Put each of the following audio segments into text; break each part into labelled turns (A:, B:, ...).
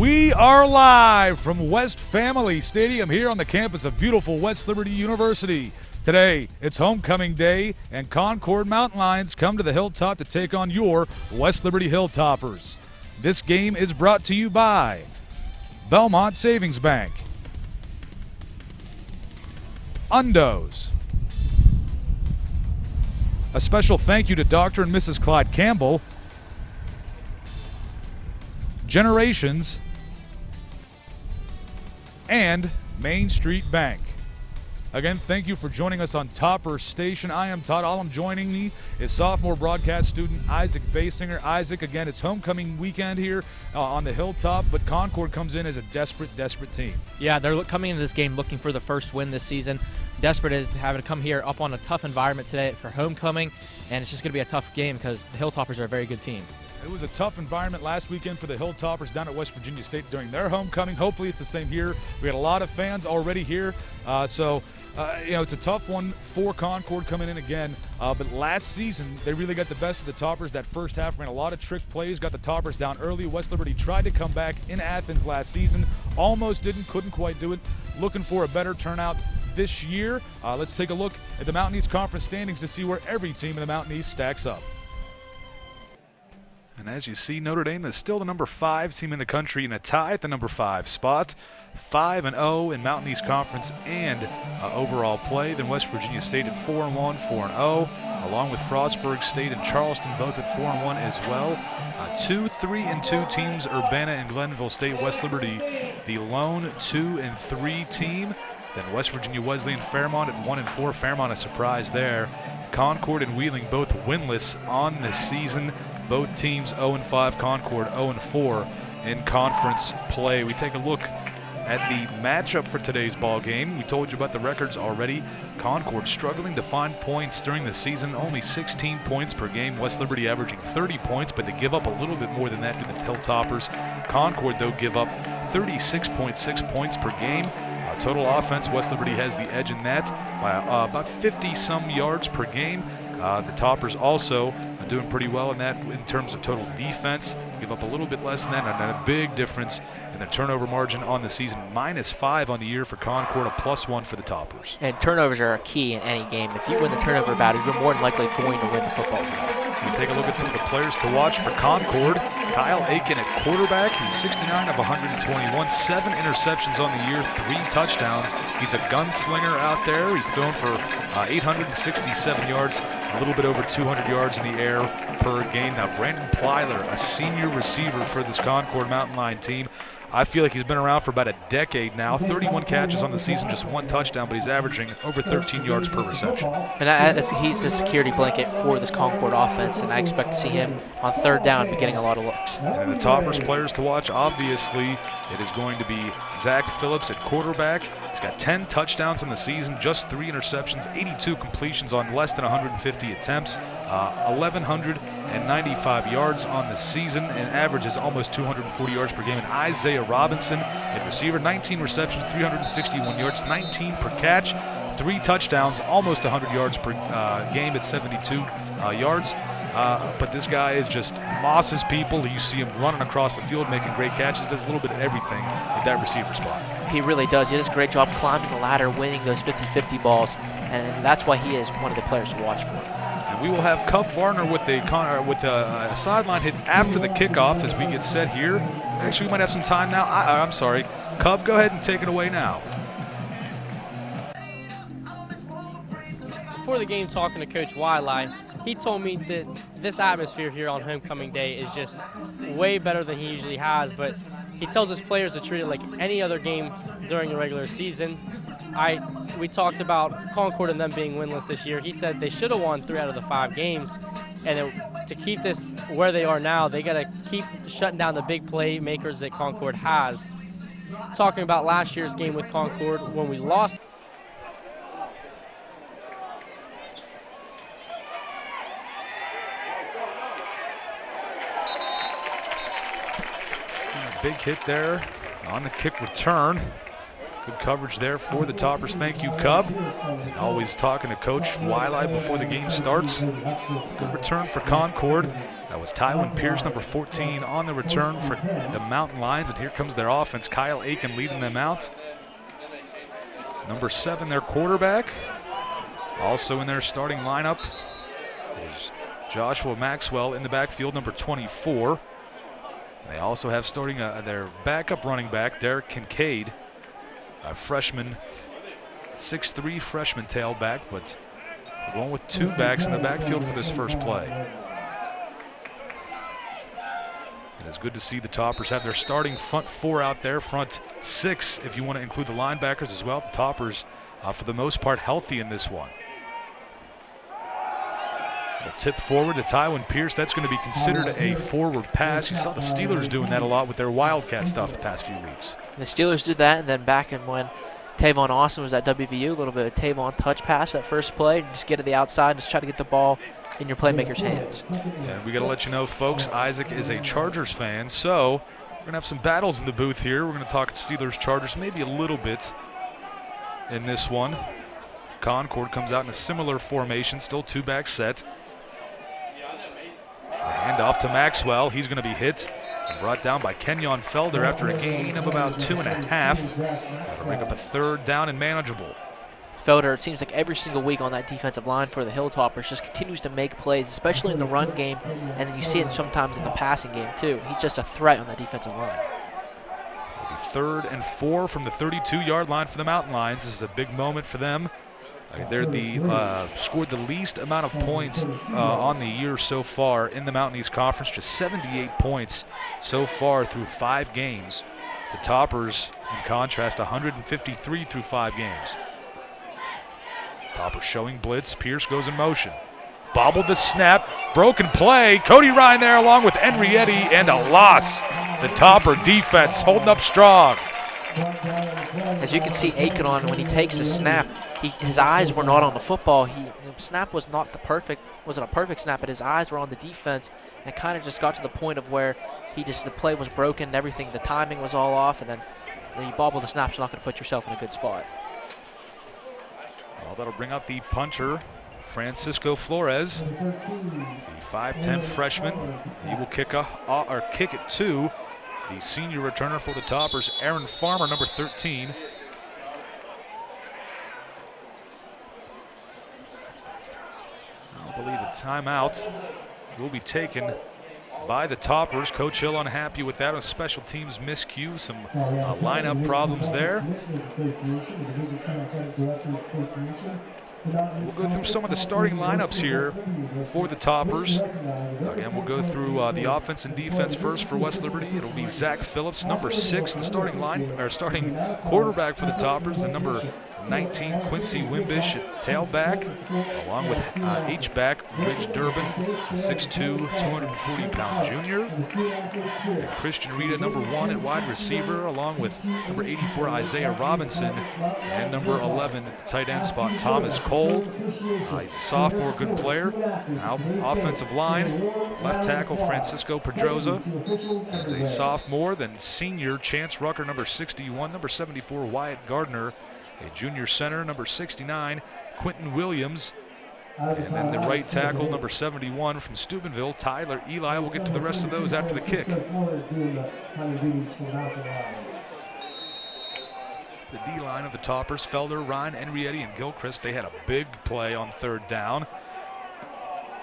A: We are live from West Family Stadium here on the campus of beautiful West Liberty University. Today, it's homecoming day, and Concord Mountain Lions come to the Hilltop to take on your West Liberty Hilltoppers. This game is brought to you by Belmont Savings Bank, Undos. A special thank you to Dr. and Mrs. Clyde Campbell, Generations, and Main Street Bank. Again, thank you for joining us on Topper Station. I am Todd Allum. Joining me is sophomore broadcast student Isaac Basinger. Isaac, again, it's homecoming weekend here on the Hilltop, but Concord comes in as a desperate team.
B: Yeah, they're coming into this game looking for the first win this season. Desperate is having to come here up on a tough environment today for homecoming, and it's just going to be a tough game because the Hilltoppers are a very good team.
A: It was a tough environment last weekend for the Hilltoppers down at West Virginia State during their homecoming. Hopefully it's the same here. We had a lot of fans already here, so it's a tough one for Concord coming in again. But last season, they really got the best of the Toppers. That first half ran a lot of trick plays, got the Toppers down early. West Liberty tried to come back in Athens last season. Almost didn't, couldn't quite do it. Looking for a better turnout this year. Let's take a look at the Mountain East Conference standings to see where every team in the Mountain East stacks up. And as you see, Notre Dame is still the number 5 team in the country in a tie at the number 5 spot. 5-0 in Mountain East Conference and overall play. Then West Virginia State at 4-1, 4-0, along with Frostburg State and Charleston both at 4-1 as well. 2 3-2 teams, Urbana and Glenville State. West Liberty, the lone 2-3 team. Then West Virginia Wesleyan Fairmont at 1-4. Fairmont a surprise there. Concord and Wheeling both winless on this season. Both teams 0-5, Concord 0-4 in conference play. We take a look at the matchup for today's ball game. We told you about the records already. Concord struggling to find points during the season, only 16 points per game. West Liberty averaging 30 points, but they give up a little bit more than that to the Hilltoppers. Concord, though, give up 36.6 points per game. Total offense, West Liberty has the edge in that by about 50-some yards per game. The Toppers also doing pretty well in that in terms of total defense. Give up a little bit less than that, and a big difference in the turnover margin on the season. -5 on the year for Concord, a +1 for the Toppers.
B: And turnovers are a key in any game. If you win the turnover battle, you're more than likely going to win the football game.
A: We'll take a look at some of the players to watch for Concord. Kyle Aiken at quarterback. He's 69 of 121, 7 interceptions on the year, 3 touchdowns. He's a gunslinger out there. He's thrown for 867 yards, a little bit over 200 yards in the air per game. Now, Brandon Plyler, a senior receiver for this Concord Mountain Lion team. I feel like he's been around for about a decade now. 31 catches on the season, just 1 touchdown, but he's averaging over 13 yards per reception.
B: And he's the security blanket for this Concord offense, and I expect to see him on 3rd down be getting a lot of looks.
A: And the Toppers players to watch, obviously, it is going to be Zach Phillips at quarterback. He's got 10 touchdowns in the season, just 3 interceptions, 82 completions on less than 150 attempts, 1,195 yards on the season, and averages almost 240 yards per game. And Isaiah Robinson at receiver, 19 receptions, 361 yards, 19 per catch, 3 touchdowns, almost 100 yards per game at 72 yards. But this guy is just mosses people. You see him running across the field, making great catches, does a little bit of everything at that receiver spot.
B: He really does. He does a great job climbing the ladder, winning those 50-50 balls, and that's why he is one of the players to watch for.
A: And we will have Cub Varner with a sideline hit after the kickoff as we get set here. Actually, we might have some time now. I'm sorry. Cub, go ahead and take it away now.
C: Before the game, talking to Coach Wiley, he told me that this atmosphere here on homecoming day is just way better than he usually has, but he tells his players to treat it like any other game during the regular season. We talked about Concord and them being winless this year. He said they should have won 3 out of the 5 games, and to keep this where they are now, they got to keep shutting down the big playmakers that Concord has. Talking about last year's game with Concord when we lost.
A: Big hit there on the kick return. Good coverage there for the Toppers. Thank you, Cub. And always talking to Coach Wiley before the game starts. Good return for Concord. That was Tywin Pierce, number 14, on the return for the Mountain Lions. And here comes their offense. Kyle Aiken leading them out. Number 7, their quarterback. Also in their starting lineup is Joshua Maxwell in the backfield, number 24. They also have starting their backup running back, Derek Kincaid, a freshman, 6'3" freshman tailback, but we're going with 2 backs in the backfield for this first play. And it's good to see the Toppers have their starting front 4 out there, front 6 if you want to include the linebackers as well. The Toppers, for the most part, healthy in this one. A tip forward to Tywin Pierce. That's going to be considered a forward pass. You saw the Steelers doing that a lot with their Wildcat stuff the past few weeks.
D: The Steelers did that, and then back in when Tavon Austin was at WVU, a little bit of Tavon touch pass that first play. Just get to the outside, just try to get the ball in your playmaker's hands.
A: Yeah, we got to let you know, folks, Isaac is a Chargers fan, so we're going to have some battles in the booth here. We're going to talk Steelers-Chargers maybe a little bit in this one. Concord comes out in a similar formation, still 2-back set. Hand off to Maxwell. He's going to be hit and brought down by Kenyon Felder after a gain of about 2.5. That'll bring up a 3rd down and manageable.
D: Felder, it seems like every single week on that defensive line for the Hilltoppers, just continues to make plays, especially in the run game, and then you see it sometimes in the passing game too. He's just a threat on that defensive line.
A: It'll be 3rd and 4 from the 32-yard line for the Mountain Lions. This is a big moment for them. They're scored the least amount of points on the year so far in the Mountain East Conference, just 78 points so far through 5 games. The Toppers, in contrast, 153 through 5 games. Toppers showing blitz. Pierce goes in motion. Bobbled the snap. Broken play. Cody Ryan there along with Henrietti, and a loss. The Topper defense holding up strong.
D: As you can see, Aiken on when he takes a snap, his eyes were not on the football. The snap was not wasn't a perfect snap, but his eyes were on the defense, and kind of just got to the point of where the play was broken and everything. The timing was all off, and then you bobble the snap, you're not going to put yourself in a good spot.
A: Well, that'll bring out the punter, Francisco Flores, the 5'10" freshman. He will kick it to the senior returner for the Toppers, Aaron Farmer, number 13. I believe a timeout will be taken by the Toppers. Coach Hill unhappy with that. A special teams miscue, some lineup problems there. We'll go through some of the starting lineups here for the Toppers. Again, we'll go through the offense and defense first for West Liberty. It'll be Zach Phillips, number 6, the starting quarterback for the Toppers, and number 19, Quincy Wimbish at tailback, along with H-back Ridge Durbin, a 6'2", 240-pound junior. And Christian Rita, number 1 at wide receiver, along with number 84, Isaiah Robinson, and number 11 at the tight end spot, Thomas Cole. He's a sophomore, good player. Now, offensive line, left tackle Francisco Pedroza is a sophomore. Then senior Chance Rucker, number 61, number 74, Wyatt Gardner, a junior center, number 69, Quentin Williams. And then the right tackle, number 71 from Steubenville, Tyler Eli. We'll get to the rest of those after the kick. The D-line of the Toppers, Felder, Ryan, Henrietti, and Gilchrist, they had a big play on 3rd down.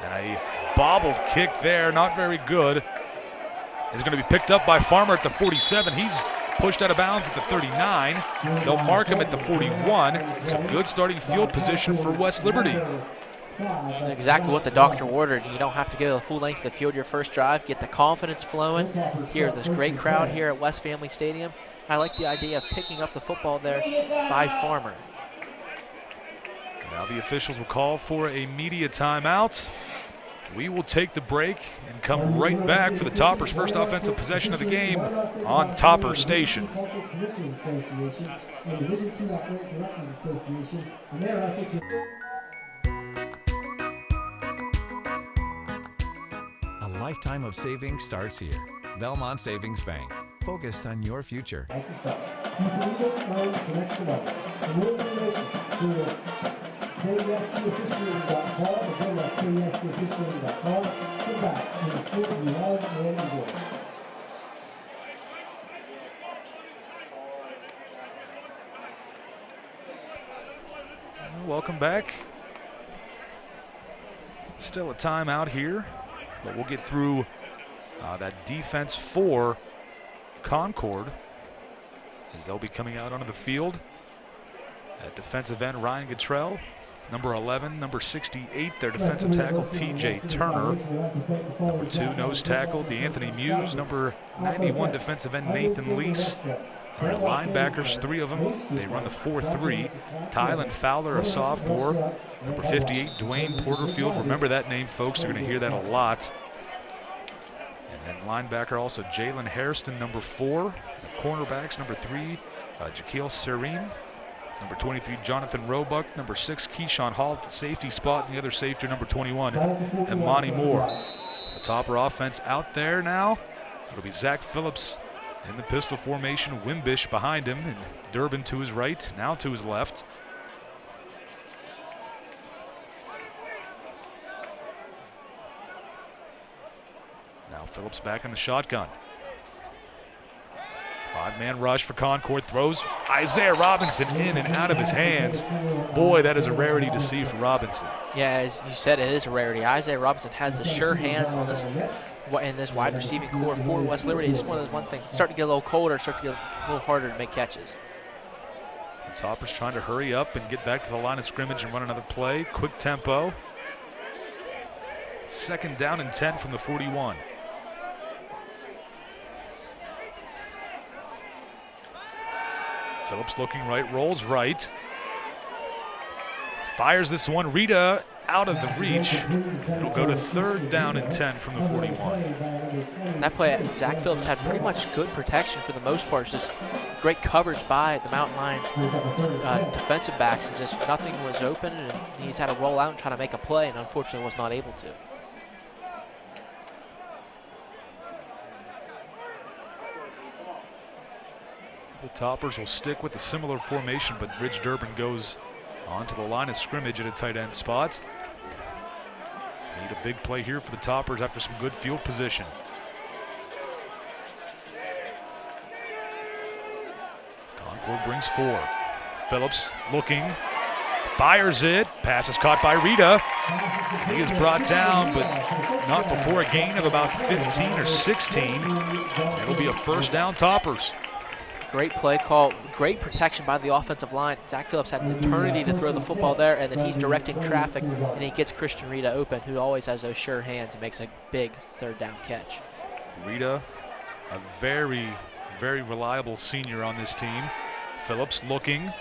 A: And a bobbled kick there, not very good. Is going to be picked up by Farmer at the 47. He's pushed out of bounds at the 39. They'll mark him at the 41. Some good starting field position for West Liberty.
D: Exactly what the doctor ordered. You don't have to go the full length of the field your first drive. Get the confidence flowing. Here, this great crowd here at West Family Stadium. I like the idea of picking up the football there by Farmer.
A: Now the officials will call for a media timeout. We will take the break and come right back for the Toppers' first offensive possession of the game on Topper Station.
E: A lifetime of savings starts here. Belmont Savings Bank. focused on your future.
A: Welcome back. Still a timeout here, but we'll get through that defense for Concord as they'll be coming out onto the field. At defensive end, Ryan Guttrell. Number 11, number 68, their defensive tackle, TJ Turner. Number 2, nose tackle, DeAnthony Muse. Number 91, defensive end, Nathan Lease. And their linebackers, 3 of them, they run the 4-3. Tylen Fowler, a sophomore. Number 58, Dwayne Porterfield. Remember that name, folks. You're going to hear that a lot. And then linebacker also Jalen Hairston, number 4. The cornerbacks, number 3, Jaquil Serene. Number 23, Jonathan Roebuck. Number 6, Keyshawn Hall at the safety spot. And the other safety, number 21, Imani Moore. The Topper offense out there now. It'll be Zach Phillips in the pistol formation. Wimbish behind him, and Durbin to his right, now to his left. Now Phillips back in the shotgun. 5-man rush for Concord, throws Isaiah Robinson in and out of his hands. Boy, that is a rarity to see for Robinson.
D: Yeah, as you said, it is a rarity. Isaiah Robinson has the sure hands on this in this wide receiving core for West Liberty. It's one of those things. It's starting to get a little colder, starts to get a little harder to make catches.
A: The Toppers trying to hurry up and get back to the line of scrimmage and run another play. Quick tempo. 2nd down and 10 from the 41. Phillips looking right, rolls right. Fires this one. Rita out of the reach. It'll go to 3rd down and 10 from the 41.
D: That play, Zach Phillips had pretty much good protection for the most part. It's just great coverage by the Mountain Lions defensive backs. And just nothing was open, and he's had to roll out and try to make a play, and unfortunately was not able to.
A: The Toppers will stick with a similar formation, but Ridge Durbin goes onto the line of scrimmage at a tight end spot. Need a big play here for the Toppers after some good field position. Concord brings 4. Phillips looking, fires it. Pass is caught by Rita. He is brought down, but not before a gain of about 15 or 16. It'll be a 1st down Toppers.
D: Great play call, great protection by the offensive line. Zach Phillips had an eternity to throw the football there, and then he's directing traffic, and he gets Christian Rita open, who always has those sure hands and makes a big 3rd down catch.
A: Rita, a very, very reliable senior on this team. Phillips looking,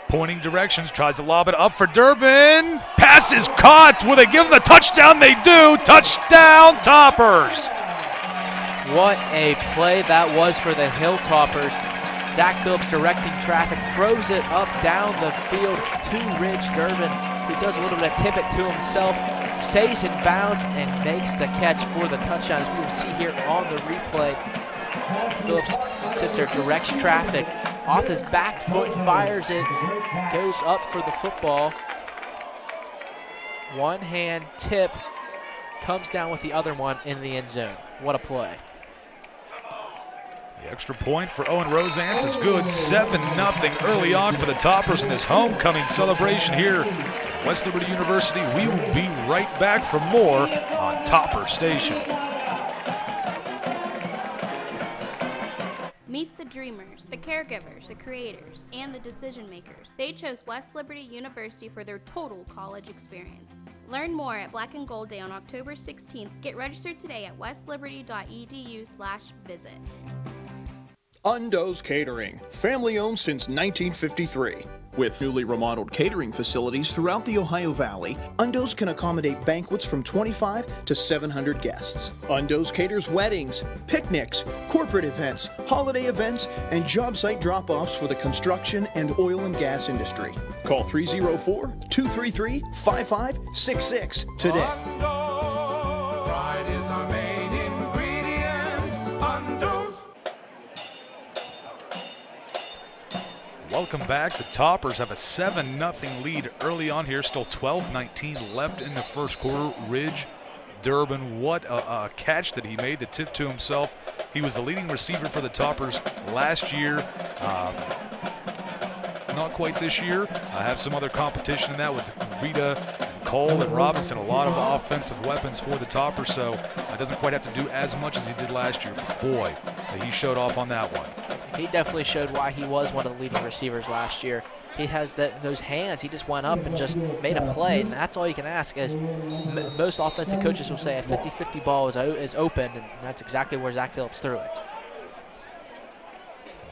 A: pointing directions, tries to lob it up for Durbin. Pass is caught. Will they give him the touchdown? They do. Touchdown, Toppers.
D: What a play that was for the Hilltoppers. Zach Phillips directing traffic, throws it up down the field to Ridge Durbin, who does a little bit of tip it to himself, stays in bounds, and makes the catch for the touchdown. As we will see here on the replay, Phillips sits there, directs traffic, off his back foot, fires it, goes up for the football. One hand tip, comes down with the other one in the end zone. What a play.
A: The extra point for Owen Rosance is good. 7-0 early on for the Toppers in this homecoming celebration here at West Liberty University. We will be right back for more on Topper Station.
F: Meet the dreamers, the caregivers, the creators, and the decision makers. They chose West Liberty University for their total college experience. Learn more at Black and Gold Day on October 16th. Get registered today at westliberty.edu/visit.
G: Undo's Catering, family owned since 1953. With newly remodeled catering facilities throughout the Ohio Valley, Undo's can accommodate banquets from 25 to 700 guests. Undo's caters weddings, picnics, corporate events, holiday events, and job site drop-offs for the construction and oil and gas industry. Call 304-233-5566 today.
H: Pride is our main ingredient. Undo's.
A: Welcome back. The Toppers have a 7-0 lead early on here. Still 12:19 left in the first quarter. Ridge Durbin, what a catch that he made, the tip to himself. He was the leading receiver for the Toppers last year. Not quite this year. I have some other competition in that with Rita, and Cole, and Robinson. A lot of offensive weapons for the Toppers, so doesn't quite have to do as much as he did last year. But boy, he showed off on that one.
D: He definitely showed why he was one of the leading receivers last year. He has those hands. He just went up and just made a play, and that's all you can ask. As most offensive coaches will say, a 50-50 ball is open, and that's exactly where Zach Phillips threw it.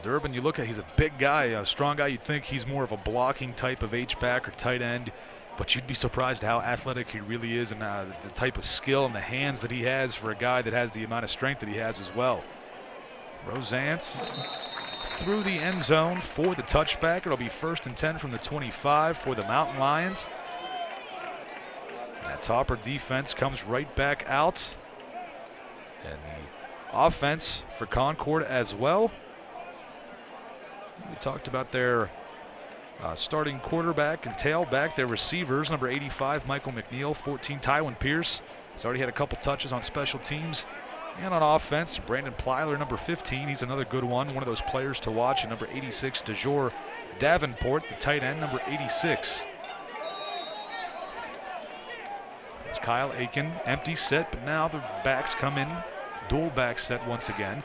A: Durbin, you look at, he's a big guy, a strong guy. You'd think he's more of a blocking type of H-back or tight end, but you'd be surprised how athletic he really is and the type of skill and the hands that he has for a guy that has the amount of strength that he has as well. Rosance through the end zone for the touchback. It'll be 1st and 10 from the 25 for the Mountain Lions. And that Topper defense comes right back out. And the offense for Concord as well. We talked about their starting quarterback and tailback, their receivers. Number 85, Michael McNeil. 14, Tywin Pierce. He's already had a couple touches on special teams. And on offense, Brandon Plyler, number 15. He's another good one of those players to watch. And number 86, DeJour Davenport, the tight end, number 86. There's Kyle Aiken, empty set, but now the backs come in. Dual back set once again.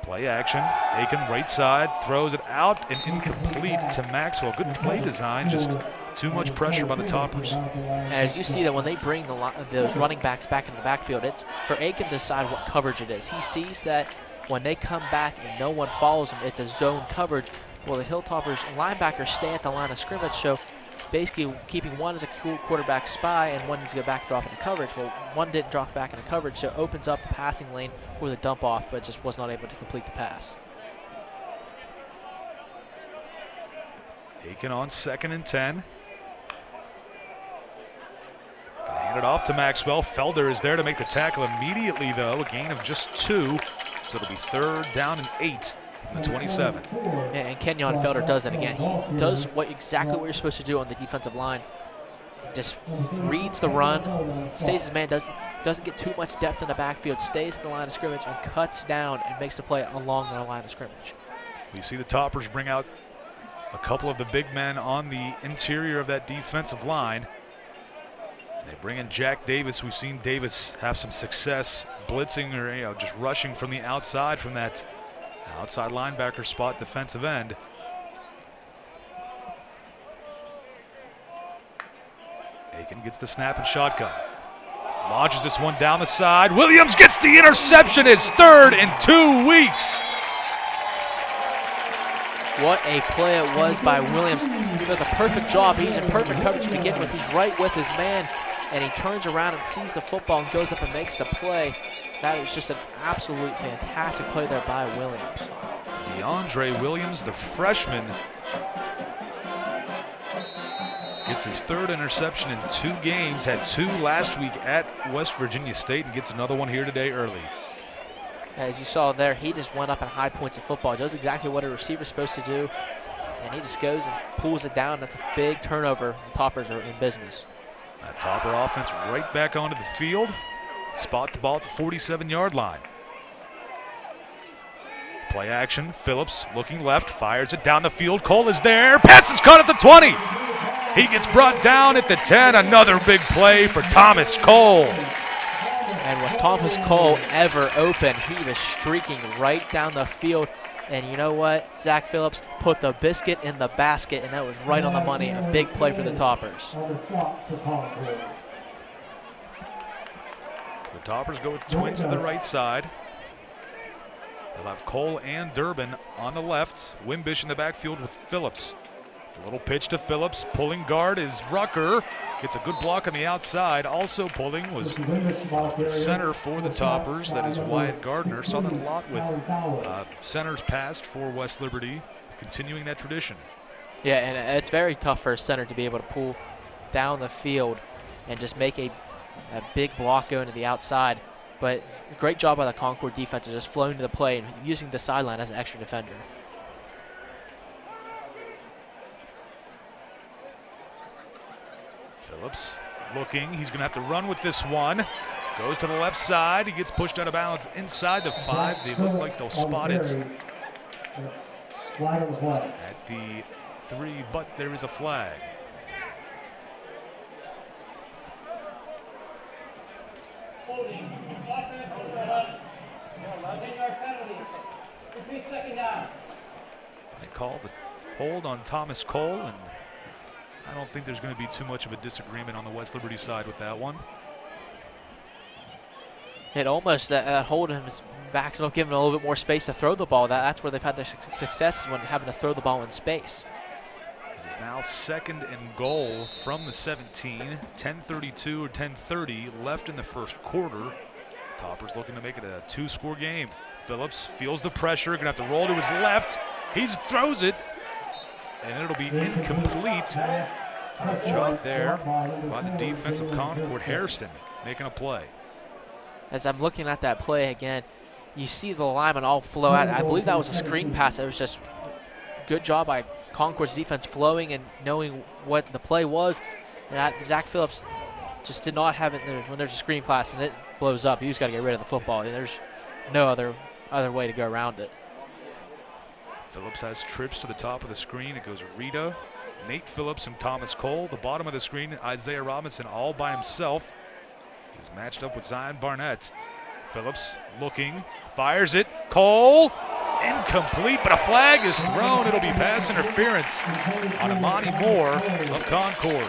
A: Play action. Aiken right side, throws it out and incomplete to Maxwell. Good play design, just too much pressure by the Toppers.
D: As you see that when they bring those running backs back into the backfield, it's for Aiken to decide what coverage it is. He sees that when they come back and no one follows them, it's a zone coverage. Well, the Hilltoppers linebackers stay at the line of scrimmage, so basically keeping one as a cool quarterback spy and one needs to go back drop into coverage. Well, one didn't drop back into coverage, so it opens up the passing lane for the dump off, but just was not able to complete the pass.
A: Aiken on 2nd and 10. Gonna hand it off to Maxwell. Felder is there to make the tackle immediately, though. A gain of just 2, so it'll be 3rd down and 8. The 27.
D: And Kenyon Felder does it again. He does exactly what you're supposed to do on the defensive line. He just reads the run, stays his man, doesn't get too much depth in the backfield, stays at the line of scrimmage and cuts down and makes the play along the line of scrimmage.
A: We see the Toppers bring out a couple of the big men on the interior of that defensive line. They bring in Jack Davis. We've seen Davis have some success blitzing or just rushing from the outside from that outside linebacker spot, defensive end. Aiken gets the snap and shotgun. Launches this one down the side. Williams gets the interception, his 3rd in 2 weeks.
D: What a play it was by Williams. He does a perfect job. He's in perfect coverage to begin with. He's right with his man, and he turns around and sees the football and goes up and makes the play. That was just an absolute fantastic play there by Williams.
A: DeAndre Williams, the freshman, gets his 3rd interception in 2 games. Had 2 last week at West Virginia State and gets another one here today early.
D: As you saw there, he just went up at high points of football. Does exactly what a receiver's supposed to do. And he just goes and pulls it down. That's a big turnover. The Toppers are in business.
A: That Topper offense right back onto the field. Spot the ball at the 47-yard line. Play action. Phillips looking left, fires it down the field. Cole is there. Pass is caught at the 20. He gets brought down at the 10. Another big play for Thomas Cole.
D: And was Thomas Cole ever open? He was streaking right down the field. And you know what? Zach Phillips put the biscuit in the basket, and that was right on the money. A big play for the Toppers.
A: The Toppers go with twins to the right side. They'll have Cole and Durbin on the left. Wimbish in the backfield with Phillips. A little pitch to Phillips. Pulling guard is Rucker. Gets a good block on the outside. Also pulling was the center for the Toppers. That is Wyatt Gardner. Saw that a lot with centers past for West Liberty, continuing that tradition.
D: Yeah, and it's very tough for a center to be able to pull down the field and just make a big block going to the outside. But great job by the Concord defense of just flowing to the play and using the sideline as an extra defender.
A: Phillips looking. He's going to have to run with this one. Goes to the left side. He gets pushed out of bounds inside the 5. They look like they'll spot it at the 3, but there is a flag. They call the hold on Thomas Cole, and I don't think there's going to be too much of a disagreement on the West Liberty side with that one.
D: It almost, that hold him backs him up, giving him a little bit more space to throw the ball. That's where they've had their success, is when having to throw the ball in space.
A: It is now 2nd and goal from the 17. 10:32 or 10:30 left in the first quarter. Toppers looking to make it a 2-score game. Phillips feels the pressure, gonna have to roll to his left. He throws it, and it'll be incomplete. Good job there by the defense of Concord. Hairston making a play.
D: As I'm looking at that play again, you see the linemen all flow out. I believe that was a screen pass. It was just good job by Concord's defense flowing and knowing what the play was. And Zach Phillips just did not have it there when there's a screen pass and it blows up. You just got to get rid of the football. There's no other way to go around it.
A: Phillips has trips to the top of the screen. It goes Rita, Nate Phillips, and Thomas Cole. The bottom of the screen, Isaiah Robinson all by himself. He's matched up with Zion Barnett. Phillips looking, fires it. Cole, incomplete, but a flag is thrown. It'll be pass interference on Amani Moore of Concord.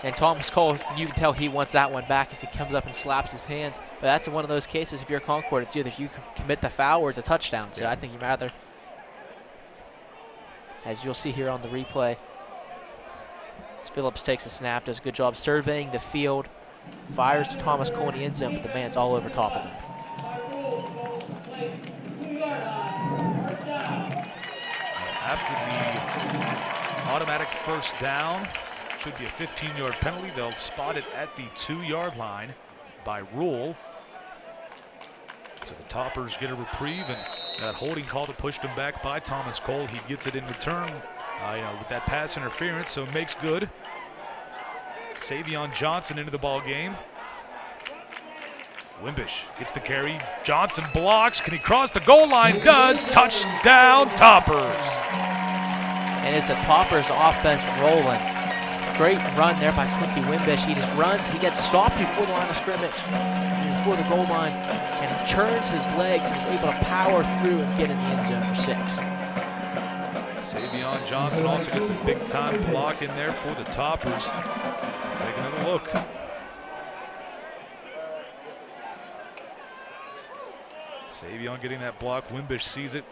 D: And Thomas Cole, you can tell he wants that one back as he comes up and slaps his hands. But that's one of those cases, if you're Concord, it's either you commit the foul or it's a touchdown. So I think you'd rather, as you'll see here on the replay, as Phillips takes a snap, does a good job surveying the field, fires to Thomas Cole in the end zone, but the man's all over top of him.
A: After the automatic first down, should be a 15-yard penalty. They'll spot it at the 2-yard line by rule. So the Toppers get a reprieve, and that holding call that pushed him back by Thomas Cole, he gets it in return with that pass interference, so it makes good. Savion Johnson into the ball game. Wimbish gets the carry. Johnson blocks. Can he cross the goal line? Does. Touchdown, Toppers.
D: And it's the Toppers offense rolling. Great run there by Quincy Wimbish. He just runs. He gets stopped before the line of scrimmage, before the goal line, and churns his legs and is able to power through and get in the end zone for 6.
A: Savion Johnson also gets a big-time block in there for the Toppers. Take another look. Savion getting that block. Wimbish sees it.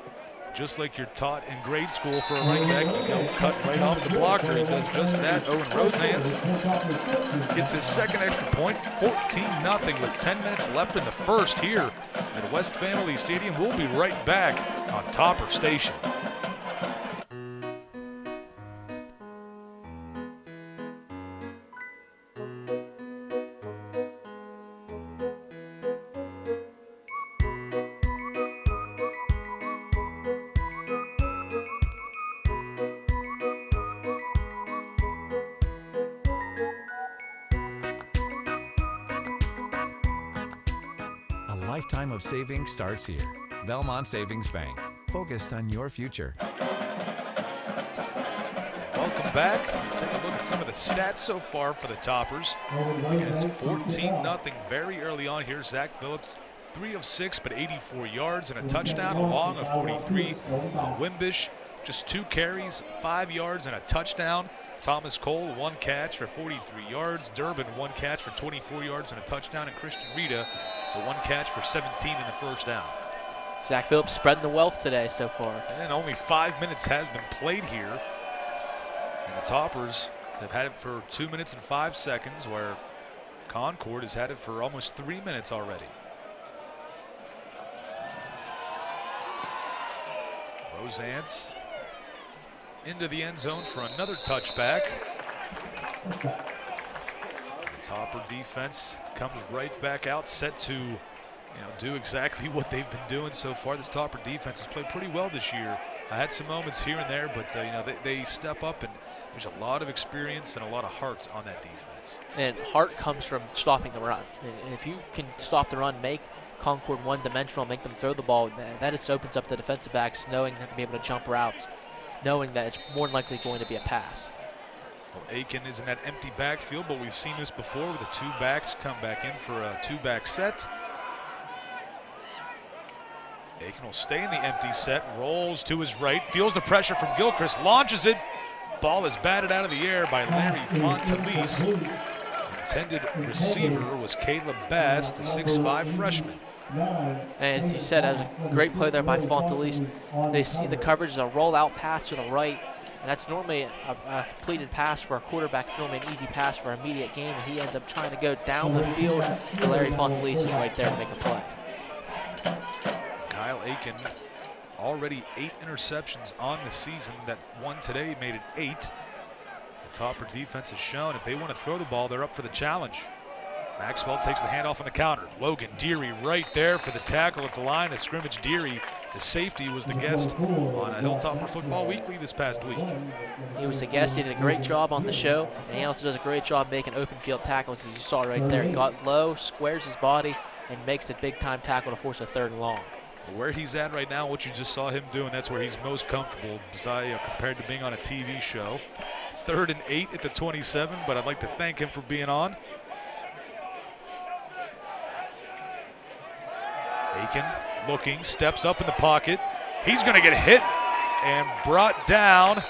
A: Just like you're taught in grade school for a running back, you go cut right off the blocker. He does just that. Owen Rosans gets his second extra point, 14-0 with 10 minutes left in the first here at West Family Stadium. We'll be right back on Topper Station.
E: Lifetime of savings starts here. Belmont Savings Bank, focused on your future.
A: Welcome back. Take a look at some of the stats so far for the Toppers. Again, it's 14-0 very early on here. Zach Phillips, 3 of 6, but 84 yards and a touchdown, a long of 43. Wimbish, just 2 carries, 5 yards and a touchdown. Thomas Cole, 1 catch for 43 yards. Durbin, 1 catch for 24 yards and a touchdown. And Christian Rita, the 1 catch for 17 in the first down.
D: Zach Phillips spreading the wealth today so far.
A: And only 5 minutes has been played here. And the Toppers have had it for 2 minutes and 5 seconds, where Concord has had it for almost 3 minutes already. Rosance into the end zone for another touchback. Topper defense comes right back out, set to do exactly what they've been doing so far. This Topper defense has played pretty well this year. I had some moments here and there, but they step up, and there's a lot of experience and a lot of heart on that defense.
D: And heart comes from stopping the run. And if you can stop the run, make Concord one-dimensional, make them throw the ball, that just opens up the defensive backs, knowing they're going to be able to jump routes, knowing that it's more than likely going to be a pass.
A: Well, Aiken is in that empty backfield, but we've seen this before where the two backs come back in for a two-back set. Aiken will stay in the empty set, rolls to his right, feels the pressure from Gilchrist, launches it. Ball is batted out of the air by Larry Fontalise. Intended receiver was Caleb Bass, the 6'5" freshman.
D: And as you said, that was a great play there by Fontalise. They see the coverage as a roll-out pass to the right, and that's normally a completed pass for a quarterback. It's normally an easy pass for an immediate game, and he ends up trying to go down the field, and Larry Fontalise is right there to make the play.
A: Kyle Aiken, already 8 interceptions on the season. That one today made it 8. The Topper defense has shown if they want to throw the ball, they're up for the challenge. Maxwell takes the handoff on the counter. Logan Deary right there for the tackle at the line of scrimmage. Deary, the safety, was the guest on a Hilltopper Football Weekly this past week.
D: He was the guest. He did a great job on the show, and he also does a great job making open field tackles, as you saw right there. He got low, squares his body, and makes a big-time tackle to force a 3rd and long.
A: Where he's at right now, what you just saw him doing, that's where he's most comfortable compared to being on a TV show. 3rd and 8 at the 27, but I'd like to thank him for being on. Aiken looking, steps up in the pocket. He's going to get hit and brought down.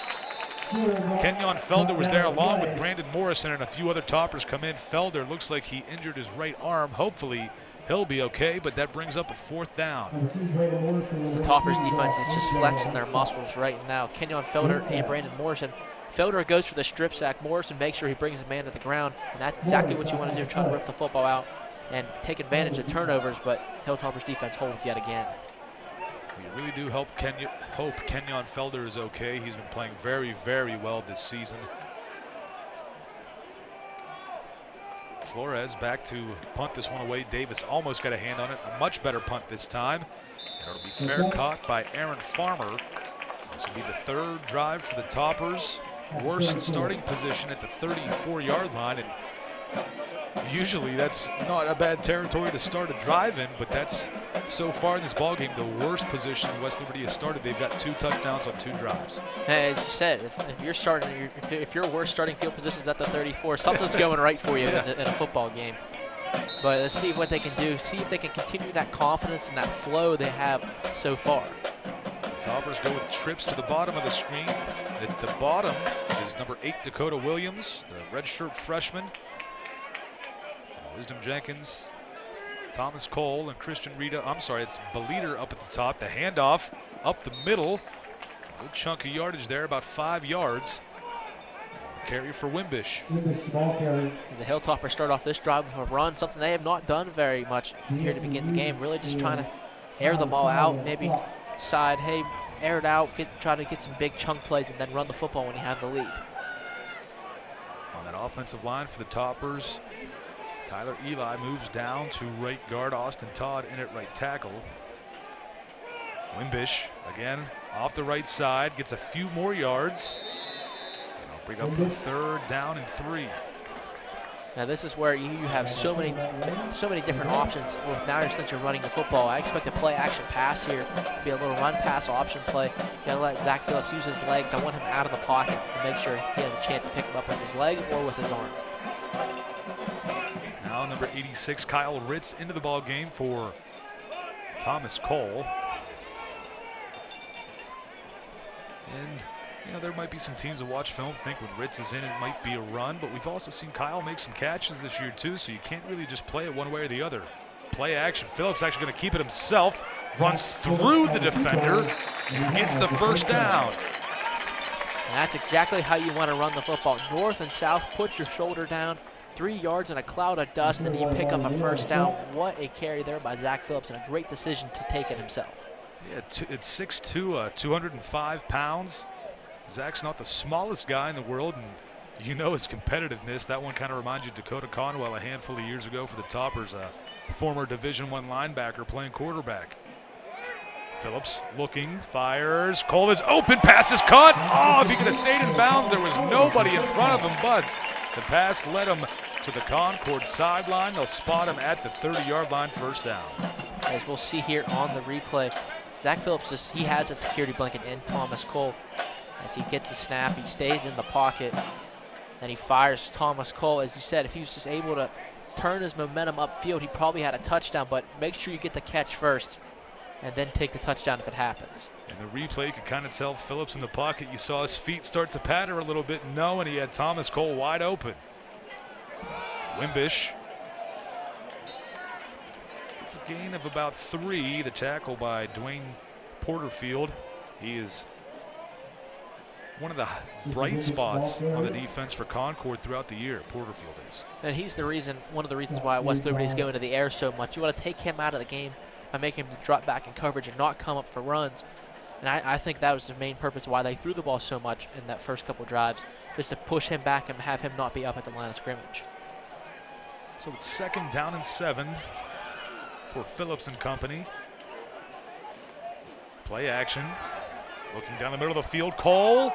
A: Kenyon Felder was there along with Brandon Morrison, and a few other Toppers come in. Felder looks like he injured his right arm. Hopefully he'll be okay, but that brings up a 4th down.
D: So the Toppers defense is just flexing their muscles right now. Kenyon Felder and Brandon Morrison. Felder goes for the strip sack. Morrison makes sure he brings the man to the ground, and that's exactly what you want to do, try to rip the football out and take advantage of turnovers, but Hilltoppers defense holds yet again.
A: We really do hope Kenyon Felder is okay. He's been playing very, very well this season. Flores back to punt this one away. Davis almost got a hand on it. A much better punt this time. And it'll be fair caught by Aaron Farmer. This will be the 3rd drive for the Toppers. Worst starting position at the 34-yard line. And usually that's not a bad territory to start a drive in, but that's so far in this ballgame the worst position West Liberty has started. They've got 2 touchdowns on 2 drives.
D: As you said, if your worst starting field position is at the 34, something's going right for you in a football game. But let's see what they can do. See if they can continue that confidence and that flow they have so far.
A: Toppers go with trips to the bottom of the screen. At the bottom is number 8 Dakota Williams, the redshirt freshman. Wisdom Jenkins, Thomas Cole, and Christian Rita. I'm sorry, it's Beliter up at the top. The handoff up the middle. Good chunk of yardage there, about 5 yards. Carry for Wimbish.
D: The Hilltoppers start off this drive with a run, something they have not done very much here to begin the game. Really just trying to air the ball out, maybe decide, hey, air it out, try to get some big chunk plays, and then run the football when you have the lead.
A: On that offensive line for the Toppers, Tyler Eli moves down to right guard. Austin Todd in at right tackle. Wimbish again off the right side, gets a few more yards. And I'll bring up the 3rd down and 3.
D: Now this is where you have so many different options. Since you're running the football, I expect a play action pass here to be a little run pass option play. You gotta let Zach Phillips use his legs. I want him out of the pocket to make sure he has a chance to pick him up with his leg or with his arm.
A: Now number 86, Kyle Ritz, into the ball game for Thomas Cole. And there might be some teams that watch film think when Ritz is in it might be a run, but we've also seen Kyle make some catches this year too, so you can't really just play it one way or the other. Play action. Phillips actually going to keep it himself, runs through the defender, and gets the 1st down.
D: And that's exactly how you want to run the football. North and south, put your shoulder down. 3 yards in a cloud of dust, and you pick up a 1st down. What a carry there by Zach Phillips, and a great decision to take it himself.
A: Yeah, it's 6'2", 205 pounds. Zach's not the smallest guy in the world, and You know his competitiveness. That one kind of reminds you of Dakota Conwell a handful of years ago for the Toppers, a former Division I linebacker playing quarterback. Phillips looking, fires. Cole is open, pass is caught. Oh, if he could have stayed in bounds, there was nobody in front of him, but the pass led him to the Concord sideline. They'll spot him at the 30-yard line, first down.
D: As we'll see here on the replay, Zach Phillips, he has a security blanket in Thomas Cole. As he gets a snap, he stays in the pocket, and he fires Thomas Cole. As you said, if he was just able to turn his momentum upfield, he probably had a touchdown, but make sure you get the catch first and then take the touchdown if it happens.
A: And the replay could kind of tell Phillips in the pocket. You saw his feet start to patter a little bit. No, and he had Thomas Cole wide open. Wimbish gets a gain of about 3. The tackle by Dwayne Porterfield. He is one of the bright spots on the defense for Concord throughout the year. Porterfield is.
D: And he's the reason, one of the reasons why West Liberty is going to the air so much. You want to take him out of the game by making him drop back in coverage and not come up for runs. And I think that was the main purpose why they threw the ball so much in that first couple drives, just to push him back and have him not be up at the line of scrimmage.
A: So it's 2nd down and 7 for Phillips and company. Play action. Looking down the middle of the field. Cole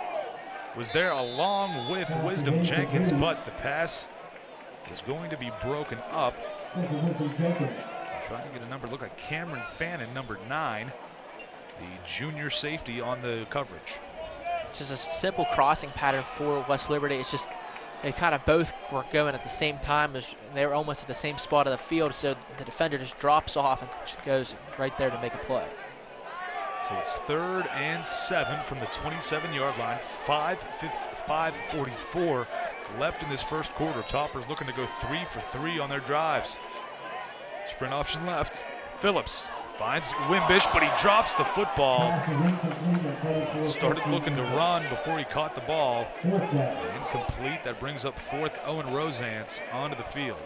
A: was there along with Wisdom Jenkins, but the pass is going to be broken up. Trying to get a number, look like Cameron Fannin, number 9, the junior safety on the coverage.
D: It's just a simple crossing pattern for West Liberty. It's just they kind of both were going at the same time. They were almost at the same spot of the field, so the defender just drops off and just goes right there to make a play.
A: So it's 3rd and 7 from the 27-yard line. 5:44 left in this first quarter. Toppers looking to go 3 for 3 on their drives. Sprint option left. Phillips finds Wimbish, but he drops the football. Started looking to run before he caught the ball. Incomplete. That brings up 4th. Owen Rosance onto the field.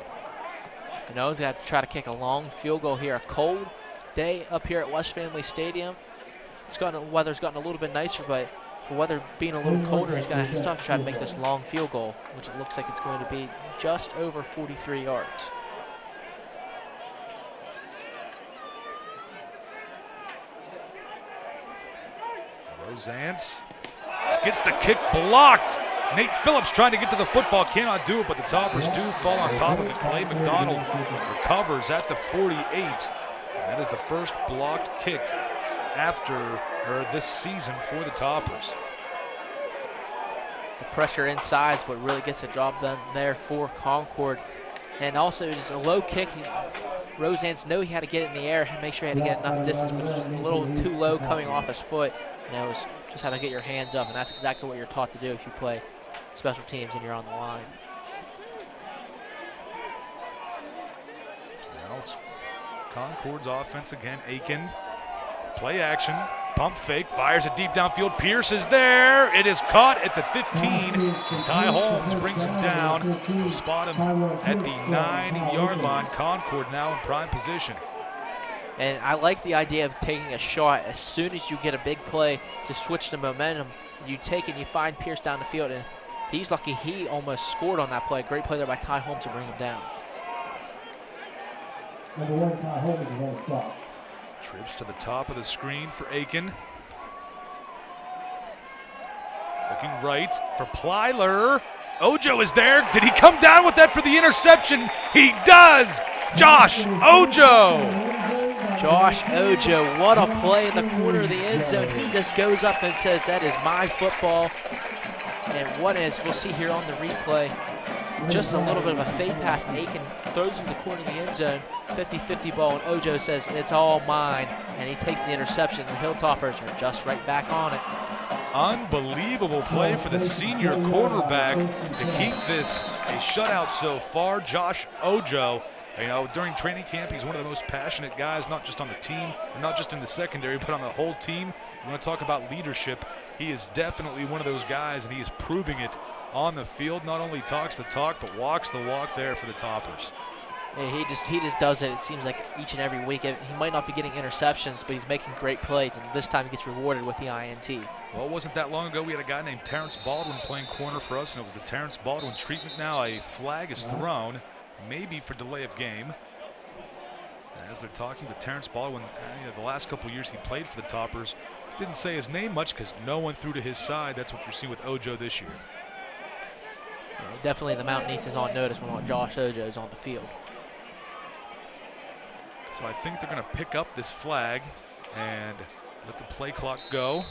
D: And Owen's got to try to kick a long field goal here. A cold day up here at West Family Stadium. Weather's gotten a little bit nicer, but for weather being a little colder, he's going to have to try to make this long field goal, which it looks like it's going to be just over 43 yards.
A: Rosance gets the kick blocked. Nate Phillips trying to get to the football, cannot do it, but the Toppers do fall on top of it. Clay McDonald recovers at the 48. That is the first blocked kick this season for the Toppers.
D: The pressure inside is what really gets the job done there for Concord. And also just a low kick. Rosance knew he had to get it in the air and make sure he had to get enough distance, but just a little too low coming off his foot. And it was just how to get your hands up, and that's exactly what you're taught to do if you play special teams and you're on the line.
A: Now it's Concord's offense again. Aiken, play action, pump fake, fires it deep downfield. Pierce is there. It is caught at the 15. Ty Holmes brings him down. We'll spot him at the 9-yard line. Concord now in prime position.
D: And I like the idea of taking a shot as soon as you get a big play to switch the momentum. You take it, you find Pierce down the field, and he's lucky he almost scored on that play. Great play there by Ty Holmes to bring him down.
A: Trips to the top of the screen for Aiken. Looking right for Plyler. Ojo is there. Did he come down with that for the interception? He does! Josh Ojo!
D: Josh Ojo, what a play in the corner of the end zone. He just goes up and says, that is my football. And what is, we'll see here on the replay, just a little bit of a fade pass. Aiken throws in the corner of the end zone, 50-50 ball, and Ojo says, it's all mine. And he takes the interception. The Hilltoppers are just right back on it.
A: Unbelievable play for the senior cornerback to keep this a shutout so far. Josh Ojo, you know, during training camp, he's one of the most passionate guys, not just on the team, and not just in the secondary, but on the whole team. You want to talk about leadership, he is definitely one of those guys, and he is proving it on the field. Not only talks the talk, but walks the walk there for the Toppers.
D: Yeah, he just does it. It seems like each and every week. He might not be getting interceptions, but he's making great plays, and this time he gets rewarded with the INT.
A: Well, it wasn't that long ago we had a guy named Terrence Baldwin playing corner for us, and it was the Terrence Baldwin treatment. Now a flag is thrown, maybe for delay of game. As they're talking with Terrence Baldwin, the last couple years he played for the Toppers. Didn't say his name much because no one threw to his side. That's what you're seeing with Ojo this year.
D: Definitely the Mountain East is on notice when Josh Ojo is on the field.
A: So I think they're going to pick up this flag and let the play clock go.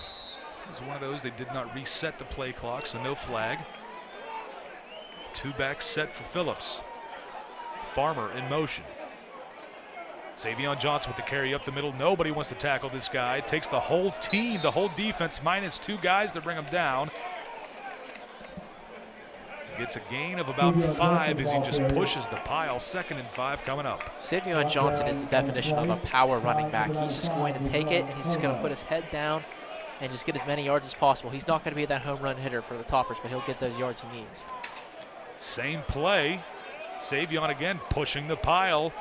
A: It was one of those, they did not reset the play clock, so no flag. Two-back set for Phillips. Farmer in motion. Savion Johnson with the carry up the middle. Nobody wants to tackle this guy. It takes the whole team, the whole defense, minus 2 guys to bring him down. Gets a gain of about 5 as he just pushes the pile. 2nd and 5 coming up.
D: Savion Johnson is the definition of a power running back. He's just going to take it, and he's just going to put his head down and just get as many yards as possible. He's not going to be that home run hitter for the Toppers, but he'll get those yards he needs.
A: Same play. Savion again pushing the pile.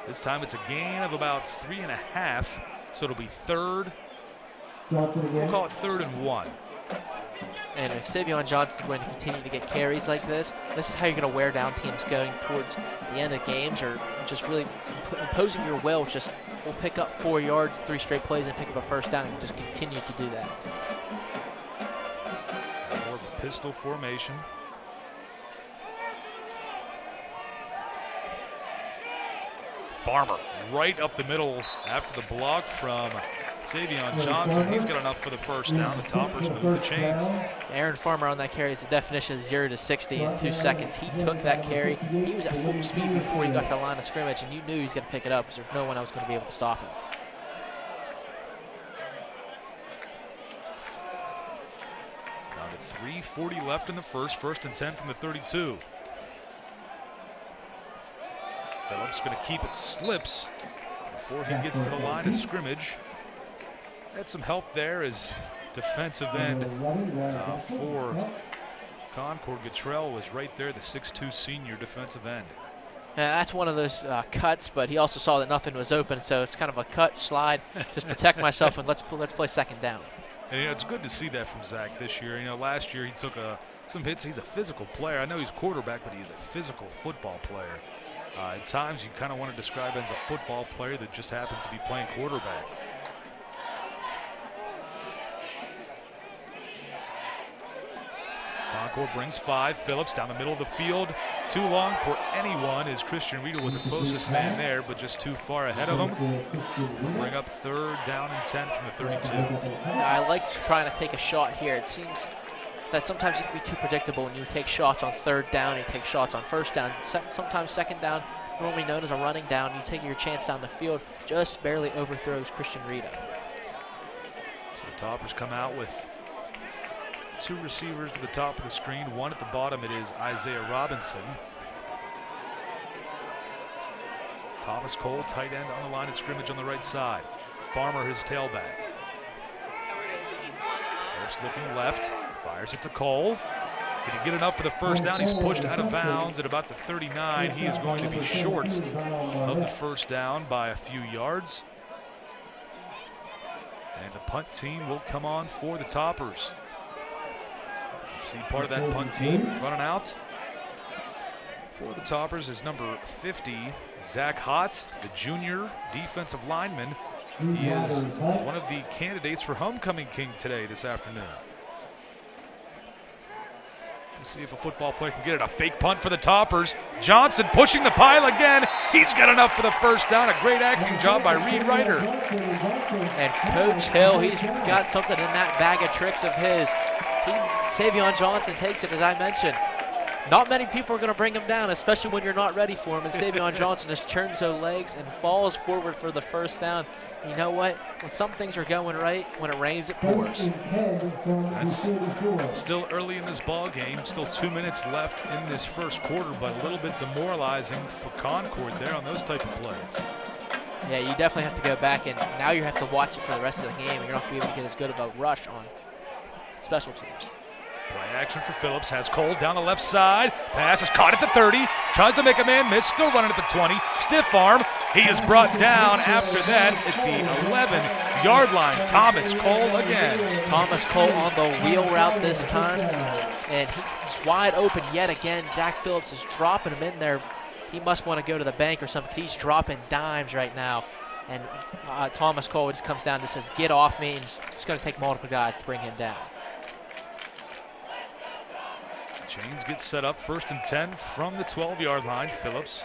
A: This time it's a gain of about 3.5, so it'll be 3rd. We'll call it 3rd and 1.
D: And if Savion Johnson's going to continue to get carries like this is how you're going to wear down teams going towards the end of games, or just really imposing your will. Just we'll pick up 4 yards, 3 straight plays, and pick up a first down, and just continue to do that.
A: More of a pistol formation. Farmer right up the middle after the block from Savion Johnson. He's got enough for the first down. The Toppers move the chains.
D: Aaron Farmer on that carry is the definition of 0 to 60 in 2 seconds. He took that carry. He was at full speed before he got to the line of scrimmage, and you knew he was going to pick it up because there's no one else going to be able to stop him.
A: Down to 3:40 left in the first. 1st and 10 from the 32. Phillips going to keep it slips before he gets to the line of scrimmage. Had some help there as defensive end for Concord. Guttrell was right there, the 6'2" senior defensive end.
D: Yeah, that's one of those cuts, but he also saw that nothing was open, so it's kind of a cut, slide, just protect myself, and let's play 2nd down.
A: And it's good to see that from Zach this year. Last year he took some hits. He's a physical player. I know he's a quarterback, but he's a physical football player. At times you kind of want to describe him as a football player that just happens to be playing quarterback. Concord brings 5. Phillips down the middle of the field. Too long for anyone as Christian Rita was the closest man there, but just too far ahead of him. Bring up 3rd down and 10 from the 32.
D: I like trying to take a shot here. It seems that sometimes you can be too predictable when you take shots on 3rd down, you take shots on 1st down. Sometimes 2nd down, normally known as a running down, you take your chance down the field, just barely overthrows Christian Rita.
A: So the Toppers come out with 2 receivers to the top of the screen. 1 at the bottom, it is Isaiah Robinson. Thomas Cole, tight end on the line of scrimmage on the right side. Farmer, his tailback. Phillips looking left, fires it to Cole. Can he get enough for the first down? He's pushed out of bounds at about the 39. He is going to be short of the first down by a few yards. And the punt team will come on for the Toppers. See part of that punt team running out. For the Toppers is number 50, Zach Hott, the junior defensive lineman. He is one of the candidates for Homecoming King today, this afternoon. Let's see if a football player can get it. A fake punt for the Toppers. Johnson pushing the pile again. He's got enough for the first down. A great acting job by Reed Ryder.
D: And Coach Hill, he's got something in that bag of tricks of his. Savion Johnson takes it, as I mentioned. Not many people are going to bring him down, especially when you're not ready for him. And Savion Johnson just turns those legs and falls forward for the first down. You know what? When some things are going right, when it rains, it pours.
A: That's still early in this ball game. Still 2 minutes left in this first quarter, but a little bit demoralizing for Concord there on those type of plays.
D: Yeah, you definitely have to go back, and now you have to watch it for the rest of the game. And you're not going to be able to get as good of a rush on special teams.
A: Play action for Phillips, has Cole down the left side. Pass is caught at the 30, tries to make a man miss, still running at the 20. Stiff arm, he is brought down after that at the 11-yard line. Thomas Cole again.
D: Thomas Cole on the wheel route this time, and he's wide open yet again. Zach Phillips is dropping him in there. He must want to go to the bank or something because he's dropping dimes right now. And Thomas Cole just comes down and says, get off me, and it's going to take multiple guys to bring him down.
A: Chains get set up 1st and 10 from the 12-yard line. Phillips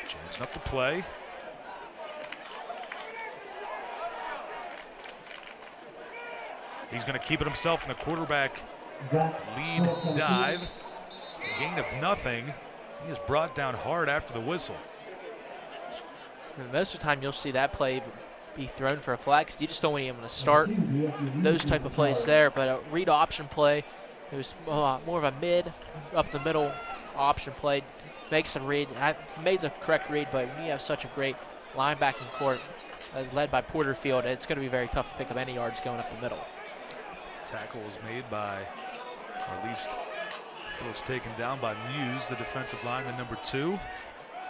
A: changing up the play. He's going to keep it himself in the quarterback lead dive. A gain of nothing. He is brought down hard after the whistle.
D: Most of the time you'll see that play be thrown for a flag because you just don't want him to start those type of plays there. But a read option play, it was more of a mid, up the middle option play. Makes a read. I made the correct read, but when you have such a great linebacking court led by Porterfield, it's going to be very tough to pick up any yards going up the middle.
A: Tackle was made by, or at least Phillips taken down by Muse, the defensive lineman number 2.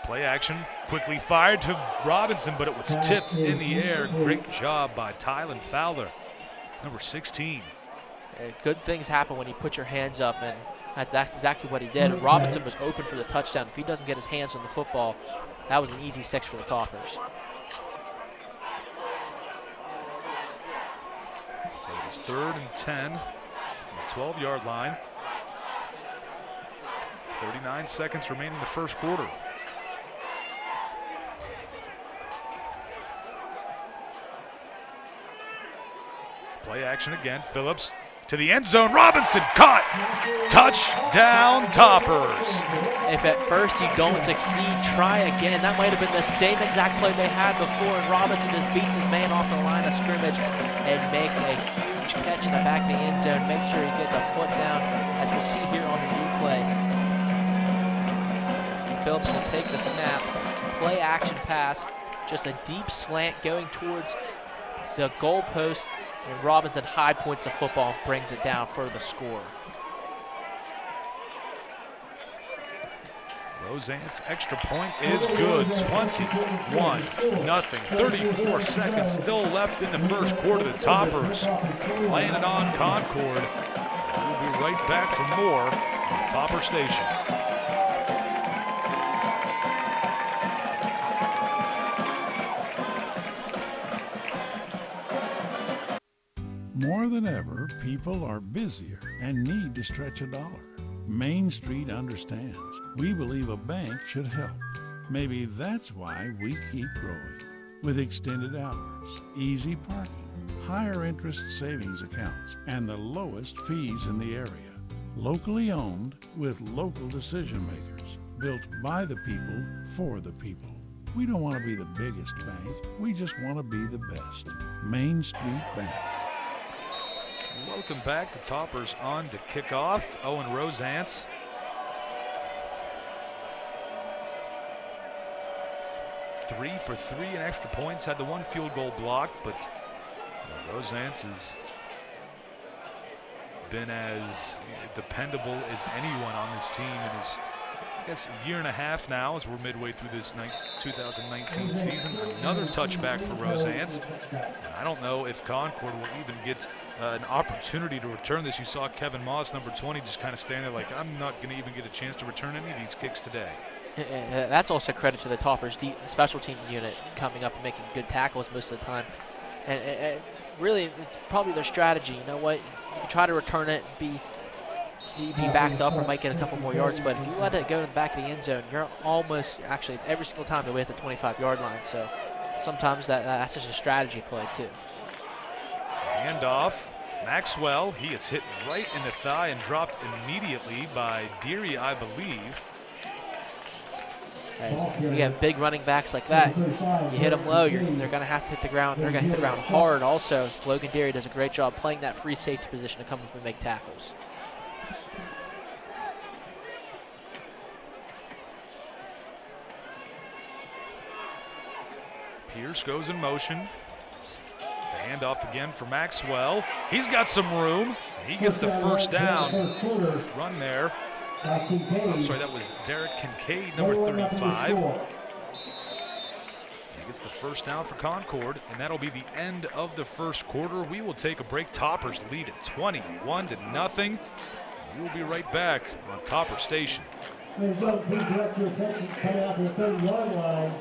A: Play action, quickly fired to Robinson, but it was tipped in the air. Great job by Tylen Fowler, number 16.
D: Good things happen when you put your hands up, and that's exactly what he did. Robinson was open for the touchdown. If he doesn't get his hands on the football, that was an easy 6 for the Toppers.
A: So it is 3rd and 10 from the 12-yard line. 39 seconds remaining in the first quarter. Play action again. Phillips to the end zone. Robinson caught. Touchdown, Toppers.
D: If at first you don't succeed, try again. That might have been the same exact play they had before, and Robinson just beats his man off the line of scrimmage and makes a huge catch in the back of the end zone. Make sure he gets a foot down, as we'll see here on the replay. Phillips will take the snap. Play action pass. Just a deep slant going towards the goal post. And Robinson high points the football, brings it down for the score.
A: Roseanne's extra point is good. 21-0. 34 seconds still left in the first quarter. The Toppers laying it on Concord. We'll be right back for more on Topper Station.
H: More than ever, people are busier and need to stretch a dollar. Main Street understands. We believe a bank should help. Maybe that's why we keep growing. With extended hours, easy parking, higher interest savings accounts, and the lowest fees in the area. Locally owned with local decision makers. Built by the people, for the people. We don't want to be the biggest bank. We just want to be the best. Main Street Bank.
A: Welcome back. The Toppers on to kick off. Owen Rosance. Three for 3 in extra points. Had the 1 field goal blocked, but Rosance has been as dependable as anyone on this team in his, I guess, year and a half now, as we're midway through this 2019 season. Another touchback for Rosance. And I don't know if Concord will even get an opportunity to return this. You saw Kevin Moss, number 20, just kind of stand there like, I'm not going to even get a chance to return any of these kicks today.
D: That's also credit to the Toppers special team unit coming up and making good tackles most of the time. And really, it's probably their strategy. You know what? You can try to return it, be backed up, or might get a couple more yards. But if you let it go in the back of the end zone, you're almost, actually, it's every single time they're at the 25-yard line. So sometimes that's just a strategy play, too.
A: Handoff. Maxwell, he is hit right in the thigh and dropped immediately by Deary, I believe.
D: As you have big running backs like that, you hit them low, they're going to have to hit the ground. They're going to hit the ground hard. Also, Logan Deary does a great job playing that free safety position to come up and make tackles.
A: Pierce goes in motion. The handoff again for Maxwell. He's got some room. He gets the first down. Run there. I'm sorry, that was Derek Kincaid, number 35. He gets the first down for Concord, and that'll be the end of the first quarter. We will take a break. Toppers lead at 21-0. We'll be right back on Topper Station.
I: Please direct your attention coming out to the 30-yard line.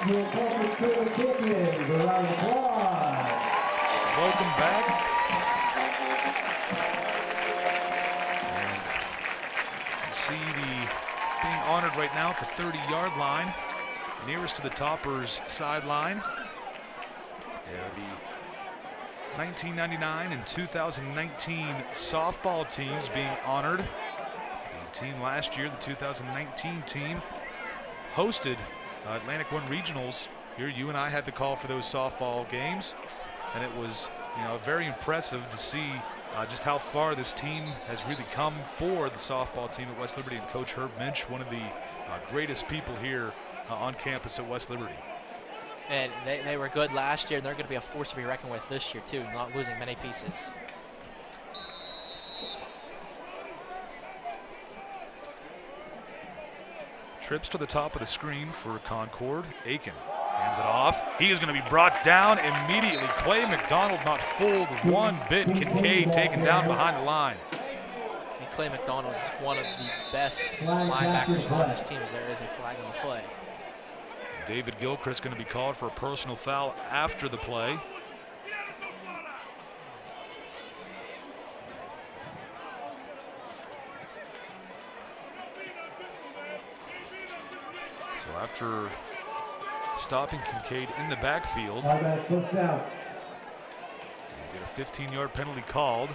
I: Your Concord Silver champions, a round of applause.
A: Welcome back. And you see being honored right now at the 30-yard line, nearest to the Toppers sideline. The 1999 and 2019 softball teams being honored. The team last year, the 2019 team, hosted Atlantic 1 Regionals. Here, you and I had the call for those softball games, and it was, very impressive to see just how far this team has really come for the softball team at West Liberty, and Coach Herb Minch, one of the greatest people here on campus at West Liberty.
D: And they were good last year, and they're going to be a force to be reckoned with this year, too, not losing many pieces.
A: Trips to the top of the screen for Concord. Aiken hands it off. He is going to be brought down immediately. Clay McDonald not fooled one bit. Kincaid taken down behind the line.
D: And Clay McDonald is one of the best linebackers on this team, as there is a flag on the play.
A: David Gilchrist going to be called for a personal foul after the play. So after stopping Kincaid in the backfield,
I: Get
A: a 15-yard penalty called.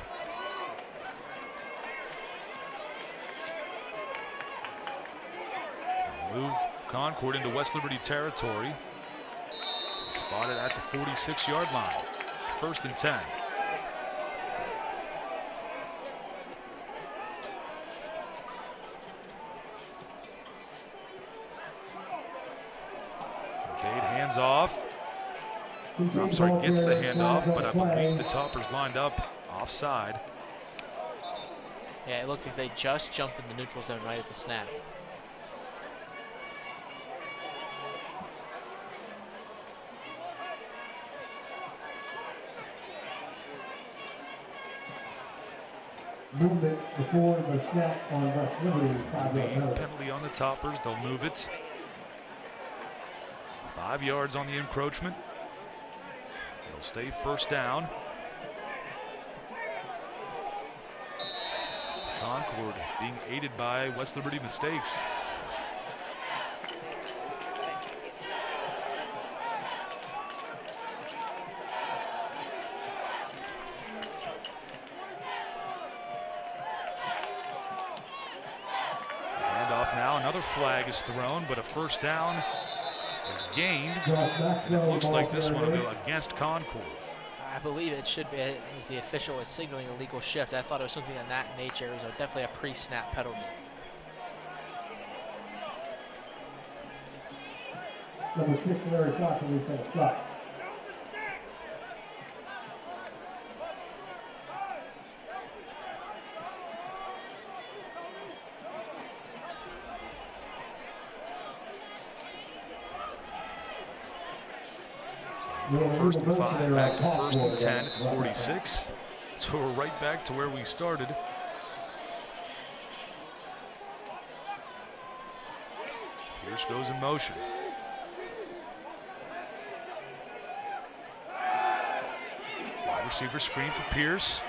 A: Move Concord into West Liberty territory. Spotted at the 46-yard line. 1st and 10. Kincaid hands off. I'm sorry, gets the handoff, but I believe the Toppers lined up offside.
D: Yeah, it looked like they just jumped in the neutral zone right at the snap.
I: Movement before the snap on West Liberty.
A: Penalty on the Toppers. They'll move it. 5 yards on the encroachment. It'll stay 1st down. Concord being aided by West Liberty mistakes. Now another flag is thrown, but a 1st down is gained, and it looks like this one will go against Concord.
D: I believe it should be, as the official is signaling a legal shift. I thought it was something of that nature. It was definitely a pre-snap penalty.
I: Number 6, Larry Shockley, said strike.
A: So 1st and 5, back to 1st and 10 at the 46. So we're right back to where we started. Pierce goes in motion. Wide receiver screen for Pierce.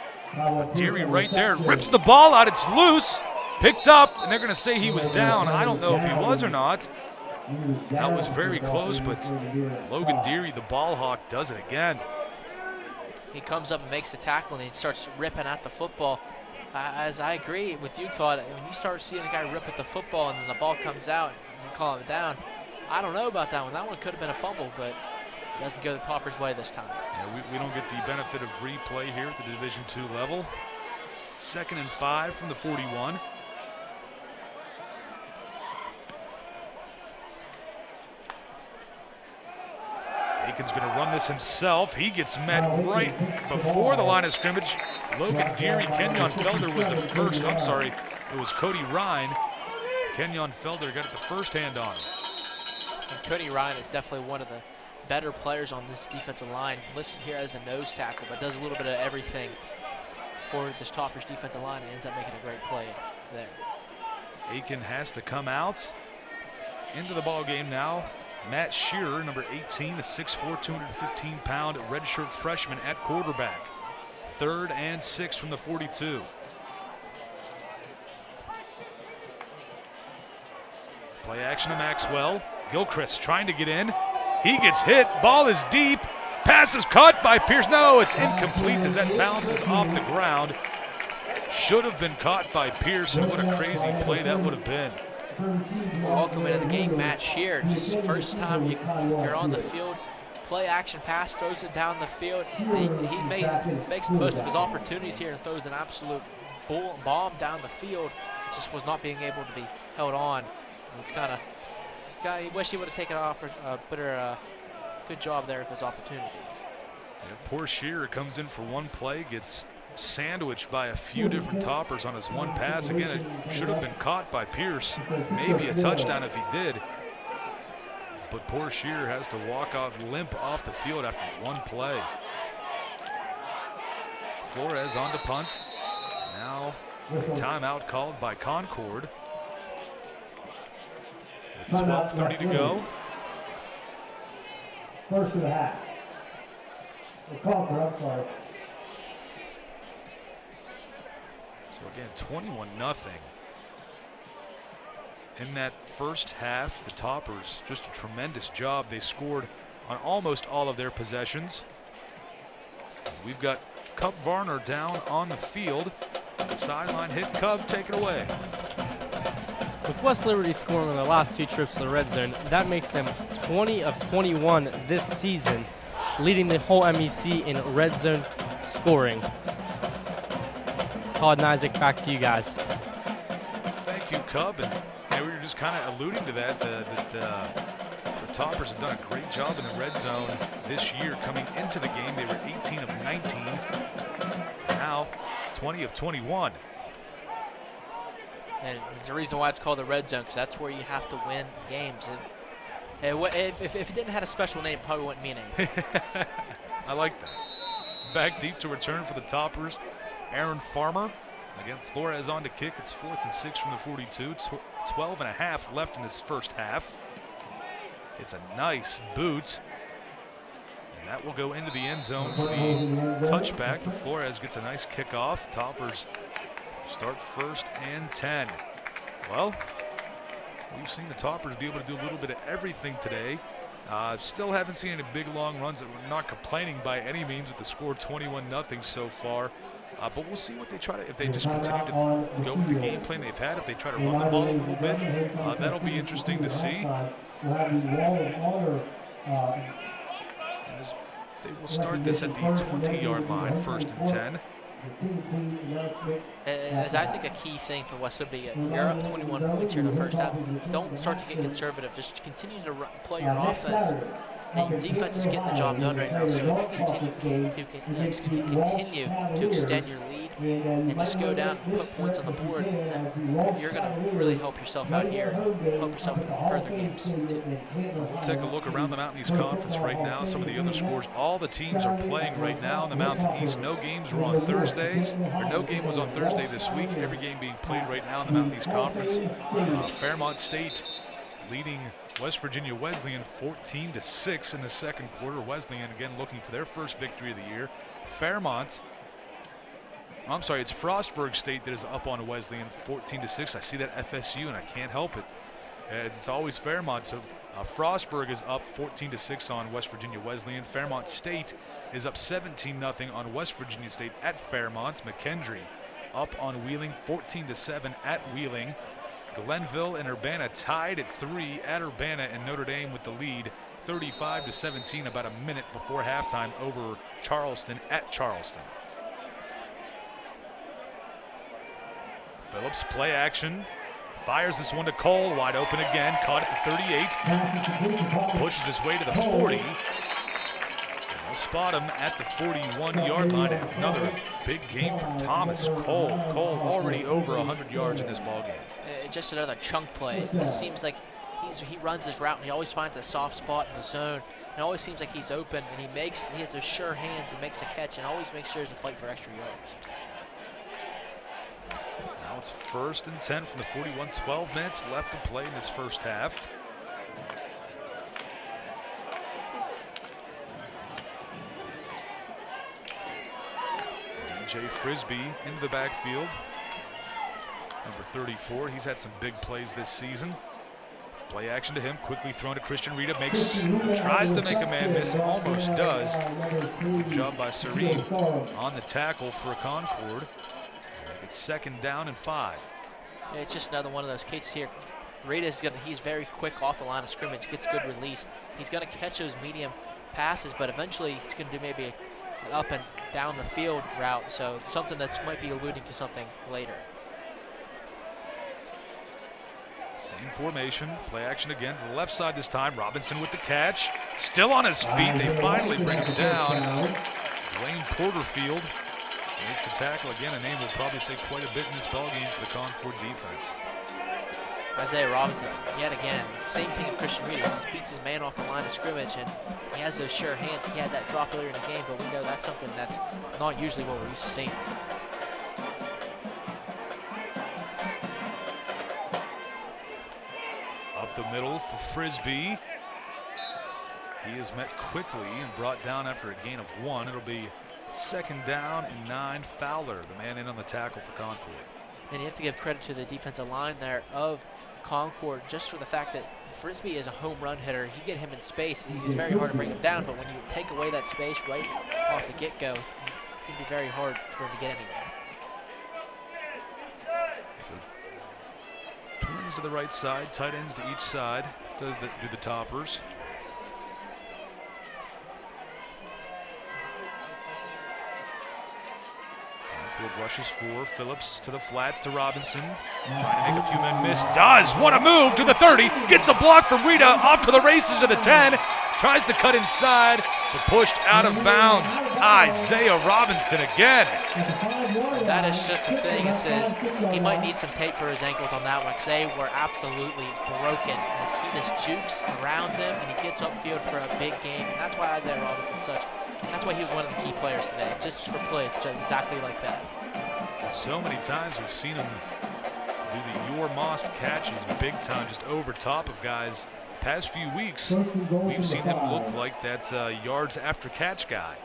A: Deary right there, rips the ball out, it's loose, picked up, and they're going to say he was down. I don't know if he was or not. That was very close, but Logan Deary, the ball hawk, does it again.
D: He comes up and makes a tackle, and he starts ripping at the football. As I agree with you, Todd, when you start seeing a guy rip at the football and then the ball comes out and you call him down, I don't know about that one. That one could have been a fumble, but it doesn't go the Toppers' way this time.
A: Yeah, we don't get the benefit of replay here at the Division II level. 2nd and 5 from the 41. Aiken's going to run this himself. He gets met right before the line of scrimmage. Logan Deary, Kenyon Felder was the first. I'm sorry, it was Cody Ryan. Kenyon Felder got it the first hand on him.
D: And Cody Ryan is definitely one of the better players on this defensive line. Listed here as a nose tackle, but does a little bit of everything for this Toppers defensive line and ends up making a great play there.
A: Aiken has to come out into the ball game now. Matt Shearer, number 18, the 6'4", 215-pound redshirt freshman at quarterback. 3rd and 6 from the 42. Play action to Maxwell. Gilchrist trying to get in. He gets hit. Ball is deep. Pass is caught by Pierce. No, it's incomplete as that bounces off the ground. Should have been caught by Pierce, and what a crazy play that would have been.
D: Welcome into the game, Matt Shear. Just first time you're on the field, play action pass, throws it down the field. He makes the most of his opportunities here and throws an absolute bomb down the field. Just was not being able to be held on. It's he wish he would have taken a better good job there with his opportunity.
A: Yeah, poor Shearer comes in for one play, gets sandwiched by a few different Toppers on his one pass. Again, it should have been caught by Pierce. Maybe a touchdown if he did. But poor Shearer has to walk out limp off the field after one play. Flores on to punt. Now a timeout called by Concord. With 12:30 to go.
I: First of the half. Concord, I'm sorry.
A: So again, 21-0. In that first half, the Toppers, just a tremendous job. They scored on almost all of their possessions. We've got Cub Varner down on the field. The sideline hit. Cub, take it away.
C: With West Liberty scoring on their last 2 trips to the red zone, that makes them 20 of 21 this season, leading the whole MEC in red zone scoring. Todd and Isaac, back to you guys.
A: Thank you, Cub. And we were just kind of alluding to that, the Toppers have done a great job in the red zone this year. Coming into the game, they were 18 of 19. Now, 20 of 21.
D: And there's a reason why it's called the red zone, because that's where you have to win games. If it didn't have a special name, it probably wouldn't mean anything.
A: I like that. Back deep to return for the Toppers, Aaron Farmer. Again, Flores on to kick. It's 4th and 6 from the 42. 12 and a half left in this first half. It's a nice boot. And that will go into the end zone for the touchback. But Flores gets a nice kickoff. Toppers start 1st and 10. Well, we've seen the Toppers be able to do a little bit of everything today. Still haven't seen any big long runs. We're not complaining by any means with the score 21-0 so far. But we'll see what they try to, if they just continue to go with the game plan they've had, if they try to run the ball a little bit. That'll be interesting to see. They will start this at the 20-yard line, 1st and 10.
D: As I think a key thing for West Liberty, you're up 21 points here in the first half. Don't start to get conservative. Just continue to play your offense. And your defense is getting the job done right now. So if you continue to extend your lead and just go down and put points on the board, then you're going to really help yourself out here, help yourself in further games too.
A: We'll take a look around the Mountain East Conference right now. Some of the other scores. All the teams are playing right now in the Mountain East. No games were on Thursdays, or no game was on Thursday this week. Every game being played right now in the Mountain East Conference. Fairmont State leading West Virginia Wesleyan 14-6 in the second quarter. Wesleyan again looking for their first victory of the year. Fairmont I'm sorry, it's Frostburg State that is up on Wesleyan 14-6. I see that FSU and I can't help it. It's always Fairmont. So Frostburg is up 14-6 on West Virginia Wesleyan. Fairmont State is up 17-0 on West Virginia State at Fairmont. McKendree up on Wheeling 14-7 at Wheeling. Glenville and Urbana tied at 3 at Urbana, and Notre Dame with the lead 35-17 about a minute before halftime over Charleston at Charleston. Phillips, play action. Fires this one to Cole, wide open again, caught at the 38. Pushes his way to the 40. They'll spot him at the 41-yard line. Another big game from Thomas Cole. Cole already over 100 yards in this ballgame.
D: Just another chunk play. It seems like he runs his route and he always finds a soft spot in the zone. It always seems like he's open, and he has those sure hands and makes a catch and always makes sure to fight for extra yards.
A: Now it's 1st and 10 from the 41. 12 minutes left to play in this first half. DJ Frisbee into the backfield. Number 34, he's had some big plays this season. Play action to him, quickly thrown to Christian Rita, tries to make a man miss, almost does. Good job by Serene on the tackle for Concord. It's 2nd down and 5.
D: Yeah, it's just another one of those cases here. He's very quick off the line of scrimmage, gets good release. He's gonna catch those medium passes, but eventually he's gonna do maybe an up and down the field route, so something that might be alluding to something later.
A: Same formation, play action again to the left side this time. Robinson with the catch, still on his feet. They finally bring him down. Blaine Porterfield makes the tackle again, a name will probably say quite a bit in this ballgame for the Concord defense.
D: Isaiah Robinson, yet again, same thing with Christian Reed. He just beats his man off the line of scrimmage, and he has those sure hands. He had that drop earlier in the game, but we know that's something that's not usually what we're used to seeing.
A: Up the middle for Frisbee. He is met quickly and brought down after a gain of 1. It'll be 2nd down and 9. Fowler, the man in on the tackle for Concord.
D: And you have to give credit to the defensive line there of Concord, just for the fact that Frisbee is a home run hitter. You get him in space, it's very hard to bring him down, but when you take away that space right off the get-go, it can be very hard for him to get anywhere.
A: Twins to the right side, tight ends to each side do the toppers. Concord rushes for Phillips to the flats to Robinson. Trying to make a few men miss. Does! What a move to the 30. Gets a block from Rita. Off to the races to the 10. Tries to cut inside, but pushed out of bounds. Isaiah Robinson again.
D: That is just the thing. It says he might need some tape for his ankles on that one, because they were absolutely broken as he just jukes around him and he gets upfield for a big game. And that's why Isaiah Robinson's that's why he was one of the key players today, just for plays just exactly like that.
A: So many times we've seen him do the Moss catches big time, just over top of guys. Past few weeks, we've seen him look like that yards after catch guy.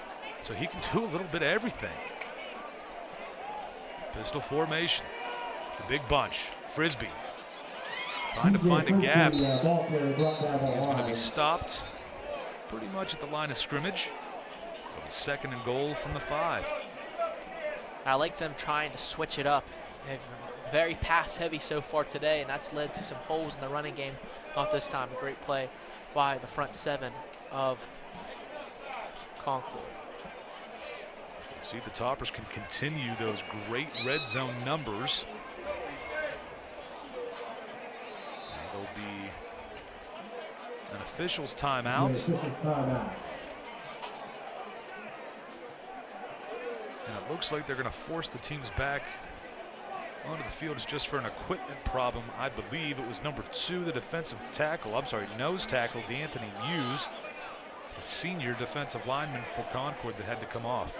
A: So he can do a little bit of everything. Pistol formation, the big bunch. Frisbee trying to find a gap. He is going to be stopped pretty much at the line of scrimmage. It'll be 2nd and goal from the 5.
D: I like them trying to switch it up. They've been very pass heavy so far today, and that's led to some holes in the running game. Not this time. A great play by the front 7 of Concord.
A: See if the Toppers can continue those great red zone numbers. There'll be an official's timeout. And it looks like they're going to force the teams back onto the field. It's just for an equipment problem. I believe it was number 2, the defensive tackle. I'm sorry, nose tackle, D'Anthony Hughes, the senior defensive lineman for Concord, that had to come off.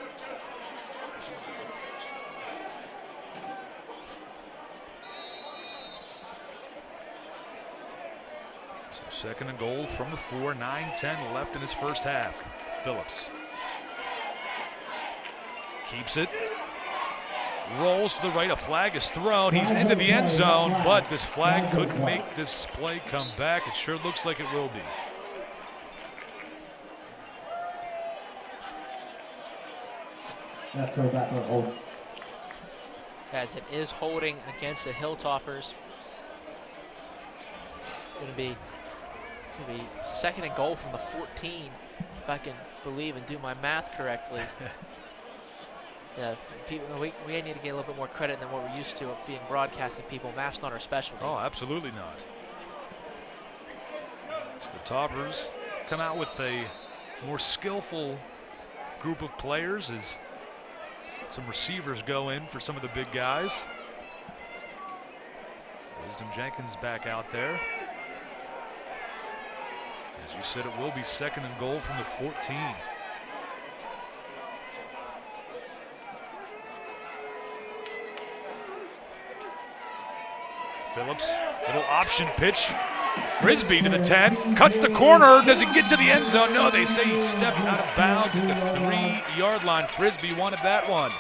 A: So 2nd and goal from the 4, 9-10 left in his first half. Phillips keeps it. rolls to the right. A flag is thrown. He's into the end zone, but this flag couldn't make this play come back. It sure looks like it will be.
I: That's back on hold.
D: As it is holding against the Hilltoppers. Going to be 2nd and goal from the 14, if I can believe and do my math correctly. Yeah, people, we need to get a little bit more credit than what we're used to of being broadcasting people. Math's not our specialty.
A: Oh, absolutely not. So the Toppers come out with a more skillful group of players as some receivers go in for some of the big guys. Wisdom Jenkins back out there. As you said, it will be 2nd and goal from the 14. Phillips, little option pitch. Frisbee to the 10, cuts the corner. Does he get to the end zone? No, they say he stepped out of bounds at the 3-yard line. Frisbee wanted that one.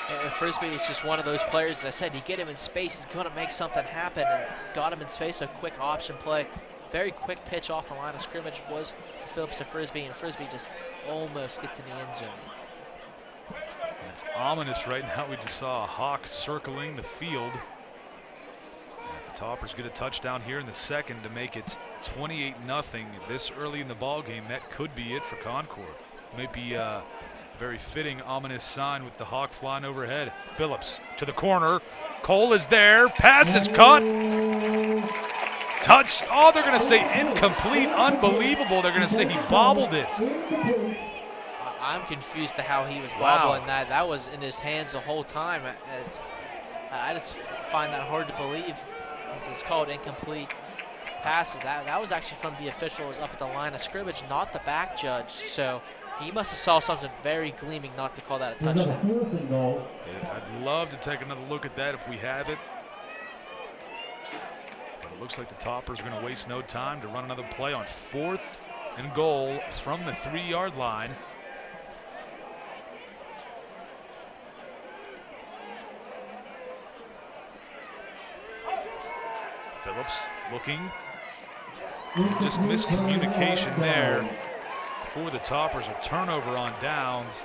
D: And Frisbee is just one of those players, as I said, you get him in space, he's going to make something happen, and got him in space, a quick option play. Very quick pitch off the line of scrimmage was Phillips to Frisbee, and Frisbee just almost gets in the end zone.
A: And it's ominous right now. We just saw a hawk circling the field. The Toppers get a touchdown here in the 2nd to make it 28-0 this early in the ball game. That could be it for Concord. Might be a very fitting, ominous sign with the hawk flying overhead. Phillips to the corner. Cole is there. Pass is caught. Touch. Oh, they're going to say incomplete. Unbelievable. They're going to say he bobbled it.
D: I'm confused to how he was
A: Wow.
D: bobbling that. That was in his hands the whole time. I just find that hard to believe. This is called incomplete passes. That was actually from the officials up at the line of scrimmage, not the back judge. So he must have saw something very gleaming not to call that a touchdown.
A: I'd love to take another look at that if we have it. But it looks like the Toppers are going to waste no time to run another play on 4th and goal from the 3-yard line. Phillips looking. Just miscommunication there for the Toppers. A turnover on downs.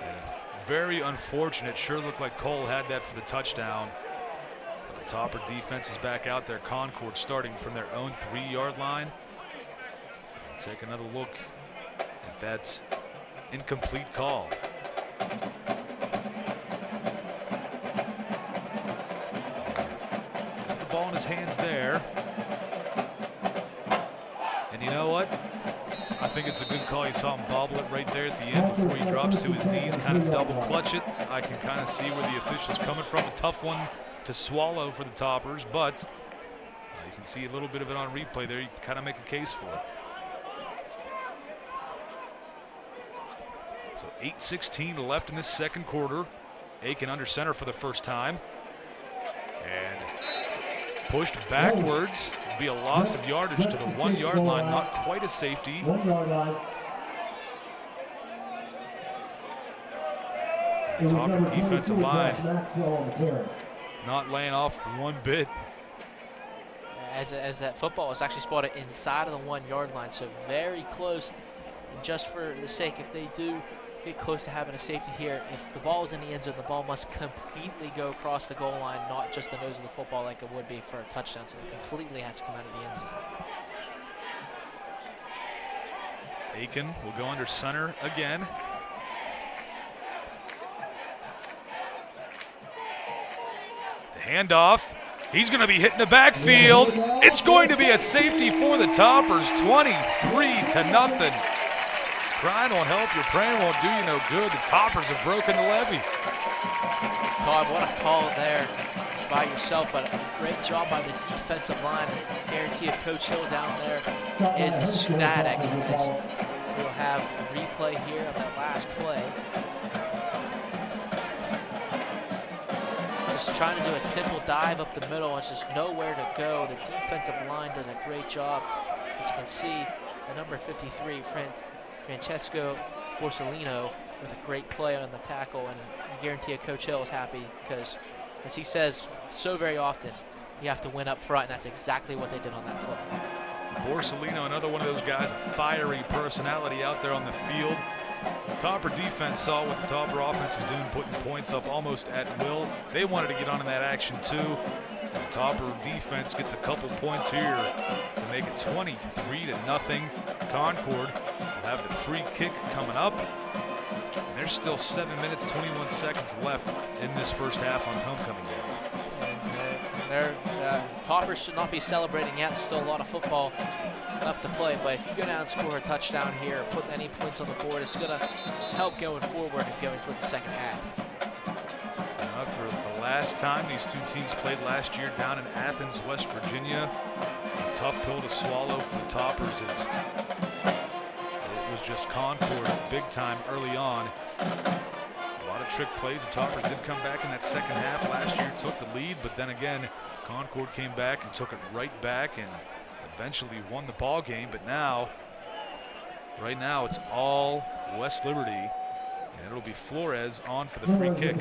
A: And very unfortunate. Sure looked like Cole had that for the touchdown. But the Topper defense is back out there. Concord starting from their own 3-yard line. We'll take another look at that incomplete call. Ball in his hands there. And you know what? I think it's a good call. You saw him bobble it right there at the end before he drops to his knees, kind of double clutch it. I can kind of see where the official's coming from. A tough one to swallow for the Toppers, but you can see a little bit of it on replay there. You can kind of make a case for it. So 8:16 left in this 2nd quarter. Aiken under center for the first time. And pushed backwards. It'll be a loss of yardage to the 1-yard line. Not quite a safety.
I: 1-yard line.
A: Topper defensive line not laying off one bit.
D: As that football was actually spotted inside of the 1-yard line, so very close. And just for the sake, if they do get close to having a safety here, if the ball is in the end zone, the ball must completely go across the goal line, not just the nose of the football like it would be for a touchdown. So it completely has to come out of the end zone.
A: Aiken will go under center again. The handoff. He's going to be hitting the backfield. It's going to be a safety for the Toppers, 23-0. Crying won't help you, praying won't do you no good. The Toppers have broken the levee.
D: Todd, what a call there by yourself, but a great job by the defensive line. I guarantee you Coach Hill down there is ecstatic. As we'll have a replay here of that last play. Just trying to do a simple dive up the middle. It's just nowhere to go. The defensive line does a great job. As you can see, the number 53, Francesco Borsellino, with a great play on the tackle, and I guarantee you Coach Hill is happy because, as he says so very often, you have to win up front, and that's exactly what they did on that play.
A: Borsellino, another one of those guys, a fiery personality out there on the field. Topper defense saw what the Topper offense was doing, putting points up almost at will. They wanted to get on in that action too. The Topper defense gets a couple points here to make it 23-0. Concord will have the free kick coming up. And there's still 7 minutes, 21 seconds left in this first half on homecoming day.
D: Toppers should not be celebrating yet. Still a lot of football enough to play, but if you go down and score a touchdown here, put any points on the board, it's going to help going forward and going towards the second half.
A: For the last time these two teams played last year down in Athens, West Virginia, a tough pill to swallow for the Toppers as it was just Concord big time early on. A lot of trick plays. The Toppers did come back in that second half last year, took the lead, but then again, Concord came back and took it right back and eventually won the ball game. But now, right now, it's all West Liberty, and it'll be Flores on for the free kick.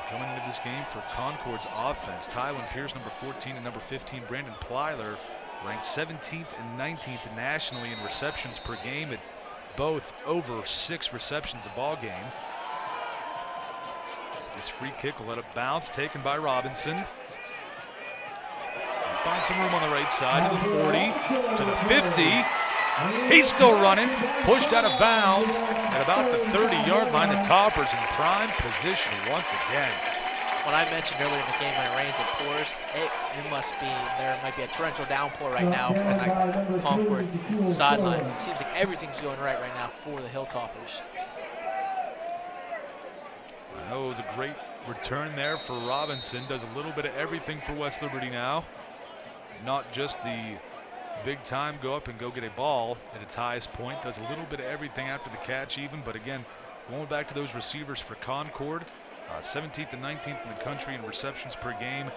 A: Coming into this game for Concord's offense, Tylen Pierce, number 14, and number 15, Brandon Plyler, ranked 17th and 19th nationally in receptions per game at both over 6 receptions a ball game. This free kick will let it bounce, taken by Robinson. Find some room on the right side to the 40, to the 50. He's still running, pushed out of bounds at about the 30-yard line. The Toppers in prime position once again.
D: When I mentioned earlier in the game when it rains and pours, it must be, there might be a torrential downpour right now from that Concord sideline. It seems like everything's going right now for the Hilltoppers.
A: I know it was a great return there for Robinson. Does a little bit of everything for West Liberty now. Not just the big time go up and go get a ball at its highest point. Does a little bit of everything after the catch even, but again, going back to those receivers for Concord, 17th and 19th in the country in receptions per game.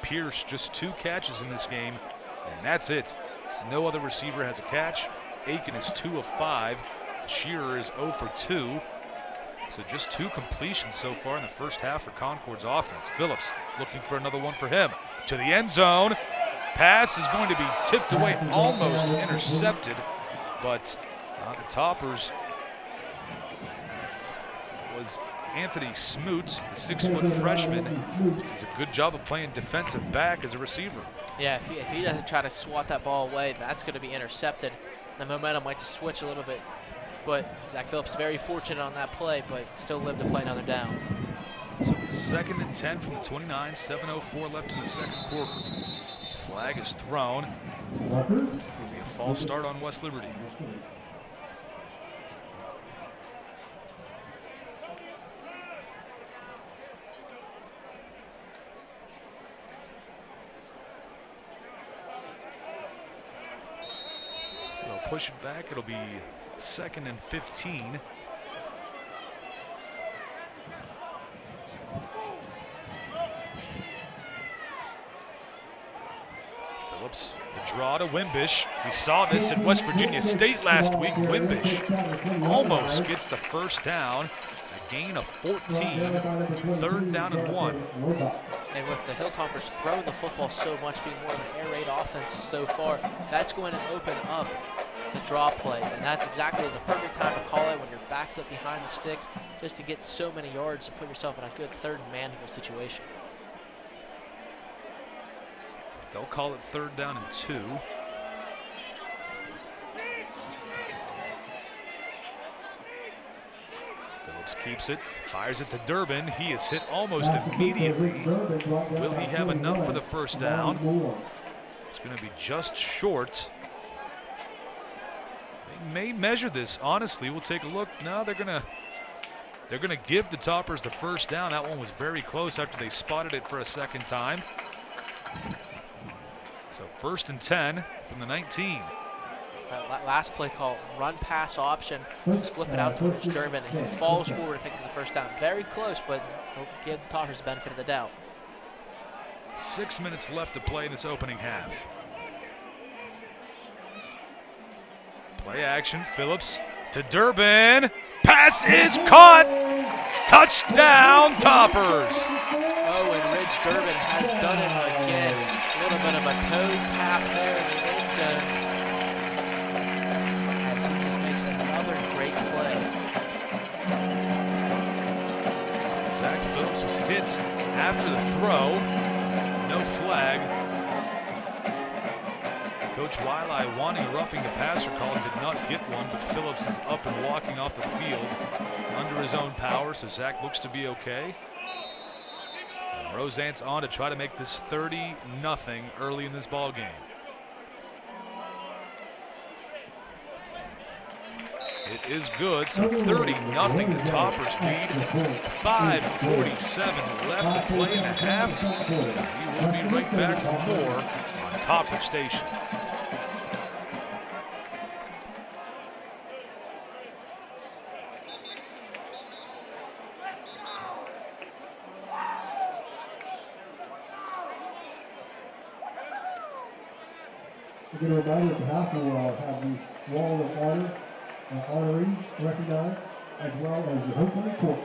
A: Pierce, just 2 catches in this game, and that's it. No other receiver has a catch. Aiken is 2 of 5. Shearer is 0 for 2. So just 2 completions so far in the first half for Concord's offense. Phillips looking for another one for him. To the end zone. Pass is going to be tipped away, almost intercepted, but the Toppers was Anthony Smoot, the 6-foot freshman. Does a good job of playing defensive back as a receiver.
D: Yeah, if he doesn't try to swat that ball away, that's going to be intercepted. The momentum might just switch a little bit, but Zach Phillips very fortunate on that play, but still lived to play another down.
A: So it's 2nd and 10 from the 29, 7:04 left in the second quarter. Flag is thrown. It'll be a false start on West Liberty. So they'll push it back. It'll be 2nd and 15. Phillips, the draw to Wimbish. We saw this at West Virginia State last week. Wimbish almost gets the first down. A gain of 14. 3rd down and 1.
D: And with the Hilltoppers throwing the football so much, being more of an air raid offense so far, that's going to open up the draw plays. And that's exactly the perfect time to call it when you're backed up behind the sticks, just to get so many yards to put yourself in a good 3rd and manageable situation.
A: They'll call it 3rd down and 2. Phillips keeps it, fires it to Durbin. He is hit almost immediately. Will he have enough for the first down? It's going to be just short. They may measure this, honestly. We'll take a look. No, they're going to give the Toppers the first down. That one was very close after they spotted it for a second time. So 1st and 10 from the 19.
D: Last play call, run pass option, just flip it out towards Durbin, and he falls forward to pick up the first down. Very close, but he'll give the Toppers the benefit of the doubt.
A: 6 minutes left to play in this opening half. Play action, Phillips to Durbin. Pass is caught. Touchdown, Toppers.
D: Oh, and Rich Durbin has done it again. A little bit of a toe tap there in the end zone as he just makes another great play.
A: Zach Phillips was hit after the throw. No flag. Coach Wiley wanting a roughing the passer call, did not get one, but Phillips is up and walking off the field under his own power, so Zach looks to be okay. And Roseanne's on to try to make this 30-0 early in this ball game. It is good, so 30-0, the Toppers lead. 5:47 left to play in the half. We will be right back for more on Topper Station.
I: Again, a reminder that half will have the wall of honor, honorees recognized, as well as the homecoming court.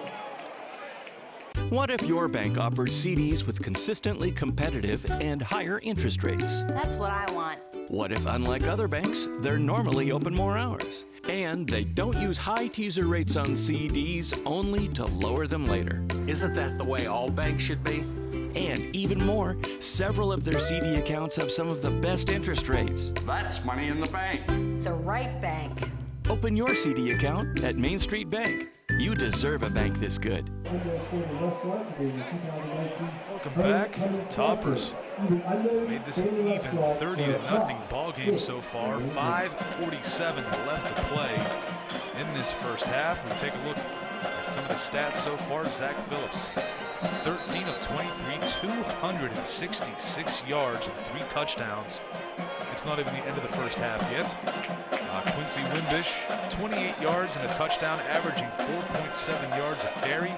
J: What if your bank offers CDs with consistently competitive and higher interest rates?
K: That's what I want.
J: What if, unlike other banks, they're normally open more hours? And they don't use high teaser rates on CDs only to lower them later.
L: Isn't that the way all banks should be?
J: And even more, several of their CD accounts have some of the best interest rates.
L: That's money in the bank.
K: The right bank.
J: Open your CD account at Main Street Bank. You deserve a bank this good.
A: Welcome back. Toppers made this an even 30-0 ball game so far. 5:47 left to play in this first half. We take a look at some of the stats so far. Zach Phillips, 13 of 23, 266 yards and 3 touchdowns. It's not even the end of the first half yet. Quincy Wimbish, 28 yards and a touchdown, averaging 4.7 yards a carry.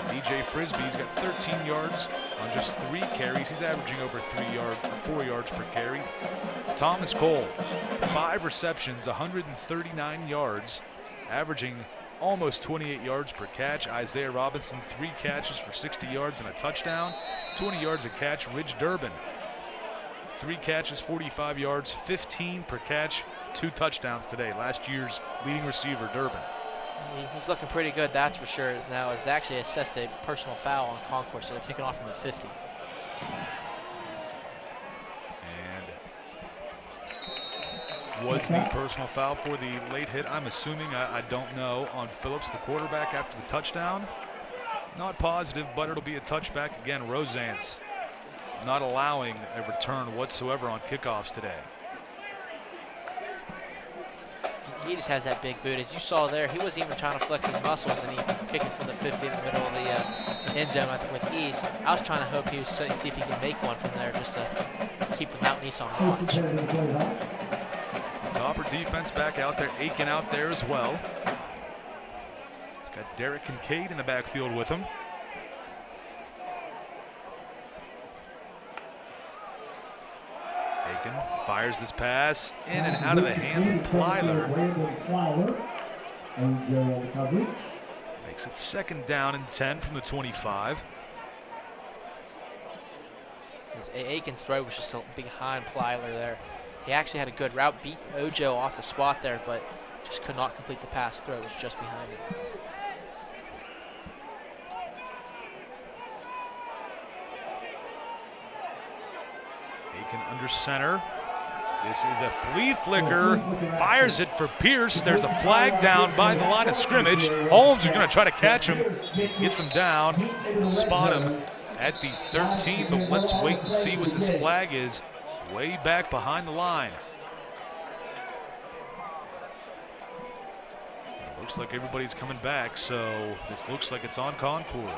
A: DJ Frisbee's got 13 yards on just 3 carries. He's averaging over 4 yards per carry. Thomas Cole, 5 receptions, 139 yards, averaging almost 28 yards per catch. Isaiah Robinson, 3 catches for 60 yards and a touchdown, 20 yards a catch. Ridge Durbin, 3 catches, 45 yards, 15 per catch, 2 touchdowns today. Last year's leading receiver, Durbin.
D: He's looking pretty good, that's for sure. Now it's actually assessed a personal foul on Concord, so they're kicking off from the 50.
A: And was the personal foul for the late hit? I'm assuming, I don't know, on Phillips, the quarterback, after the touchdown. Not positive, but it'll be a touchback again. Roseanne's not allowing a return whatsoever on kickoffs today.
D: He just has that big boot. As you saw there, he wasn't even trying to flex his muscles, and he kicked it from the 50 in the middle of the end zone with ease. I was trying to hope he was see if he could make one from there just to keep the Mountain East on watch.
A: Topper defense back out there, Aiken out there as well. He's got Derek Kincaid in the backfield with him. Aiken fires this pass in and out of the hands of Plyler. Makes it 2nd down and 10 from the 25.
D: Aiken's throw was just behind Plyler there. He actually had a good route, beat Ojo off the spot there, but just could not complete the pass. Throw was just behind him.
A: Aiken under center. This is a flea flicker. Fires it for Pierce. There's a flag down by the line of scrimmage. Holmes is going to try to catch him. Gets him down. He'll spot him at the 13, but let's wait and see what this flag is. Way back behind the line. It looks like everybody's coming back, so this looks like it's on Concord.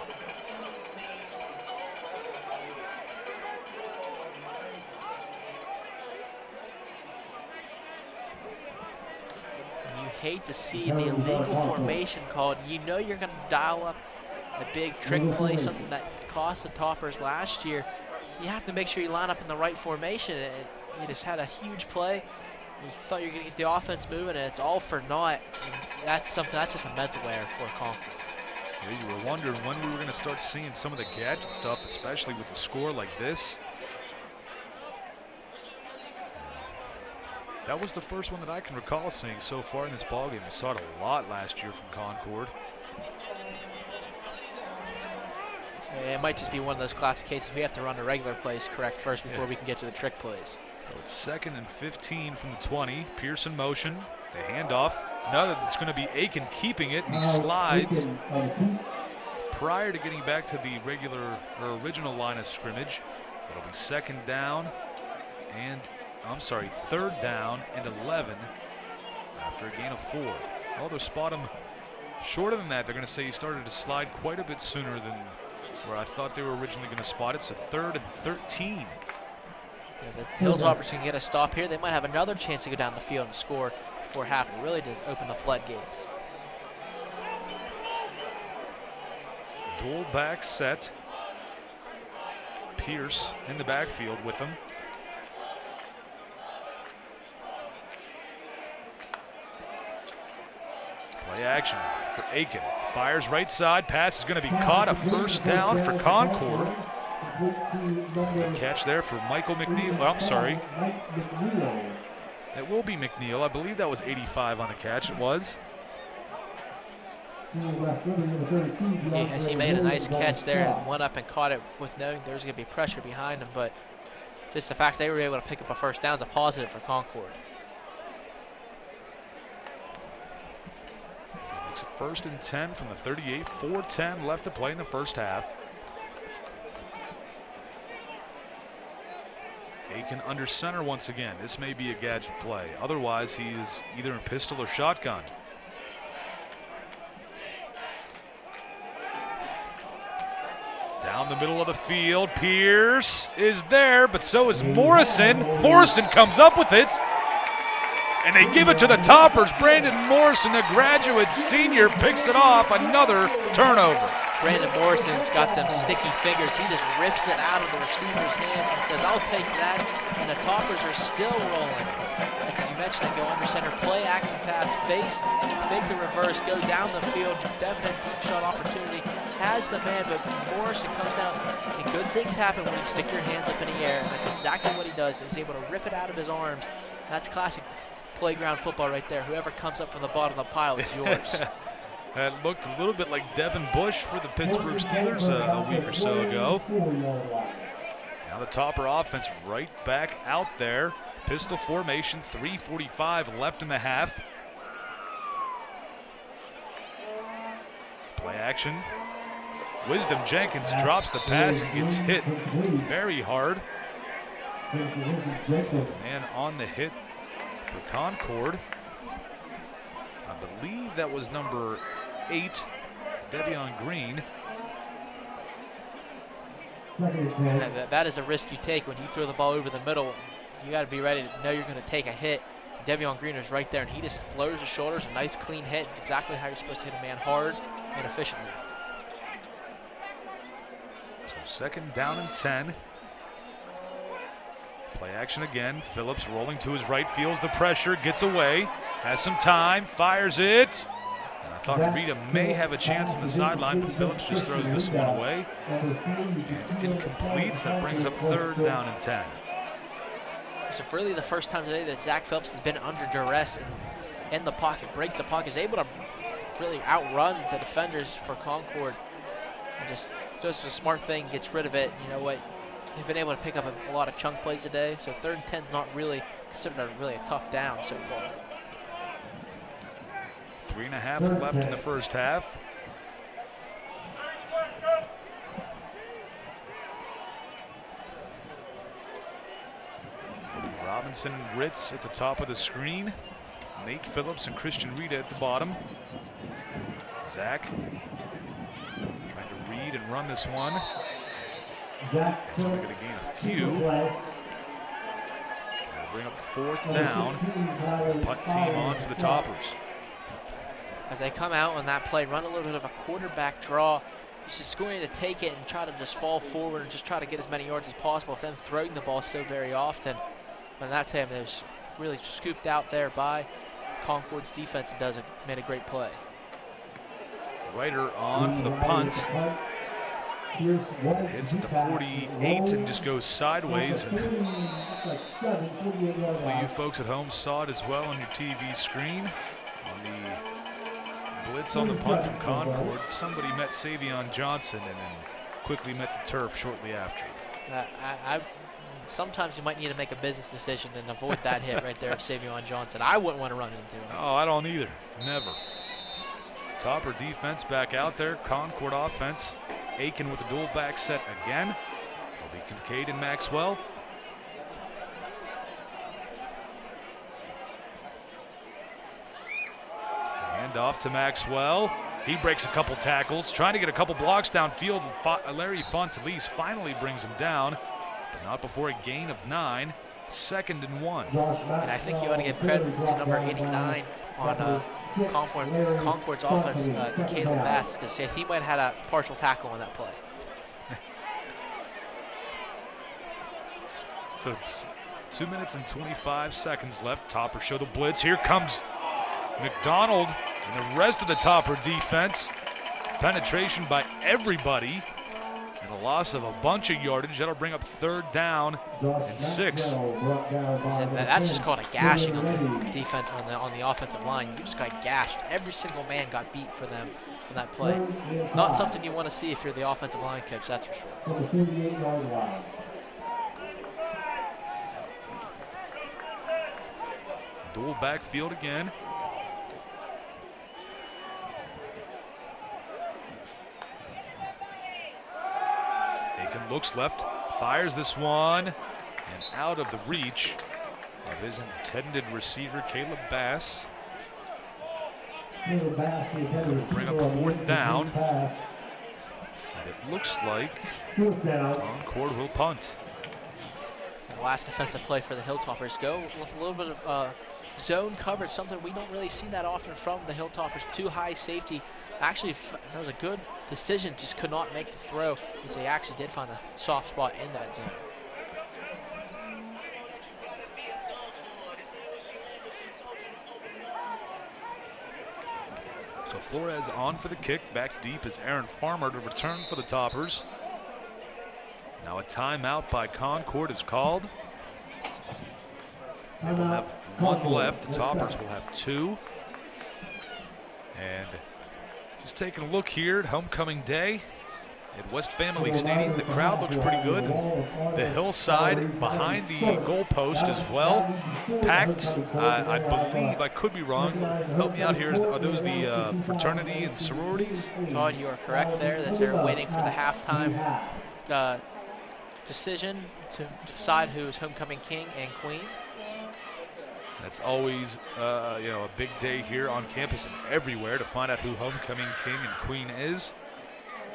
D: You hate to see the illegal formation called. You know you're going to dial up a big trick play, something that cost the Toppers last year. You have to make sure you line up in the right formation. He just had a huge play, You thought you were going to get the offense moving, and it's all for naught. And that's just a mental error for Concord.
A: Yeah, you were wondering when we were going to start seeing some of the gadget stuff, especially with a score like this. That was the first one that I can recall seeing so far in this ballgame. We saw it a lot last year from Concord.
D: It might just be one of those classic cases. We have to run the regular plays correct first before we can get to the trick plays.
A: So it's 2nd and 15 from the 20. Pearson motion. The handoff. No, it's going to be Aiken keeping it, and he slides prior to getting back to the regular or original line of scrimmage. It'll be 2nd down and, I'm sorry, 3rd down and 11 after a gain of 4. Oh, they'll spot him shorter than that. They're going to say he started to slide quite a bit sooner than where I thought they were originally going to spot it. So 3rd and 13.
D: Yeah, the Hilltoppers can get a stop here. They might have another chance to go down the field and score before half. It really does open the floodgates.
A: Dual back set. Pierce in the backfield with him. Play action for Aiken. Fires right side. Pass is going to be caught. A 1st down for Concord. Good catch there for Michael McNeil. Well, I'm sorry. It will be McNeil. I believe that was 85 on the catch. It was.
D: Yes, he made a nice catch there and went up and caught it with knowing there was going to be pressure behind him, but just the fact they were able to pick up a 1st down is a positive for Concord.
A: Makes it 1st and 10 from the 38. 4:10 left to play in the first half. Aiken under center once again. This may be a gadget play. Otherwise, he is either in pistol or shotgun. Down the middle of the field, Pierce is there, but so is Morrison. Morrison comes up with it, and they give it to the Toppers. Brandon Morrison, the graduate senior, picks it off. Another turnover.
D: Brandon Morrison's got them sticky fingers. He just rips it out of the receiver's hands and says, I'll take that. And the Toppers are still rolling. As you mentioned, they go under center, play, action pass, fake the reverse, go down the field. Definite deep shot opportunity. Has the man, but Morrison comes down. And good things happen when you stick your hands up in the air. And that's exactly what he does. He was able to rip it out of his arms. That's classic playground football right there. Whoever comes up from the bottom of the pile is yours.
A: That looked a little bit like Devin Bush for the Pittsburgh Steelers a week or so ago. Now the Topper offense right back out there. Pistol formation, 3:45 left in the half. Play action. Wisdom Jenkins drops the pass and gets hit very hard. And on the hit for Concord, I believe that was number 8, Devion Green.
D: That is a risk you take when you throw the ball over the middle. You got to be ready to know you're going to take a hit. Devion Green is right there, and he just lowers his shoulders. A nice clean hit. It's exactly how you're supposed to hit a man, hard and efficiently.
A: So 2nd down and 10. Play action again. Phillips rolling to his right, feels the pressure, gets away, has some time, fires it. And I thought Rita may have a chance on the sideline, but Phillips just throws this one away. And incompletes. That brings up 3rd down and 10.
D: So really the first time today that Zach Phillips has been under duress in the pocket, breaks the pocket, is able to really outrun the defenders for Concord. And just a smart thing, gets rid of it. You know what? They've been able to pick up a lot of chunk plays today, so 3rd and 10 is not really considered a tough down so far.
A: 3.5 left in the first half. Robinson and Ritz at the top of the screen. Nate Phillips and Christian Rita at the bottom. Zach trying to read and run this one. So we're going to gain a few. That'll bring up 4th down. Punt team on for the Toppers.
D: As they come out on that play, run a little bit of a quarterback draw. He's just going to take it and try to just fall forward and just try to get as many yards as possible with them throwing the ball so very often. But that time, there's really scooped out there by Concord's defense and made a great play.
A: Ryder on for the punt. Hits at the 48 and just goes sideways. And hopefully you folks at home saw it as well on your TV screen. On the blitz on the punt from Concord, somebody met Savion Johnson and then quickly met the turf shortly after.
D: Sometimes you might need to make a business decision and avoid that hit right there of Savion Johnson. I wouldn't want to run into him.
A: Oh, I don't either. Never. Topper defense back out there. Concord offense. Aiken with the dual back set again. It'll be Kincaid and Maxwell. Hand off to Maxwell. He breaks a couple tackles, trying to get a couple blocks downfield. Larry Fontelise finally brings him down, but not before a gain of 9, 2nd and 1.
D: And I think you ought to give credit to number 89 on Concord's offense, Caleb Bass, because he might have had a partial tackle on that play.
A: So it's 2 minutes and 25 seconds left. Topper show the blitz. Here comes McDonald and the rest of the Topper defense. Penetration by everybody. And a loss of a bunch of yardage. That'll bring up 3rd down and 6.
D: That's just called a gashing on the defense, on the offensive line. You just got gashed. Every single man got beat for them on that play. Not something you want to see if you're the offensive line coach, that's for sure.
A: Dual backfield again. Aiken looks left, fires this one, and out of the reach of his intended receiver, Caleb Bass. Bring up 4th down. And it looks like Concord will punt.
D: The last defensive play for the Hilltoppers go with a little bit of zone coverage, something we don't really see that often from the Hilltoppers. Too high safety. Actually, that was a good decision, just could not make the throw, because they actually did find a soft spot in that zone.
A: So Flores on for the kick. Back deep is Aaron Farmer to return for the Toppers. Now a timeout by Concord is called. They will have 1 left. The Toppers will have 2. And just taking a look here at homecoming day at West Family Stadium. The crowd looks pretty good. The hillside behind the goalpost as well, packed. I believe, I could be wrong, help me out here, are those the fraternity and sororities?
D: Todd, you are correct there, as they're waiting for the halftime decision to decide who is homecoming king and queen.
A: That's always a big day here on campus and everywhere to find out who homecoming king and queen is.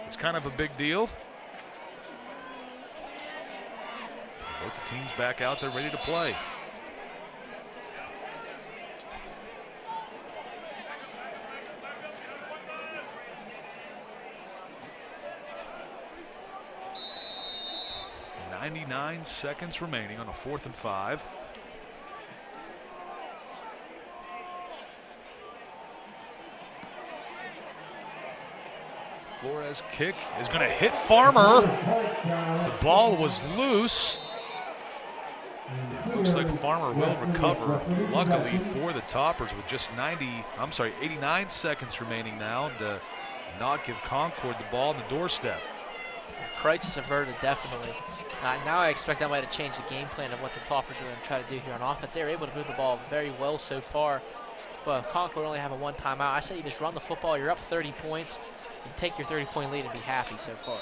A: It's kind of a big deal. Both the teams back out there ready to play. .99 seconds remaining on a 4th and 5. Flores' kick is going to hit Farmer. The ball was loose. It looks like Farmer will recover. Luckily for the Toppers, with just 89 seconds remaining now to not give Concord the ball on the doorstep.
D: Crisis averted, definitely. Now I expect that might have changed the game plan of what the Toppers are going to try to do here on offense. They were able to move the ball very well so far. Well, Concord only have a 1 timeout. I say you just run the football. You're up 30 points. You take your 30-point lead and be happy so far.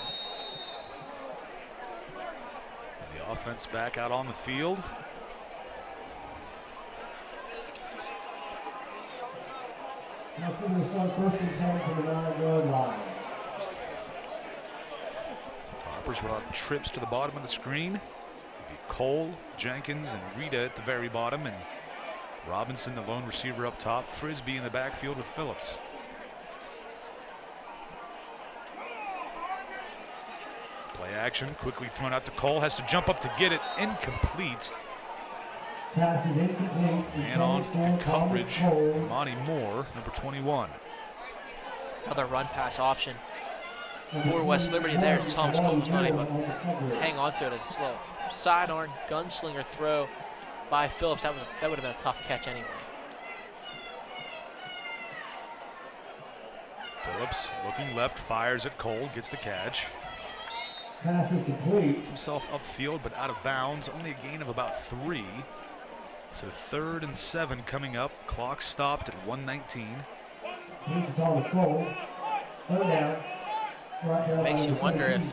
A: The offense back out on the field. Toppers will have trips to the bottom of the screen. It'll be Cole, Jenkins, and Rita at the very bottom, and Robinson, the lone receiver, up top. Frisbee in the backfield with Phillips. Play action, quickly thrown out to Cole, has to jump up to get it, incomplete.
I: Pass is incomplete.
A: And on the coverage, Monty Moore, number 21.
D: Another run pass option for West Liberty there. Thomas Cole was not able to hang on to it as a slow sidearm gunslinger throw by Phillips. That would have been a tough catch anyway.
A: Phillips looking left, fires at Cole, gets the catch.
I: Pass is complete.
A: Gets himself upfield, but out of bounds. Only a gain of about 3. So 3rd and 7 coming up. Clock stopped at 1:19.
I: Here's Thomas Cole. Third down.
D: Makes you wonder if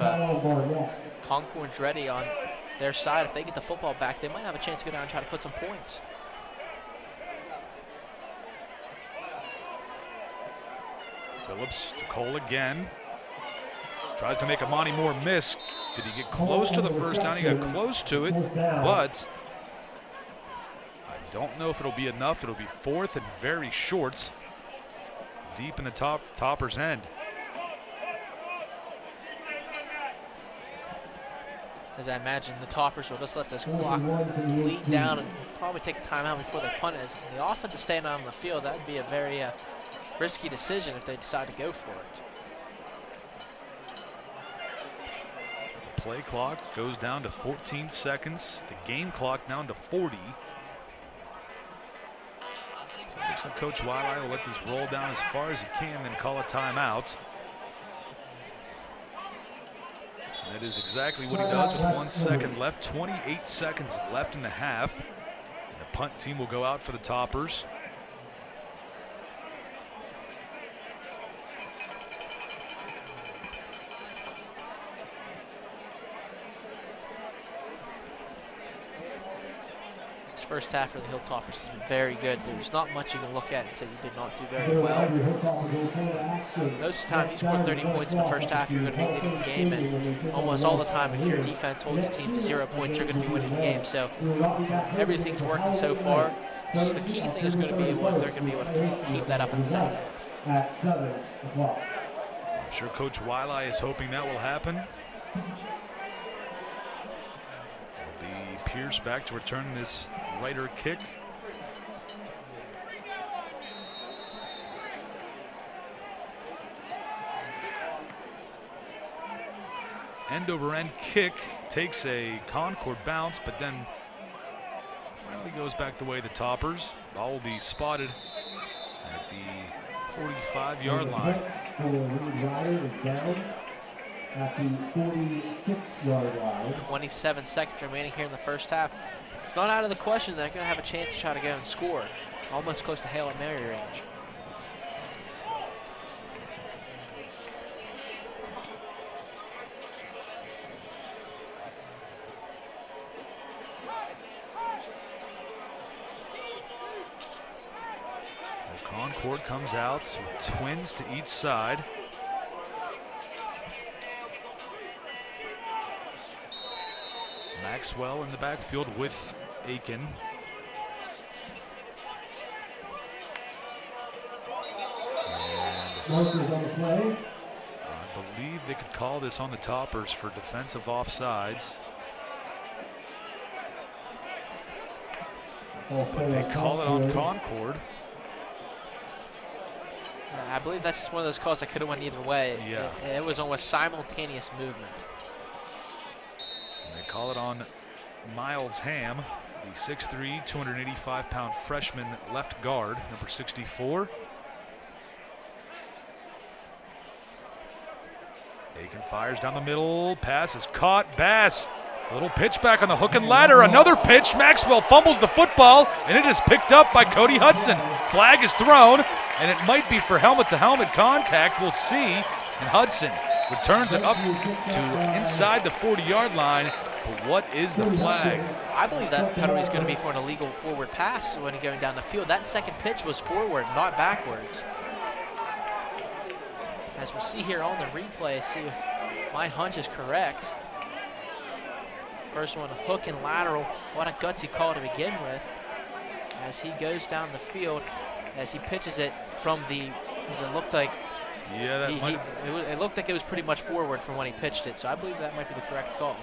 D: Concord's ready on their side. If they get the football back, they might have a chance to go down and try to put some points.
A: Phillips to Cole again. Tries to make a Monty Moore miss. Did he get close to the first down? He got close to it, but I don't know if it'll be enough. It'll be 4th and very short, deep in the topper's end.
D: As I imagine, the Toppers will just let this clock bleed down and probably take a timeout before they punt it. As the offense is staying on the field, that would be a very risky decision if they decide to go for it.
A: The play clock goes down to 14 seconds. The game clock down to 40. So it looks like Coach Wiley will let this roll down as far as he can, then call a timeout. That is exactly what he does with 1 second left. 28 seconds left in the half. And the punt team will go out for the Toppers.
D: This first half for the Hilltoppers has been very good. There's not much you can look at and say you did not do very well. Most of the time, you score 30 points in the first half, you're going to be leading the game. And almost all the time, if your defense holds a team to 0 points, you're going to be winning the game. So everything's working so far. Just the key thing is going to be if they're going to be able to keep that up in the second half.
A: I'm sure Coach Wiley is hoping that will happen. It'll be Pierce back to return this righter kick. End over end kick takes a Concord bounce, but then finally goes back the way of the Toppers. Ball will be spotted at the 45-yard line.
D: 27 seconds remaining here in the first half. It's not out of the question that they're going to have a chance to try to go and score. Almost close to Hail Mary range.
A: Concord comes out with twins to each side. Maxwell in the backfield with Aiken. And I believe they could call this on the Toppers for defensive offsides. But they call it on Concord.
D: I believe that's just one of those calls that could have went either way.
A: Yeah.
D: It was almost simultaneous movement.
A: And they call it on Miles Ham, the 6'3", 285-pound freshman left guard, number 64. Aiken fires down the middle. Pass is caught. Bass. A little pitch back on the hook and ladder. Another pitch. Maxwell fumbles the football, and it is picked up by Cody Hudson. Flag is thrown, and it might be for helmet-to-helmet contact. We'll see. And Hudson returns it up to inside the 40-yard line. But what is the flag?
D: I believe that penalty is going to be for an illegal forward pass when he's going down the field. That second pitch was forward, not backwards. As we'll see here on the replay, see if my hunch is correct. First one, hook and lateral. What a gutsy call to begin with. As he goes down the field, as he pitches it from the, as it looked like,
A: yeah,
D: it looked like it was pretty much forward from when he pitched it. So I believe that might be the correct call.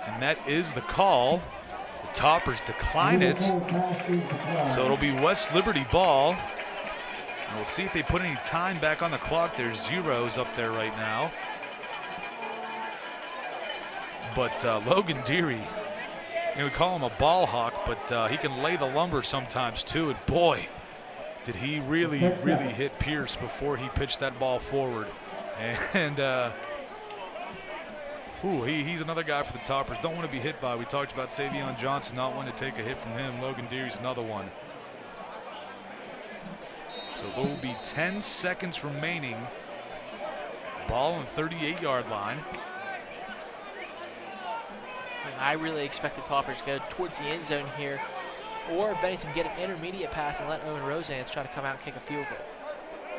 A: And that is the call. The Toppers decline it, so it'll be West Liberty ball. And we'll see if they put any time back on the clock. There's zeros up there right now. But Logan Deary, we call him a ball hawk, but he can lay the lumber sometimes too. And boy, did he really hit Pierce before he pitched that ball forward. And he's another guy for the Toppers. Don't want to be hit by. We talked about Savion Johnson not wanting to take a hit from him. Logan Deary's another one. So there will be 10 seconds remaining. Ball on the 38-yard line.
D: I really expect the Toppers to go towards the end zone here, or if anything, get an intermediate pass and let Owen Rosans try to come out and kick a field goal.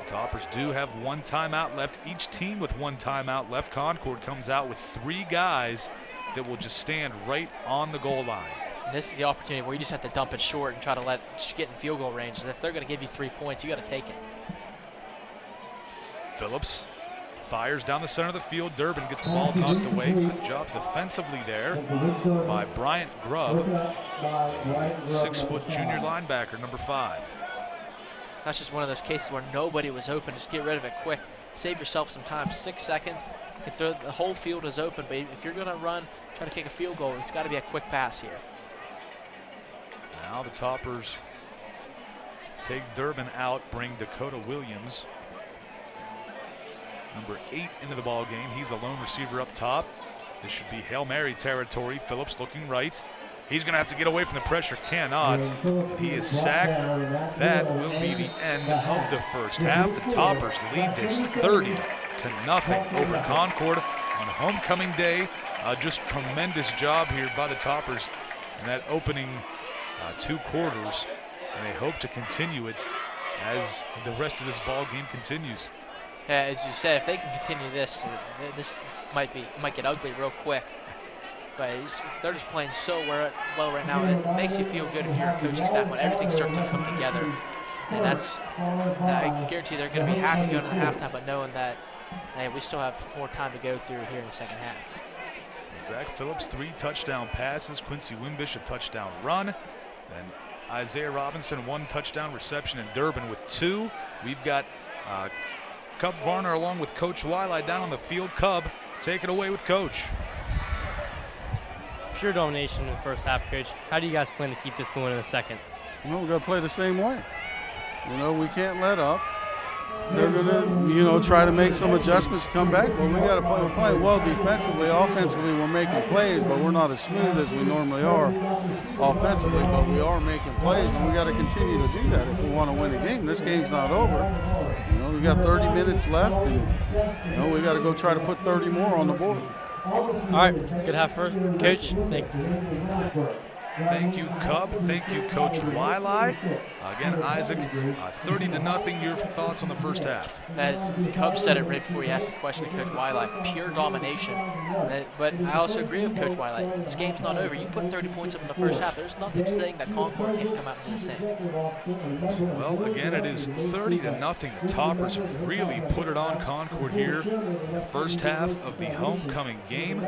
A: The Toppers do have one timeout left. Each team with one timeout left. Concord comes out with 3 guys that will just stand right on the goal line.
D: And this is the opportunity where you just have to dump it short and try to get in field goal range. If they're going to give you 3 points, you got to take it.
A: Phillips fires down the center of the field. Durbin gets the ball knocked away. Good job defensively there by Bryant Grubb, 6-foot junior linebacker, number 5.
D: That's just one of those cases where nobody was open. Just get rid of it quick. Save yourself some time. 6 seconds. The whole field is open, but if you're going to run, try to kick a field goal, it's got to be a quick pass here.
A: Now the Toppers take Durbin out, bring Dakota Williams, number 8, into the ball game. He's the lone receiver up top. This should be Hail Mary territory. Phillips looking right. He's going to have to get away from the pressure. Cannot. He is sacked. That will be the end of the first half. The Toppers lead this 30-0 over Concord on homecoming day. Just tremendous job here by the Toppers in that opening 2 quarters, and they hope to continue it as the rest of this ball game continues.
D: As you said, if they can continue this, this might get ugly real quick. But they're just playing so well right now. It makes you feel good if you're a coaching staff when everything starts to come together. And I guarantee they're going to be happy going to the halftime, but knowing that we still have more time to go through here in the second half.
A: Zach Phillips, 3 touchdown passes. Quincy Wimbish, a touchdown run. And Isaiah Robinson, 1 touchdown reception, and Durbin with 2. We've got Cub Varner along with Coach Wiley down on the field. Cub, take it away with Coach.
C: Pure domination in the first half, Coach. How do you guys plan to keep this going in the second?
M: Well, we got to play the same way. We can't let up. They're going to, try to make some adjustments to come back, but we got to play. We're playing well defensively. Offensively, we're making plays, but we're not as smooth as we normally are offensively, but we are making plays, and we got to continue to do that if we want to win a game. This game's not over. We got 30 minutes left, and, we got to go try to put 30 more on the board.
C: All right, good half first. Coach, thank you.
A: Thank you, Cub. Thank you, Coach Wiley. Again, Isaac, 30-0. Your thoughts on the first half?
D: As Cub said it right before he asked the question to Coach Wiley, pure domination. But I also agree with Coach Wiley. This game's not over. You put 30 points up in the first half. There's nothing saying that Concord can't come out and do the same.
A: Well, again, it is 30-0. The Toppers have really put it on Concord here in the first half of the homecoming game.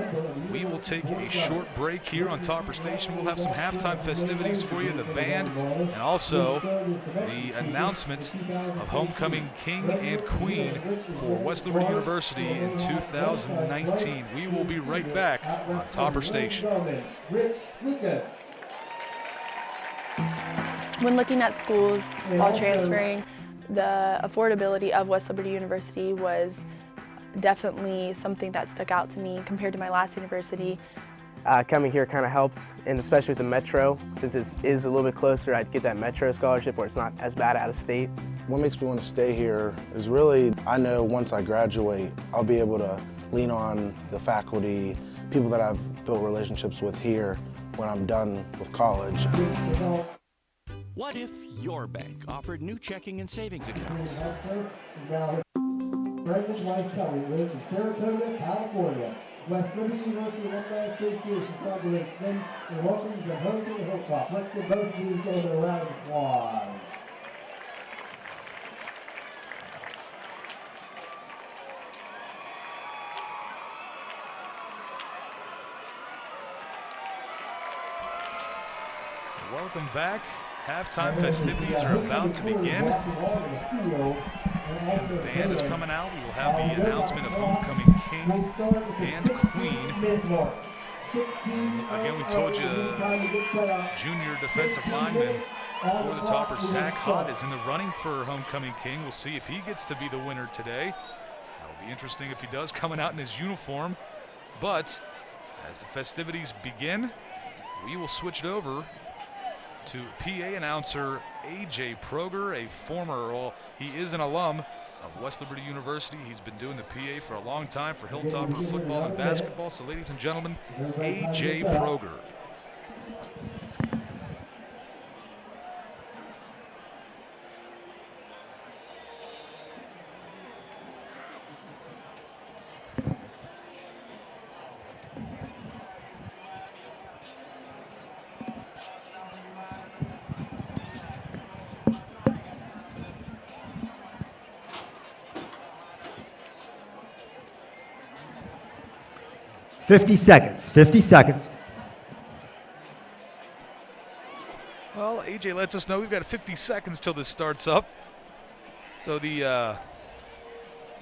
A: We will take a short break here on Topper Station. We'll have some halftime festivities for you, the band, and also the announcement of homecoming king and queen for West Liberty University in 2019. We will be right back on Topper Station.
N: When looking at schools while transferring, the affordability of West Liberty University was definitely something that stuck out to me compared to my last university.
O: Coming here kind of helps, and especially with the Metro, since it is a little bit closer, I'd get that Metro scholarship where it's not as bad out of state.
P: What makes me want to stay here is really, I know once I graduate, I'll be able to lean on the faculty, people that I've built relationships with here when I'm done with college.
J: What if your bank offered new checking and savings accounts?
I: Brendan's wife Kelly lives in Saratoga, California. West Liberty University Alumni Association celebrates them and welcomes them home to the Hilltop. Let's give both of these go to a round of applause.
A: Welcome back. Halftime festivities are about to begin. And the band is coming out. We will have the announcement of homecoming king and queen. Again, we told you, junior defensive lineman for the Toppers, Zach Hott, is in the running for homecoming king. We'll see if he gets to be the winner today. That'll be interesting if he does, coming out in his uniform. But as the festivities begin, we will switch it over to PA announcer AJ Proger, a former, well, he is an alum of West Liberty University. He's been doing the PA for a long time for Hilltopper football and basketball. So ladies and gentlemen, AJ Proger.
Q: Fifty seconds.
A: Well, AJ lets us know we've got 50 seconds till this starts up. So the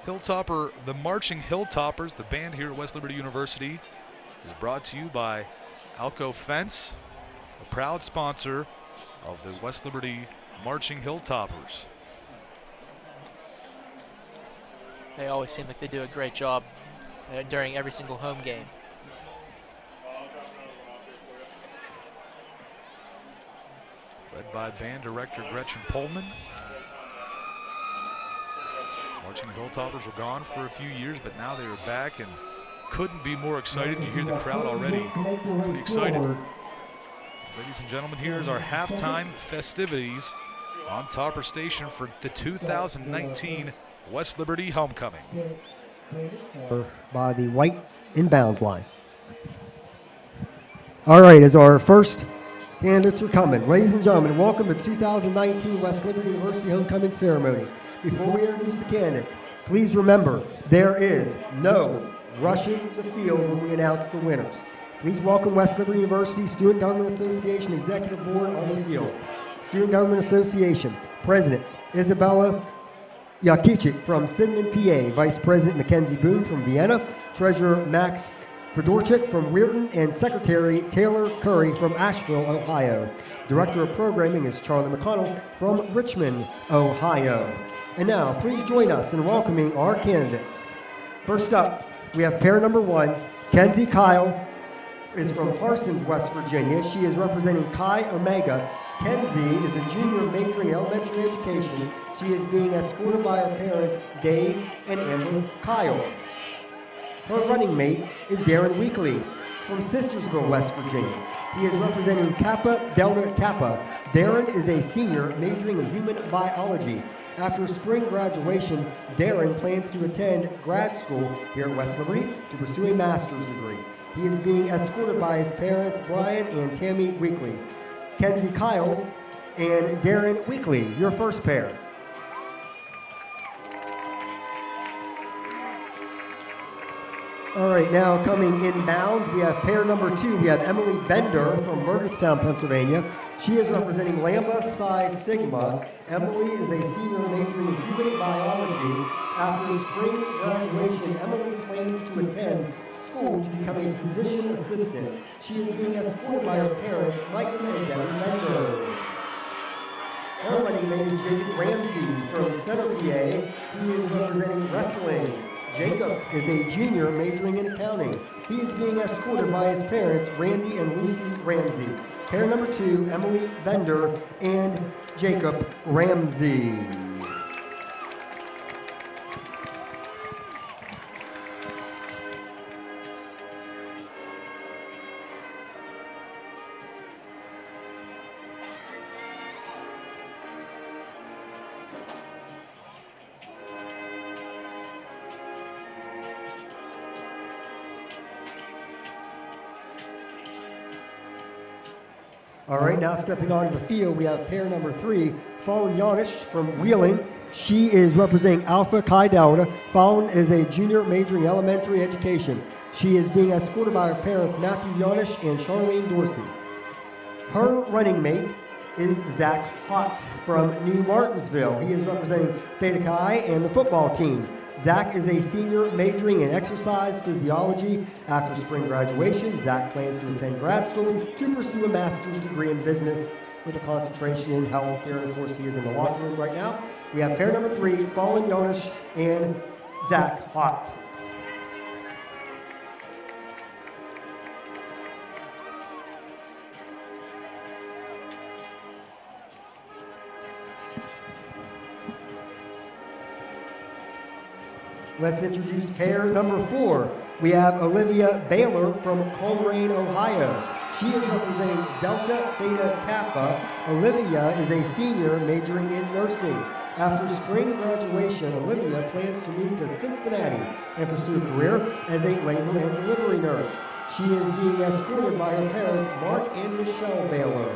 A: Hilltopper, the Marching Hilltoppers, the band here at West Liberty University, is brought to you by Alco Fence, a proud sponsor of the West Liberty Marching Hilltoppers.
D: They always seem like they do a great job during every single home game.
A: Led by band director Gretchen Pullman. Marching Hilltoppers were gone for a few years, but now they are back and couldn't be more excited. You hear the crowd already pretty excited. Ladies and gentlemen, here's our halftime festivities on Topper Station for the 2019 West Liberty Homecoming.
Q: By the white inbounds line. All right, as our first candidates are coming. Ladies and gentlemen, welcome to 2019 West Liberty University Homecoming Ceremony. Before we introduce the candidates, please remember there is no rushing the field when we announce the winners. Please welcome West Liberty University Student Government Association Executive Board on the field. Student Government Association President Isabella Yakichik from Sidman, PA, Vice President Mackenzie Boone from Vienna, Treasurer Max Fedorchik from Weirton, and Secretary Taylor Curry from Asheville, Ohio. Director of Programming is Charlie McConnell from Richmond, Ohio. And now, please join us in welcoming our candidates. First up, we have pair number 1, Kenzie Kyle is from Parsons, West Virginia. She is representing Chi Omega. Kenzie is a junior majoring in elementary education. She is being escorted by her parents, Dave and Amber Kyle. Her running mate is Darren Weekly from Sistersville, West Virginia. He is representing Kappa Delta Kappa. Darren is a senior majoring in human biology. After spring graduation, Darren plans to attend grad school here at West Liberty to pursue a master's degree. He is being escorted by his parents, Brian and Tammy Weekly. Kenzie Kyle and Darren Weekly, your first pair. All right, now coming inbound, we have pair number 2. We have Emily Bender from Burgettstown, Pennsylvania. She is representing Lambda Psi Sigma. Emily is a senior majoring in human biology. After spring graduation, Emily plans to attend school to become a physician assistant. She is being escorted by her parents, Michael and Debbie Bender. Her running mate is Jacob Ramsey from Center, PA. He is representing wrestling. Jacob is a junior majoring in accounting. He is being escorted by his parents, Randy and Lucy Ramsey. Pair number 2, Emily Bender and Jacob Ramsey. All right, now stepping onto the field, we have pair number 3, Fallon Yanish from Wheeling. She is representing Alpha Chi Delta. Fallon is a junior majoring in elementary education. She is being escorted by her parents, Matthew Yanish and Charlene Dorsey. Her running mate is Zach Hott from New Martinsville. He is representing Theta Chi and the football team. Zach is a senior majoring in exercise physiology. After spring graduation, Zach plans to attend grad school to pursue a master's degree in business with a concentration in healthcare. And of course, he is in the locker room right now. We have pair number 3, Fallen Jonas and Zach Hott. Let's introduce pair number 4. We have Olivia Baylor from Coleraine, Ohio. She is representing Delta Theta Kappa. Olivia is a senior majoring in nursing. After spring graduation, Olivia plans to move to Cincinnati and pursue a career as a labor and delivery nurse. She is being escorted by her parents, Mark and Michelle Baylor.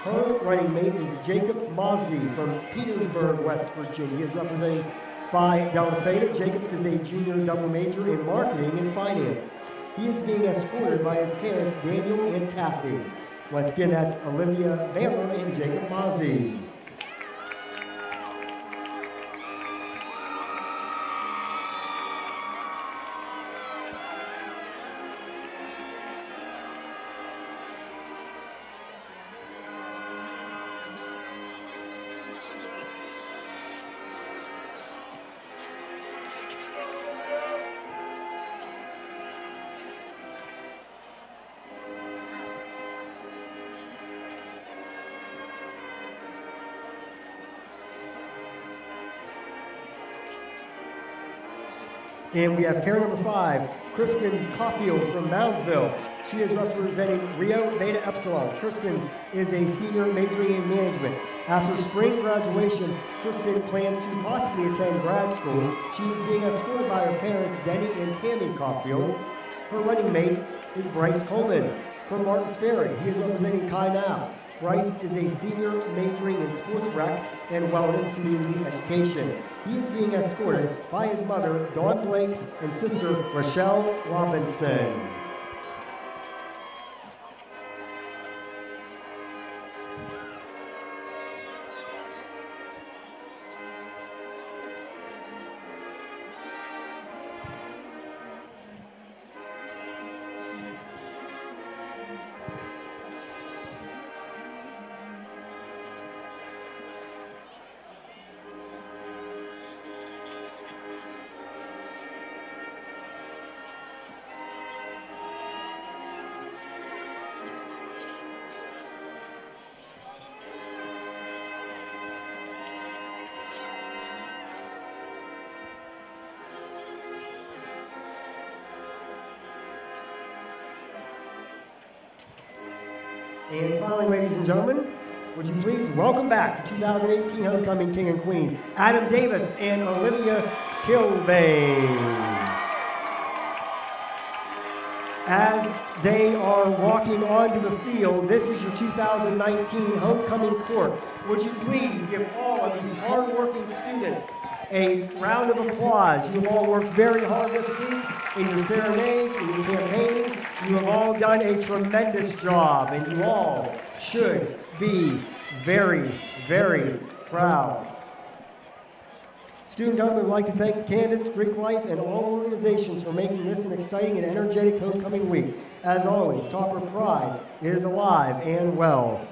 Q: Her running mate is Jacob Mozzie from Petersburg, West Virginia. He is representing Phi Delta Theta. Jacob is a junior double major in marketing and finance. He is being escorted by his parents, Daniel and Kathy. Once again, that's Olivia Baylor and Jacob Mozzie. And we have pair number 5, Kristen Caulfield from Moundsville. She is representing Rio Beta Epsilon. Kristen is a senior majoring in management. After spring graduation, Kristen plans to possibly attend grad school. She is being escorted by her parents, Denny and Tammy Caulfield. Her running mate is Bryce Coleman from Martins Ferry. He is representing Chi Now. Bryce is a senior majoring in sports rec and wellness community education. He is being escorted by his mother, Dawn Blake, and sister, Rochelle Robinson. And finally, ladies and gentlemen, would you please welcome back to 2018 Homecoming King and Queen, Adam Davis and Olivia Kilbane. As they are walking onto the field, this is your 2019 Homecoming Court. Would you please give all of these hard-working students a round of applause. You have all worked very hard this week in your serenades, in your campaigning. You have all done a tremendous job, and you all should be very, very proud. Student government would like to thank the candidates, Greek Life, and all organizations for making this an exciting and energetic homecoming week. As always, Topper Pride is alive and well.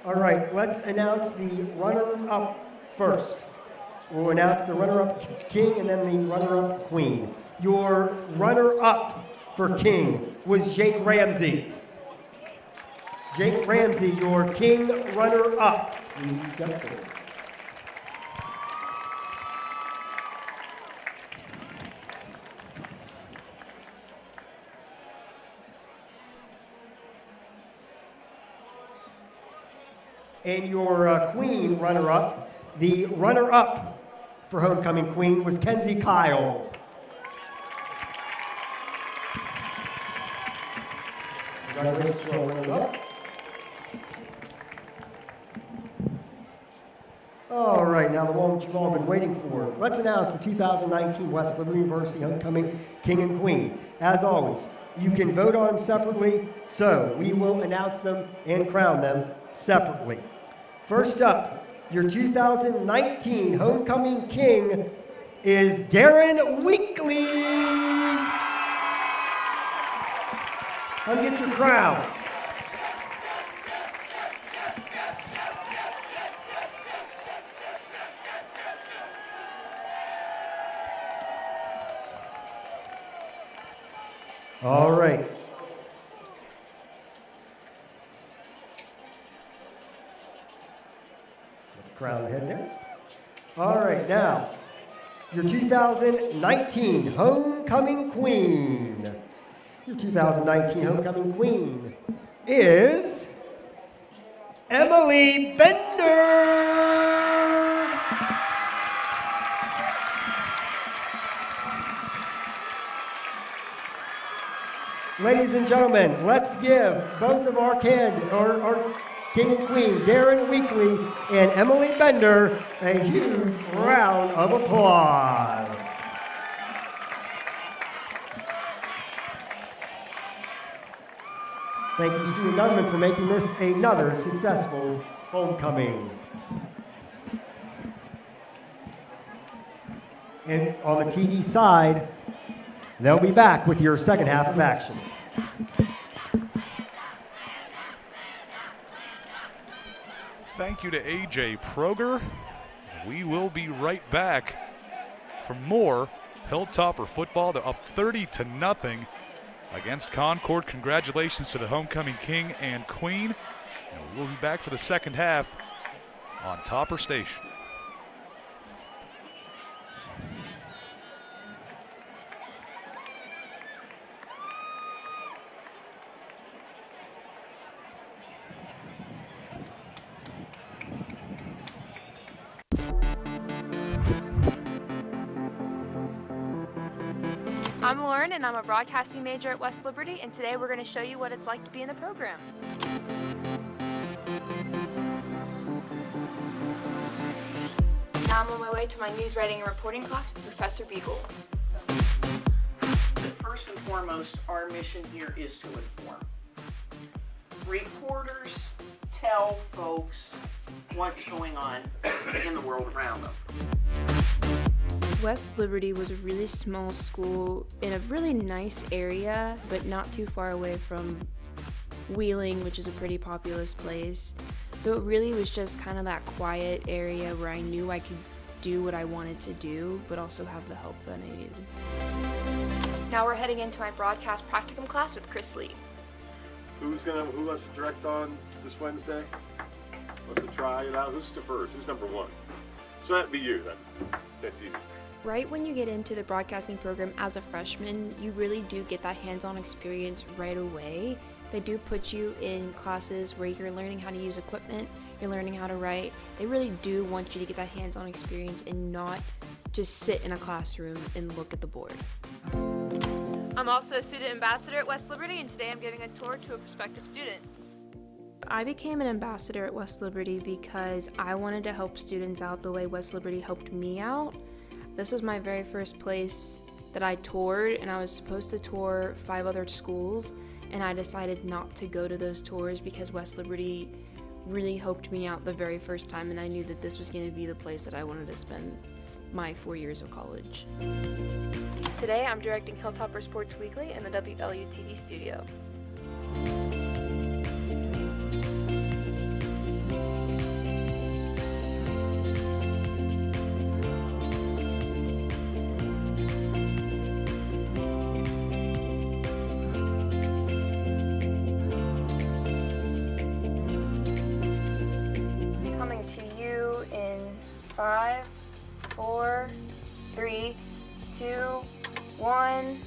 Q: All right, let's announce the runners-up first. We'll announce the runner-up king and then the runner-up queen. Your runner-up for king was Jake Ramsey. Jake Ramsey, your king runner-up. Please step forward. And your queen runner-up, the runner-up for homecoming queen was Kenzie Kyle. Congratulations to our runner-up. All right, now the moment you've all been waiting for. Let's announce the 2019 West Liberty University homecoming king and queen. As always, You can vote on them separately, so we will announce them and crown them separately. First up, your 2019 Homecoming King is Darren Weekly. Come get your crown. All right. Put the crown head there. All right, now, your 2019 Homecoming Queen. Your 2019 Homecoming Queen is Emily Bender. Ladies and gentlemen, let's give both of our king and queen, Darren Weekly and Emily Bender, a huge round of applause. Thank you, student government, for making this another successful homecoming. And on the TV side, they'll be back with your second half of action.
A: Thank you to AJ Proger. We will be right back for more Hilltopper football. They're up 30-0 against Concord. Congratulations to the homecoming king and queen. And we'll be back for the second half on Topper Station.
R: I'm Lauren, and I'm a broadcasting major at West Liberty, and today we're going to show you what it's like to be in the program. Now I'm on my way to my news writing and reporting class with Professor Beagle.
S: First and foremost, our mission here is to inform. Reporters tell folks what's going on in the world around them.
T: West Liberty was a really small school in a really nice area, but not too far away from Wheeling, which is a pretty populous place. So it really was just kind of that quiet area where I knew I could do what I wanted to do, but also have the help that I needed.
R: Now we're heading into my broadcast practicum class with Chris Lee.
U: Who wants to direct on this Wednesday? Let's try it out. Who's the first? Who's number one? So that'd be you then. That's easy.
T: Right when you get into the broadcasting program as a freshman, you really do get that hands-on experience right away. They do put you in classes where you're learning how to use equipment, you're learning how to write. They really do want you to get that hands-on experience and not just sit in a classroom and look at the board.
R: I'm also a student ambassador at West Liberty, and today I'm giving a tour to a prospective student.
T: I became an ambassador at West Liberty because I wanted to help students out the way West Liberty helped me out. This was my very first place that I toured, and I was supposed to tour 5 other schools, and I decided not to go to those tours because West Liberty really helped me out the very first time, and I knew that this was going to be the place that I wanted to spend my 4 years of college.
R: Today I'm directing Hilltopper Sports Weekly in the WLUTV studio. Coming to you in 5, 4, 3, 2, 1,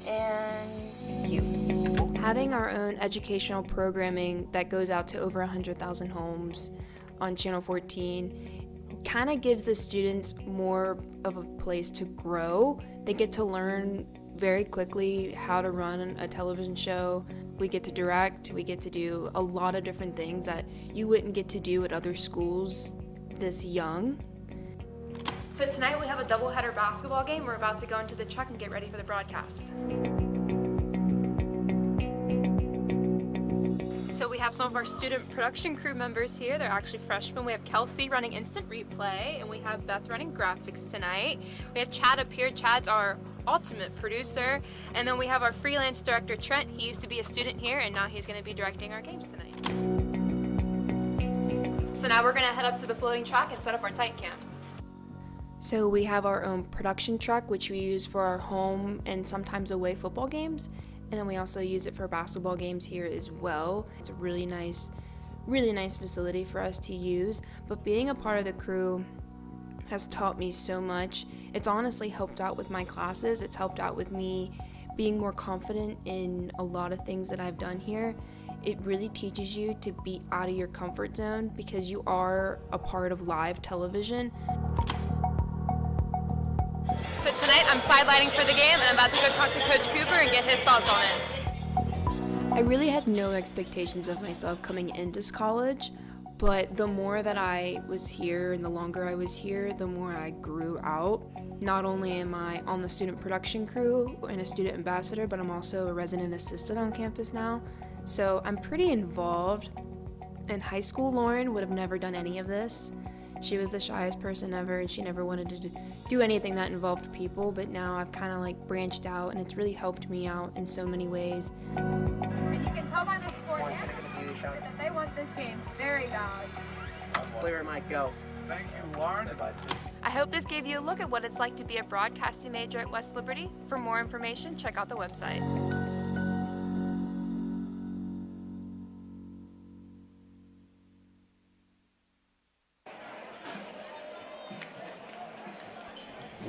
R: and cue.
T: Having our own educational programming that goes out to over 100,000 homes on Channel 14 kind of gives the students more of a place to grow. They get to learn very quickly how to run a television show. We get to direct, we get to do a lot of different things that you wouldn't get to do at other schools this young.
R: So tonight we have a doubleheader basketball game. We're about to go into the truck and get ready for the broadcast. we have some of our student production crew members here. They're actually freshmen. We have Kelsey running instant replay, and we have Beth running graphics tonight. We have Chad up here. Chad's our ultimate producer. And then we have our freelance director, Trent. He used to be a student here, and now he's going to be directing our games tonight. So now we're going to head up to the floating track and set up our tight cam.
T: So we have our own production truck, which we use for our home and sometimes away football games. And then we also use it for basketball games here as well. It's a really nice facility for us to use. But being a part of the crew has taught me so much. It's honestly helped out with my classes. It's helped out with me being more confident in a lot of things that I've done here. It really teaches you to be out of your comfort zone because you are a part of live television.
R: So tonight I'm sidelining for the game, and I'm about to go talk to Coach Cooper and get his thoughts on it.
T: I really had no expectations of myself coming into college, but the more that I was here and the longer I was here, the more I grew out. Not only am I on the student production crew and a student ambassador, but I'm also a resident assistant on campus now. So I'm pretty involved. In high school, Lauren would have never done any of this. She was the shyest person ever, and she never wanted to do anything that involved people, but now I've kind of like branched out, and it's really helped me out in so many ways.
R: And you can tell by the score here that they want this game very bad.
S: Where it might go.
A: Thank you, Lauren.
R: I hope this gave you a look at what it's like to be a broadcasting major at West Liberty. For more information, check out the website.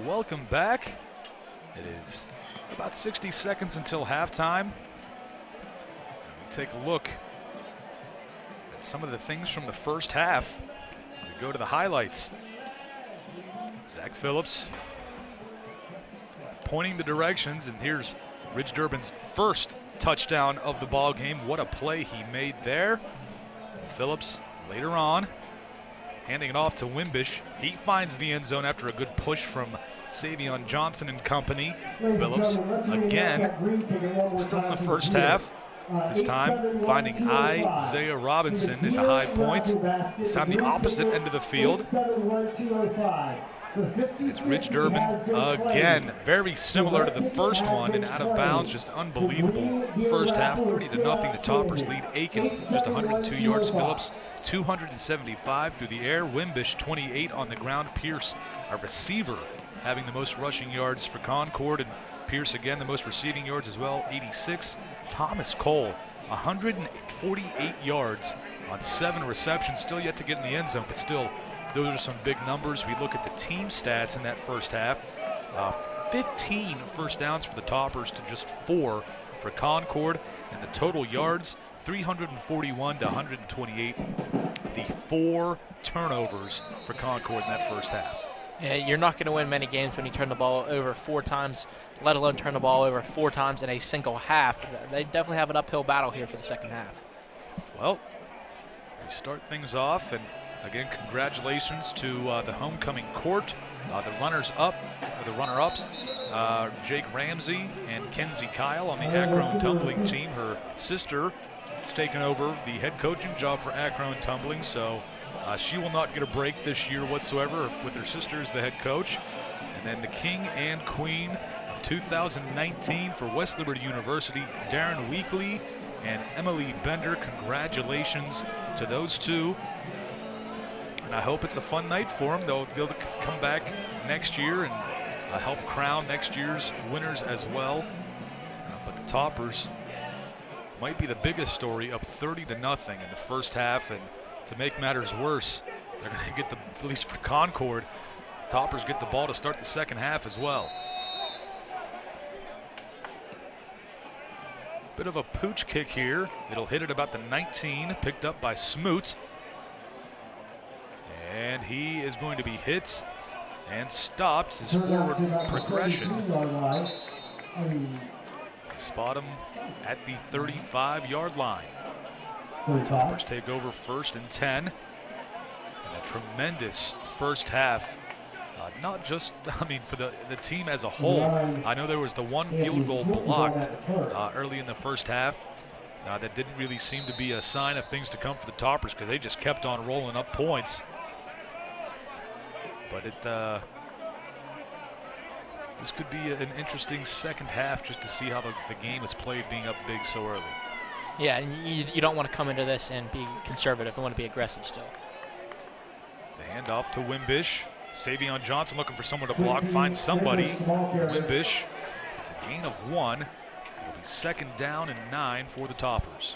A: Welcome back. It is about 60 seconds until halftime. We'll take a look at some of the things from the first half. We go to the highlights. Zach Phillips pointing the directions, and here's Ridge Durbin's first touchdown of the ball game. What a play he made there. Phillips later on handing it off to Wimbish. He finds the end zone after a good push from Savion Johnson and company. Phillips again, still in the first half. This time finding Isaiah Robinson at the high point. This time the opposite end of the field. It's Ridge Durbin again, very similar to the first one, and out of bounds. Just unbelievable first half, 30-0. The Toppers lead. Aiken just 102 yards. Phillips 275 through the air. Wimbish 28 on the ground. Pierce, our receiver, having the most rushing yards for Concord, and Pierce again the most receiving yards as well, 86. Thomas Cole 148 yards on 7 receptions, still yet to get in the end zone, but still those are some big numbers. We look at the team stats in that first half. 15 first downs for the Toppers to just 4 for Concord, and the total yards 341 to 128. The 4 turnovers for Concord in that first half.
D: Yeah, you're not going to win many games when you turn the ball over 4 times, let alone turn the ball over 4 times in a single half. They definitely have an uphill battle here for the second half.
A: Well, we start things off, and again, congratulations to the homecoming court, the runners-up, the runner-ups, Jake Ramsey and Kenzie Kyle on the Akron tumbling team. Her sister has taken over the head coaching job for Akron tumbling, so she will not get a break this year whatsoever with her sister as the head coach. And then the king and queen of 2019 for West Liberty University, Darren Weekly and Emily Bender. Congratulations to those two. And I hope it's a fun night for them. They'll come back next year and help crown next year's winners as well. But the Toppers might be the biggest story, up 30-0 in the first half. And to make matters worse, they're going to get at least for Concord, Toppers get the ball to start the second half as well. Bit of a pooch kick here. It'll hit at about the 19, picked up by Smoot. And he is going to be hit and stopped his forward progression. Spot him at the 35-yard line. Toppers take over 1st and 10. And a tremendous first half. Not just, for the team as a whole. I know there was the 1 field goal blocked early in the first half. That didn't really seem to be a sign of things to come for the Toppers because they just kept on rolling up points. But this could be an interesting second half just to see how the game is played being up big so early.
D: Yeah, and you don't want to come into this and be conservative. You want to be aggressive still.
A: The handoff to Wimbish. Savion Johnson looking for someone to block, finds somebody. Wimbish, it's a gain of 1. It'll be 2nd down and 9 for the Toppers.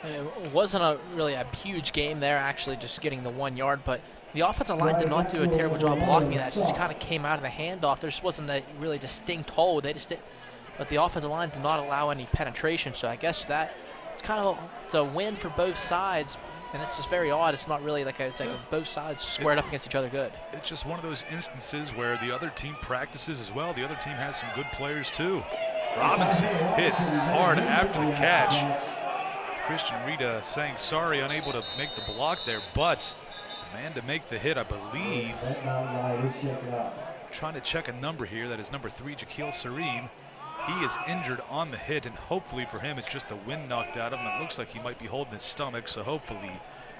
D: It wasn't really a huge game there, actually, just getting the 1 yard, but the offensive line did not do a terrible job blocking that. It just kind of came out of the handoff. There just wasn't a really distinct hole. They just did, but the offensive line did not allow any penetration. So I guess it's kind of it's a win for both sides, and it's just very odd. It's not really it's like both sides squared up against each other good.
A: It's just one of those instances where the other team practices as well. The other team has some good players too. Robinson hit hard after the catch. Christian Rita saying sorry, unable to make the block there, but the man to make the hit, I believe, trying to check a number here, that is number 3, Jaquil Serene. He is injured on the hit, and hopefully for him it's just the wind knocked out of him. It looks like he might be holding his stomach, so hopefully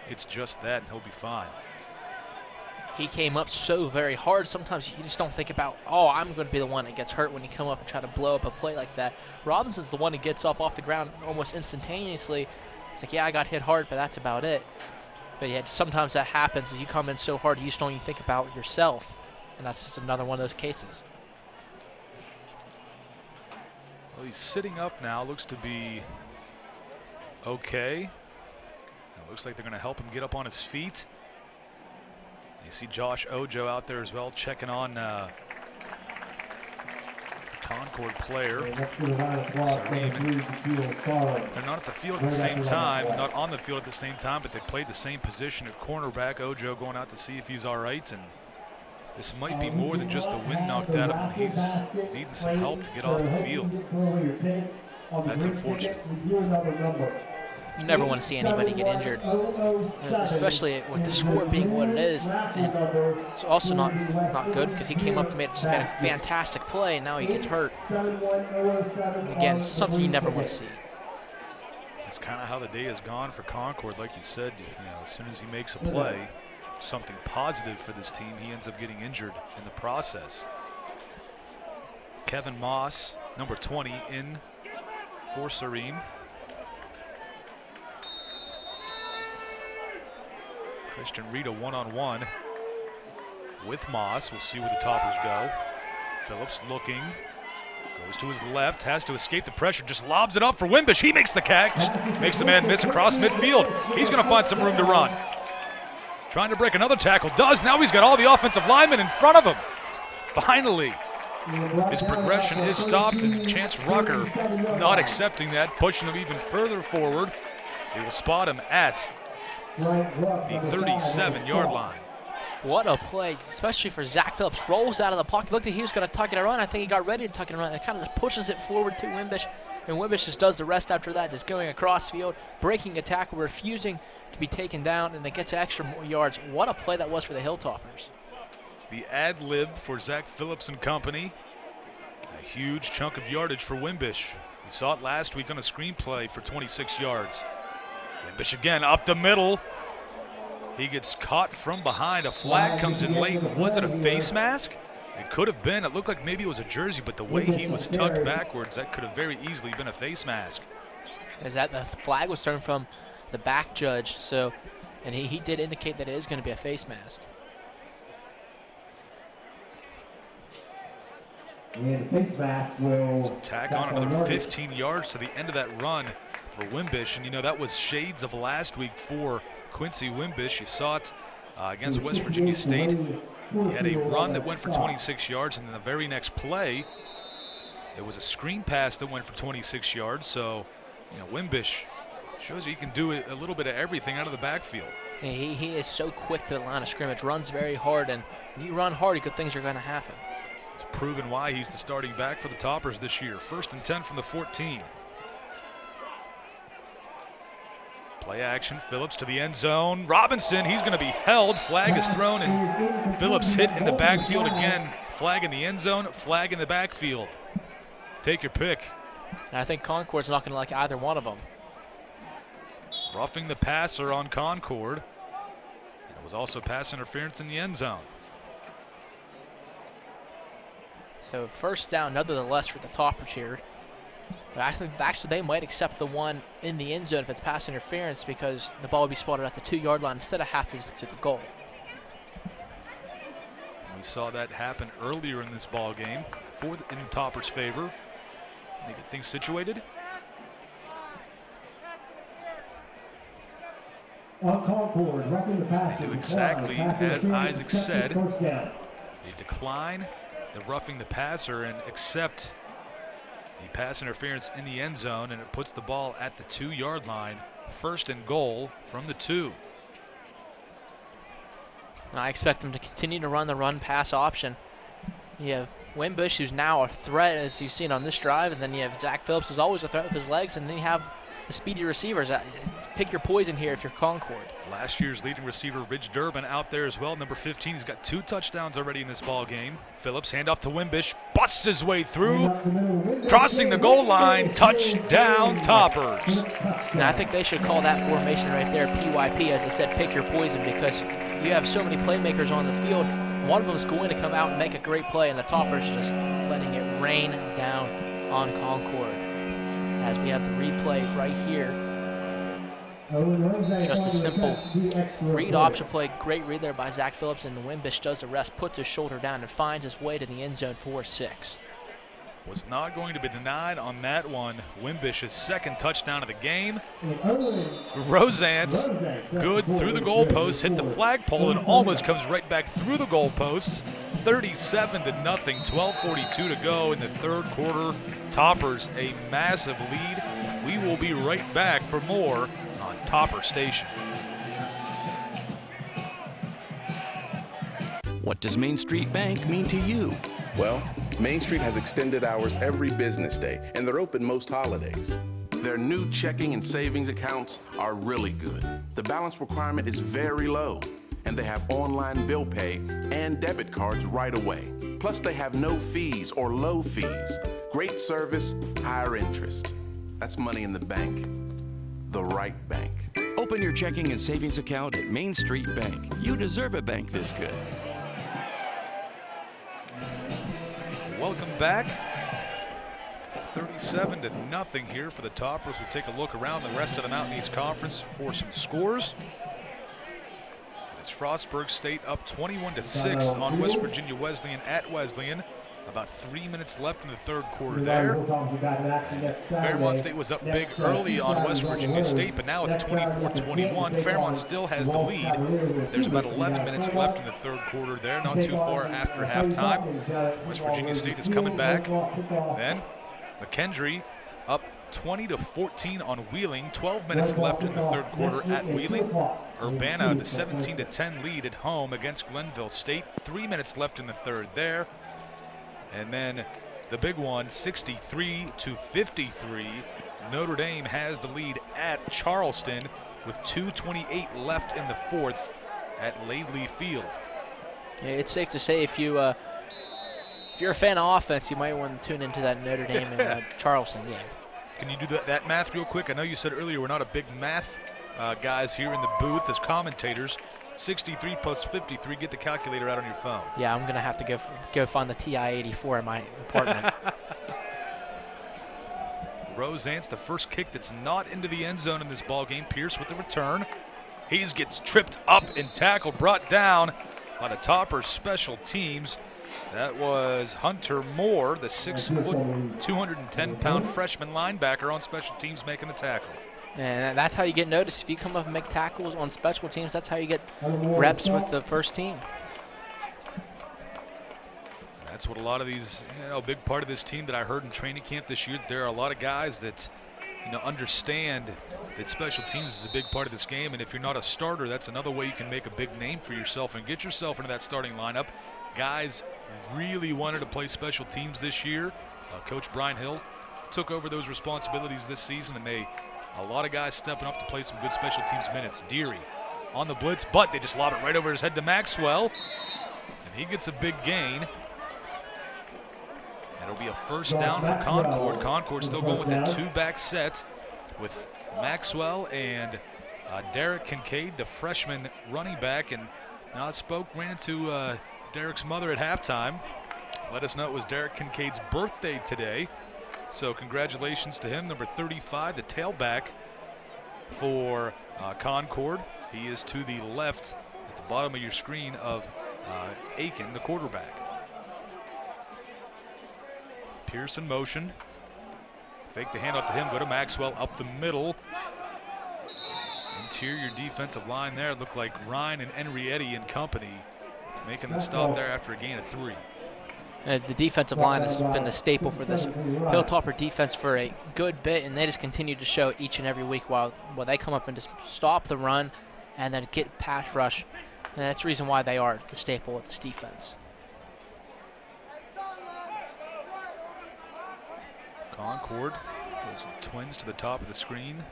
A: it's just that and he'll be fine.
D: He came up so very hard. Sometimes you just don't think about, oh, I'm going to be the one that gets hurt when you come up and try to blow up a play like that. Robinson's the one who gets up off the ground almost instantaneously. It's like, yeah, I got hit hard, but that's about it. But yeah, sometimes that happens. As you come in so hard, you just don't even think about yourself. And that's just another one of those cases.
A: Well, he's sitting up now. Looks to be okay. It looks like they're going to help him get up on his feet. You see Josh Ojo out there as well, checking on the Concord player. They're not at the field at the same time, not on the field at the same time, but they played the same position at cornerback. Ojo going out to see if he's all right, and this might be more than just the wind knocked out of him. He's needing some help to get off the field. That's unfortunate.
D: You never want to see anybody get injured, especially with the score being what it is. And it's also not good because he came up and made a fantastic play, and now he gets hurt. And again, it's something you never want to see.
A: It's kind of how the day has gone for Concord. Like you said, as soon as he makes a play, something positive for this team, he ends up getting injured in the process. Kevin Moss, number 20, in for Serene. Christian Rita one-on-one with Moss. We'll see where the Toppers go. Phillips looking, goes to his left, has to escape the pressure, just lobs it up for Wimbish. He makes the catch, makes the man miss across midfield. He's going to find some room to run. Trying to break another tackle, does. Now he's got all the offensive linemen in front of him. Finally, his progression is stopped, and Chance Rucker not accepting that, pushing him even further forward. They will spot him at the 37-yard line.
D: What a play, especially for Zach Phillips. Rolls out of the pocket. Looked like he was going to tuck it and run. I think he got ready to tuck it and run. It kind of just pushes it forward to Wimbish, and Wimbish just does the rest after that, just going across field, breaking a tackle, refusing to be taken down, and then gets extra more yards. What a play that was for the Hilltoppers.
A: The ad-lib for Zach Phillips and company. A huge chunk of yardage for Wimbish. We saw it last week on a screenplay for 26 yards. Wimbish again up the middle. He gets caught from behind. A flag comes in late. Was it a face mask? It could have been. It looked like maybe it was a jersey, but the way he was tucked backwards, that could have very easily been a face mask.
D: Is that the flag was turned from the back judge, so, and he did indicate that it is going to be a face mask.
I: And the face mask will
A: tack on another 15 yards to the end of that run for Wimbish, and that was shades of last week for Quincy Wimbish. You saw it against West Virginia State. He had a run that went for 26 yards, and then the very next play, it was a screen pass that went for 26 yards. So, Wimbish shows you he can do a little bit of everything out of the backfield.
D: He is so quick to the line of scrimmage, runs very hard, and when you run hard, good things are going to happen.
A: It's proven why he's the starting back for the Toppers this year. 1st and 10 from the 14. Play action, Phillips to the end zone. Robinson, he's going to be held. Flag is thrown, and Phillips hit in the backfield again. Flag in the end zone, flag in the backfield. Take your pick.
D: And I think Concord's not going to like either one of them.
A: roughing the passer on Concord. And it was also pass interference in the end zone.
D: So first down, nonetheless, for the Toppers here. But actually, they might accept the one in the end zone if it's pass interference because the ball would be spotted at the 2-yard line instead of half distance to the goal.
A: We saw that happen earlier in this ball game in Toppers' favor. They get things situated.
I: Concord, roughing the passer.
A: They do exactly as Isaac said. They decline the roughing the passer and accept the pass interference in the end zone, and it puts the ball at the 2-yard line. First and goal from the 2.
D: And I expect them to continue to run the run-pass option. You have Wimbush, who's now a threat, as you've seen on this drive, and then you have Zach Phillips, who's always a threat with his legs, and then you have the speedy receivers. Pick your poison here if you're Concord.
A: Last year's leading receiver, Ridge Durbin, out there as well. Number 15, he's got 2 touchdowns already in this ball game. Phillips, handoff to Wimbish, busts his way through, crossing the goal line, touchdown Toppers.
D: Now I think they should call that formation right there PYP, as I said, pick your poison, because you have so many playmakers on the field. One of them is going to come out and make a great play, and the Toppers just letting it rain down on Concord. As we have the replay right here. Just a simple read option play. Great read there by Zach Phillips, and Wimbish does the rest, puts his shoulder down, and finds his way to the end zone for 6.
A: Was not going to be denied on that one. Wimbish's second touchdown of the game. Rosance, good through the goalpost, hit the flagpole, and almost comes right back through the goalposts. 37-0, 12:42 to go in the third quarter. Toppers a massive lead. We will be right back for more on Topper Station.
J: What does Main Street Bank mean to you?
B: Well, Main Street has extended hours every business day, and they're open most holidays. Their new checking and savings accounts are really good. The balance requirement is very low, and they have online bill pay and debit cards right away. Plus, they have no fees or low fees. Great service, higher interest. That's money in the bank. The right bank.
J: Open your checking and savings account at Main Street Bank. You deserve a bank this good.
A: Welcome back. 37-0 here for the Toppers. We'll take a look around the rest of the Mountain East Conference for some scores. As Frostburg State up 21-6 on West Virginia Wesleyan at Wesleyan. About 3 minutes left in the third quarter there. Fairmont State was up big early on West Virginia State, but now it's 24-21. Fairmont still has the lead. There's about 11 minutes left in the third quarter there, not too far after halftime. West Virginia State is coming back. Then McKendree up 20-14 on Wheeling. 12 minutes left in the third quarter at Wheeling. Urbana, the 17-10 lead at home against Glenville State. 3 minutes left in the third there. And then the big one, 63-53. Notre Dame has the lead at Charleston with 2:28 left in the fourth at Laidley Field.
D: Yeah, it's safe to say if you're a fan of offense, you might want to tune into that Notre Dame and Charleston game.
A: Can you do that math real quick? I know you said earlier we're not a big math guys here in the booth as commentators. 63 plus 53, get the calculator out on your phone.
D: Yeah, I'm going to have to go find the TI-84 in my apartment.
A: Rosance, the first kick that's not into the end zone in this ball game. Pierce with the return. He gets tripped up and tackled, brought down by the Toppers special teams. That was Hunter Moore, the 6', 210-pound freshman linebacker on special teams making the tackle.
D: And that's how you get noticed. If you come up and make tackles on special teams, that's how you get reps with the first team.
A: That's what a lot of these, a big part of this team that I heard in training camp this year, there are a lot of guys that, understand that special teams is a big part of this game. And if you're not a starter, that's another way you can make a big name for yourself and get yourself into that starting lineup. Guys really wanted to play special teams this year. Coach Brian Hill took over those responsibilities this season, and a lot of guys stepping up to play some good special teams minutes. Deary on the blitz, but they just lob it right over his head to Maxwell. And he gets a big gain. It'll be a first down for Concord. Concord still going with that 2-back set with Maxwell and Derek Kincaid, the freshman running back, and ran into Derek's mother at halftime. Let us know it was Derek Kincaid's birthday today. So congratulations to him, number 35, the tailback for Concord. He is to the left at the bottom of your screen of Aiken, the quarterback. Pearson motion. Fake the handoff to him, go to Maxwell up the middle. Interior defensive line there. Looked like Ryan and Enrietti and company making the stop there after a gain of 3.
D: The defensive line has been the staple for this Hilltopper defense for a good bit, and they just continue to show each and every week while they come up and just stop the run and then get pass rush. And that's the reason why they are the staple of this defense.
A: Concord goes with twins to the top of the screen.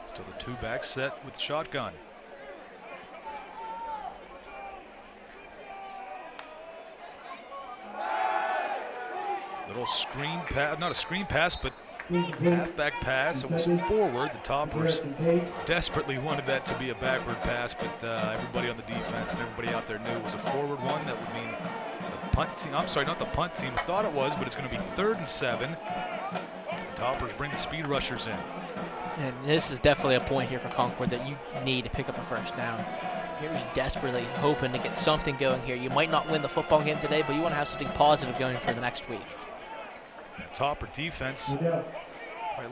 A: Still the 2-back set with shotgun. Little screen pass, not a screen pass, but halfback pass. It was forward. The Toppers desperately wanted that to be a backward pass, but everybody on the defense and everybody out there knew it was a forward one. That would mean the punt team, I'm sorry, not the punt team, thought it was, but it's going to be 3rd and 7. The Toppers bring the speed rushers in.
D: And this is definitely a point here for Concord that you need to pick up a first down. You're just desperately hoping to get something going here. You might not win the football game today, but you want to have something positive going for the next week.
A: Topper defense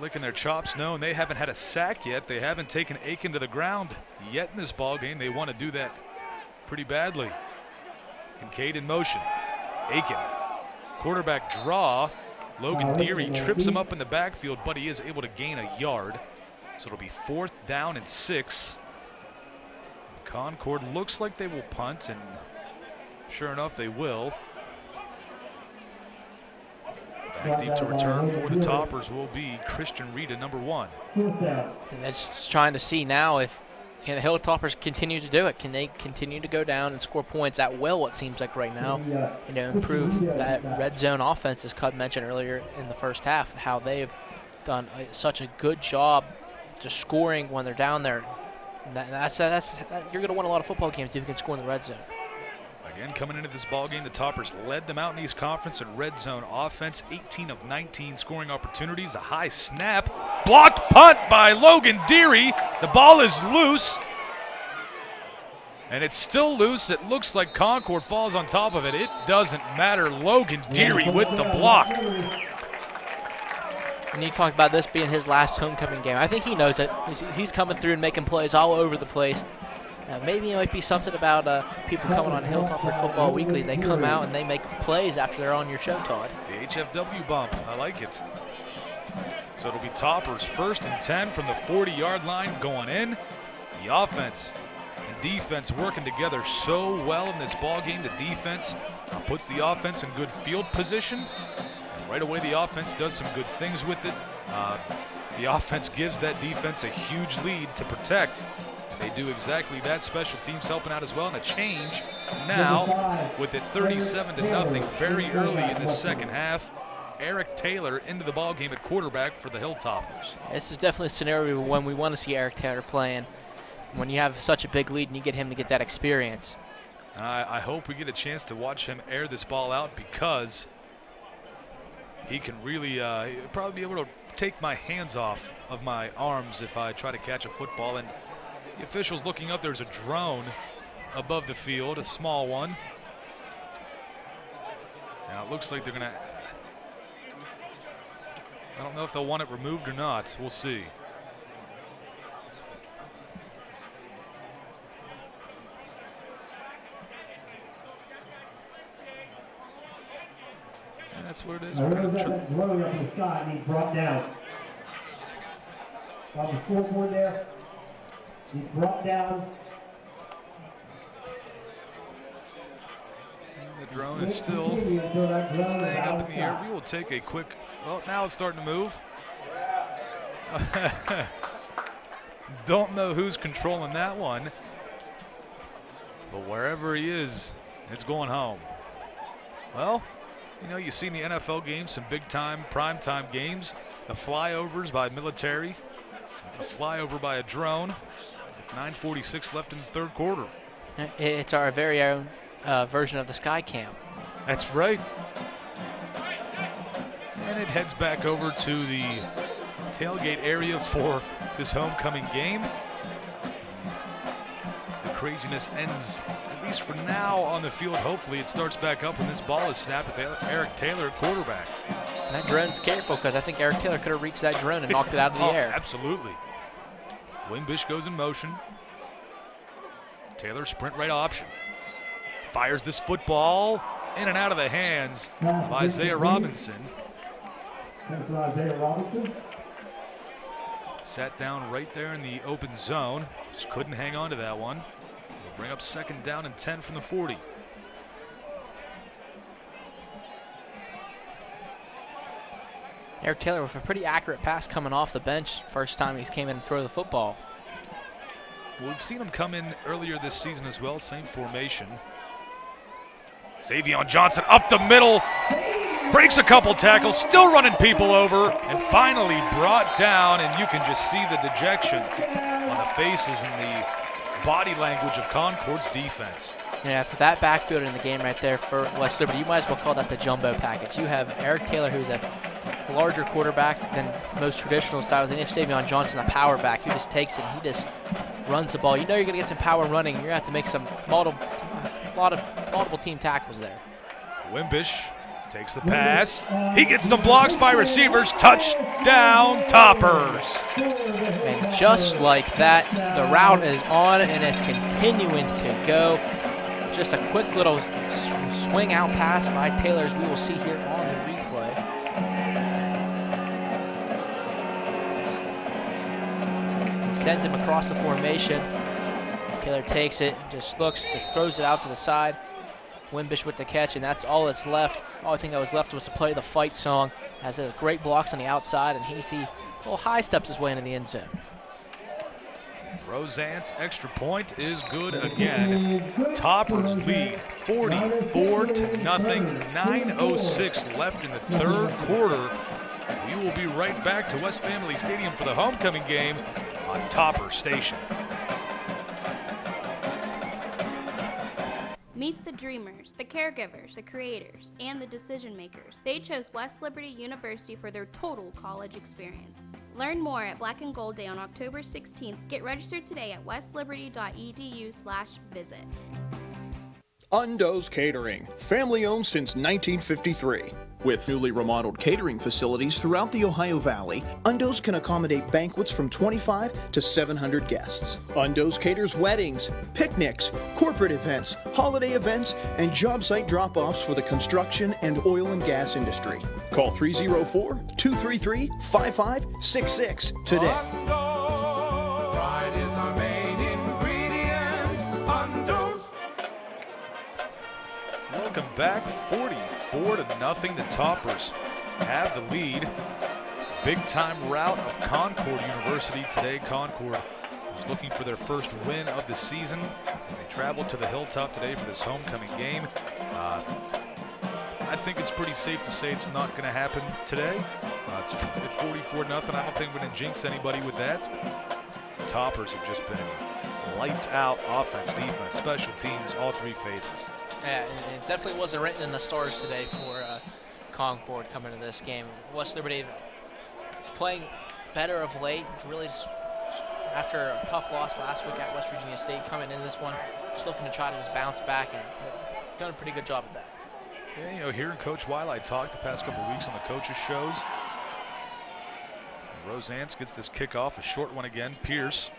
A: licking their chops. No, and they haven't had a sack yet. They haven't taken Aiken to the ground yet in this ball game. They want to do that pretty badly. Kincaid in motion. Aiken. Quarterback draw. Logan Deary trips him up in the backfield, but he is able to gain a yard. So it'll be 4th down and 6. Concord looks like they will punt, and sure enough, they will. Back deep to return for the Toppers will be Christian Rita, number 1.
D: And that's trying to see now if the Hilltoppers continue to do it. Can they continue to go down and score points at will, it seems like right now, improve that red zone offense, as Cud mentioned earlier in the first half, how they've done such a good job just scoring when they're down there. And you're going to win a lot of football games if you can score in the red zone.
A: Again, coming into this ball game, the Toppers led the Mountain East Conference in red zone offense, 18 of 19 scoring opportunities, a high snap, blocked punt by Logan Deary. The ball is loose, and it's still loose. It looks like Concord falls on top of it. It doesn't matter. Logan Deary with the block.
D: And you talk about this being his last homecoming game. I think he knows it. He's coming through and making plays all over the place. Maybe it might be something about people coming on Hilltopper Football Weekly. They come out and they make plays after they're on your show, Todd.
A: The HFW bump. I like it. So it'll be Toppers 1st and 10 from the 40-yard line going in. The offense and defense working together so well in this ball game. The defense puts the offense in good field position. And right away, the offense does some good things with it. The offense gives that defense a huge lead to protect. They do exactly that. Special teams helping out as well. And a change now with it 37-0 very early in the second half. Eric Taylor into the ball game at quarterback for the Hilltoppers.
D: This is definitely a scenario when we want to see Eric Taylor playing. When you have such a big lead and you get him to get that experience.
A: I hope we get a chance to watch him air this ball out, because he can really he'll probably be able to take my hands off of my arms if I try to catch a football. And the officials looking up, there's a drone above the field, a small one. Now it looks like they're gonna, I don't know if they'll want it removed or not. We'll see. And that's what it is.
I: Drone up the side, he's brought down. On the scoreboard there. He's brought down.
A: And the drone is still staying up in the air. We will take a quick, well, now it's starting to move. Don't know who's controlling that one, but wherever he is, it's going home. Well, you know, you see in the NFL games some big-time, prime-time games, the flyovers by military, A flyover by a drone. 9:46 left in the third quarter.
D: It's our very own version of the Sky Cam.
A: That's right. And it heads back over to the tailgate area for this homecoming game. The craziness ends, at least for now, on the field. Hopefully it starts back up when this ball is snapped with Eric Taylor at quarterback.
D: And that drone's careful, because I think Eric Taylor could have reached that drone and knocked it out of the air.
A: Absolutely. Wimbish goes in motion. Taylor sprint right option. Fires this football in and out of the hands of Isaiah Robinson. Sat down right there in the open zone. Just couldn't hang on to that one. It'll bring up 2nd down and 10 from the 40.
D: Eric Taylor with a pretty accurate pass coming off the bench first time he's came in and throw the football.
A: Well, we've seen him come in earlier this season as well, same formation. Xavion Johnson up the middle, breaks a couple tackles, still running people over, and finally brought down, and you can just see the dejection on the faces and the body language of Concord's defense.
D: Yeah, for that backfield in the game right there for West Liberty, you might as well call that the jumbo package. You have Eric Taylor, who's a larger quarterback than most traditional styles, and if Xavion Johnson, a power back, who just takes it and he just runs the ball. You know you're going to get some power running. You're going to have to make some multiple team tackles there.
A: Wimbish takes the pass. He gets some blocks by receivers. Touchdown, Toppers.
D: And just like that, the route is on and it's continuing to go. Just a quick little swing out pass by Taylor, as we will see here on the replay. He sends him across the formation. Taylor takes it, just looks, just throws it out to the side. Wimbish with the catch, and that's all that's left. All I think that was left was to play the fight song. Has a great blocks on the outside, and he little high steps his way into the end zone.
A: Roseanne's extra point is good again. Toppers lead 44-0. 9:06 left in the third quarter. We will be right back to West Family Stadium for the homecoming game on Topper Station.
F: Meet the dreamers, the caregivers, the creators, and the decision makers. They chose West Liberty University for their total college experience. Learn more at Black and Gold Day on October 16th. Get registered today at westliberty.edu/visit.
G: Undo's Catering, family owned since 1953. With newly remodeled catering facilities throughout the Ohio Valley, Undo's can accommodate banquets from 25 to 700 guests. Undo's caters weddings, picnics, corporate events, holiday events, and job site drop-offs for the construction and oil and gas industry. Call 304-233-5566 today.
L: Pride is our main ingredient. Undo's.
A: Welcome back. 44-0. The Toppers have the lead. Big time rout of Concord University today. Concord is looking for their first win of the season as they travel to the Hilltop today for this homecoming game. I think it's pretty safe to say it's not going to happen today. It's at 44-0. I don't think we're going to jinx anybody with that. The Toppers have just been lights out offense, defense, special teams, all three phases.
D: Yeah, and it definitely wasn't written in the stars today for Concord coming to this game. West Liberty is playing better of late. Really, just after a tough loss last week at West Virginia State, coming into this one, just looking to try to just bounce back, and they've done a pretty good job of that.
A: Yeah, you know, hearing Coach Wiley talk the past couple of weeks on the coaches' shows. Roseanne gets this kickoff, a short one again. Pierce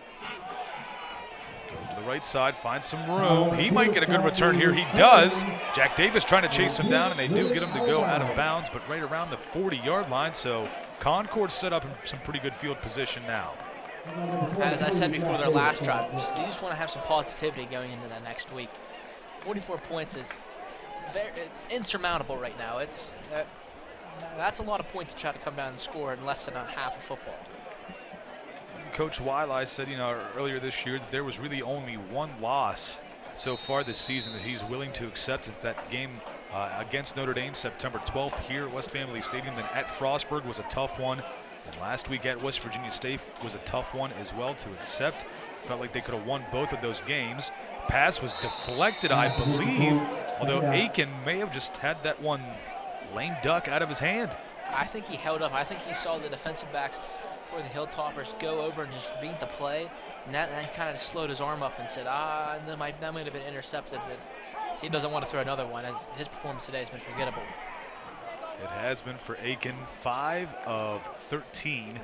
A: goes to the right side, finds some room. He might get a good return here. He does. Jack Davis trying to chase him down, and they do get him to go out of bounds, but right around the 40-yard line. So Concord set up in some pretty good field position now.
D: As I said before their last drive, you just want to have some positivity going into that next week. 44 points is very insurmountable right now. That's a lot of points to try to come down and score in less than a half of football.
A: Coach Wiley said, you know, earlier this year that there was really only one loss so far this season that he's willing to accept. It's that game against Notre Dame September 12th here at West Family Stadium. Then at Frostburg was a tough one. And last week at West Virginia State was a tough one as well to accept. Felt like they could have won both of those games. Pass was deflected, I believe, although Aiken may have just had that one lame duck out of his hand.
D: I think he held up. I think he saw the defensive backs for the Hilltoppers go over and just read the play, and that he kind of just slowed his arm up and said, that might have been intercepted. But he doesn't want to throw another one, as his performance today has been forgettable.
A: It has been for Aiken, 5 of 13,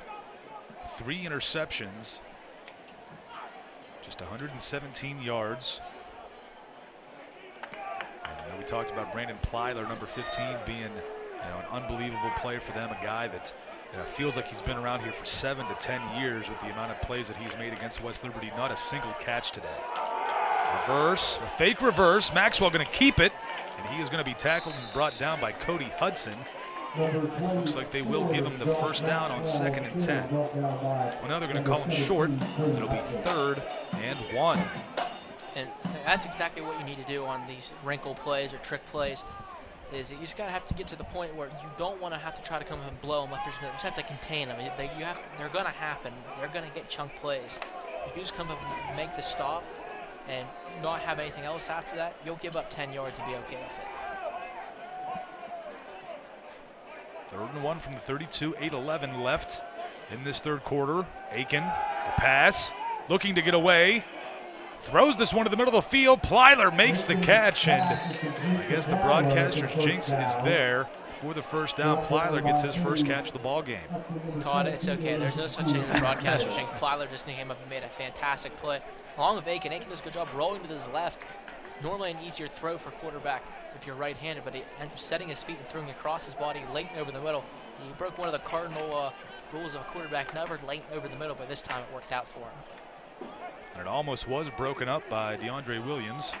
A: 3 interceptions, just 117 yards. And we talked about Brandon Plyler, number 15, being an unbelievable player for them, a guy that feels like he's been around here for 7 to 10 years with the amount of plays that he's made against West Liberty. Not a single catch today. Reverse, a fake reverse. Maxwell going to keep it, and he is going to be tackled and brought down by Cody Hudson. Looks like they will give him the first down on 2nd and 10. Well, now they're going to call him short. It'll be 3rd and 1.
D: And that's exactly what you need to do on these wrinkle plays or trick plays, is that you just have to get to the point where you don't want to have to try to come up and blow them up. You just have to contain them. They're going to happen. They're going to get chunk plays. If you just come up and make the stop and not have anything else after that, you'll give up 10 yards and be okay with it.
A: 3rd and 1 from the 32, 8:11 left in this 3rd quarter. Aiken, a pass, looking to get away. Throws this one to the middle of the field. Plyler makes the catch, and I guess the broadcaster's jinx is there for the first down. Plyler gets his first catch of the ball game.
D: Todd, it's okay. There's no such thing as broadcaster's jinx. Plyler just came up and made a fantastic play. Along with Aiken. Aiken does a good job rolling to his left. Normally an easier throw for quarterback if you're right-handed, but he ends up setting his feet and throwing across his body late over the middle. He broke one of the cardinal rules of a quarterback, never late over the middle, but this time it worked out for him.
A: And it almost was broken up by DeAndre Williams.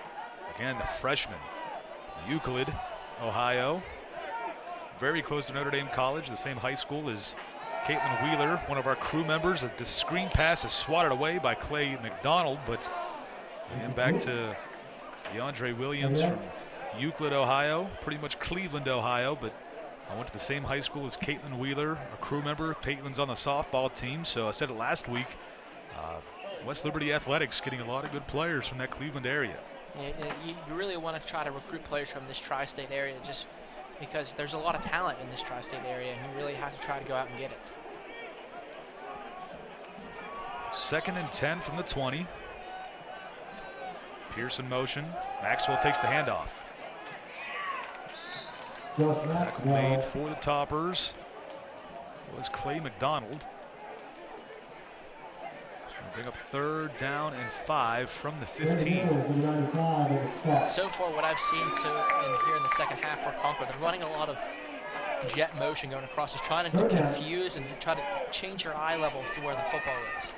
A: Again, the freshman. Euclid, Ohio. Very close to Notre Dame College, the same high school as Caitlin Wheeler, one of our crew members. A screen pass is swatted away by Clay McDonald, but again, back to DeAndre Williams from Euclid, Ohio, pretty much Cleveland, Ohio, but I went to the same high school as Caitlin Wheeler, a crew member. Caitlin's on the softball team, so I said it last week. West Liberty Athletics getting a lot of good players from that Cleveland area.
D: You really want to try to recruit players from this tri-state area, just because there's a lot of talent in this tri-state area, and you really have to try to go out and get it.
A: 2nd and 10 from the 20. Pearson motion. Maxwell takes the handoff. Tackle made for the Toppers was Clay McDonald. Bring up 3rd down and 5 from the 15.
D: So far, what I've seen here in the second half for Concord, they're running a lot of jet motion going across, just trying to confuse and to try to change your eye level to where the football is.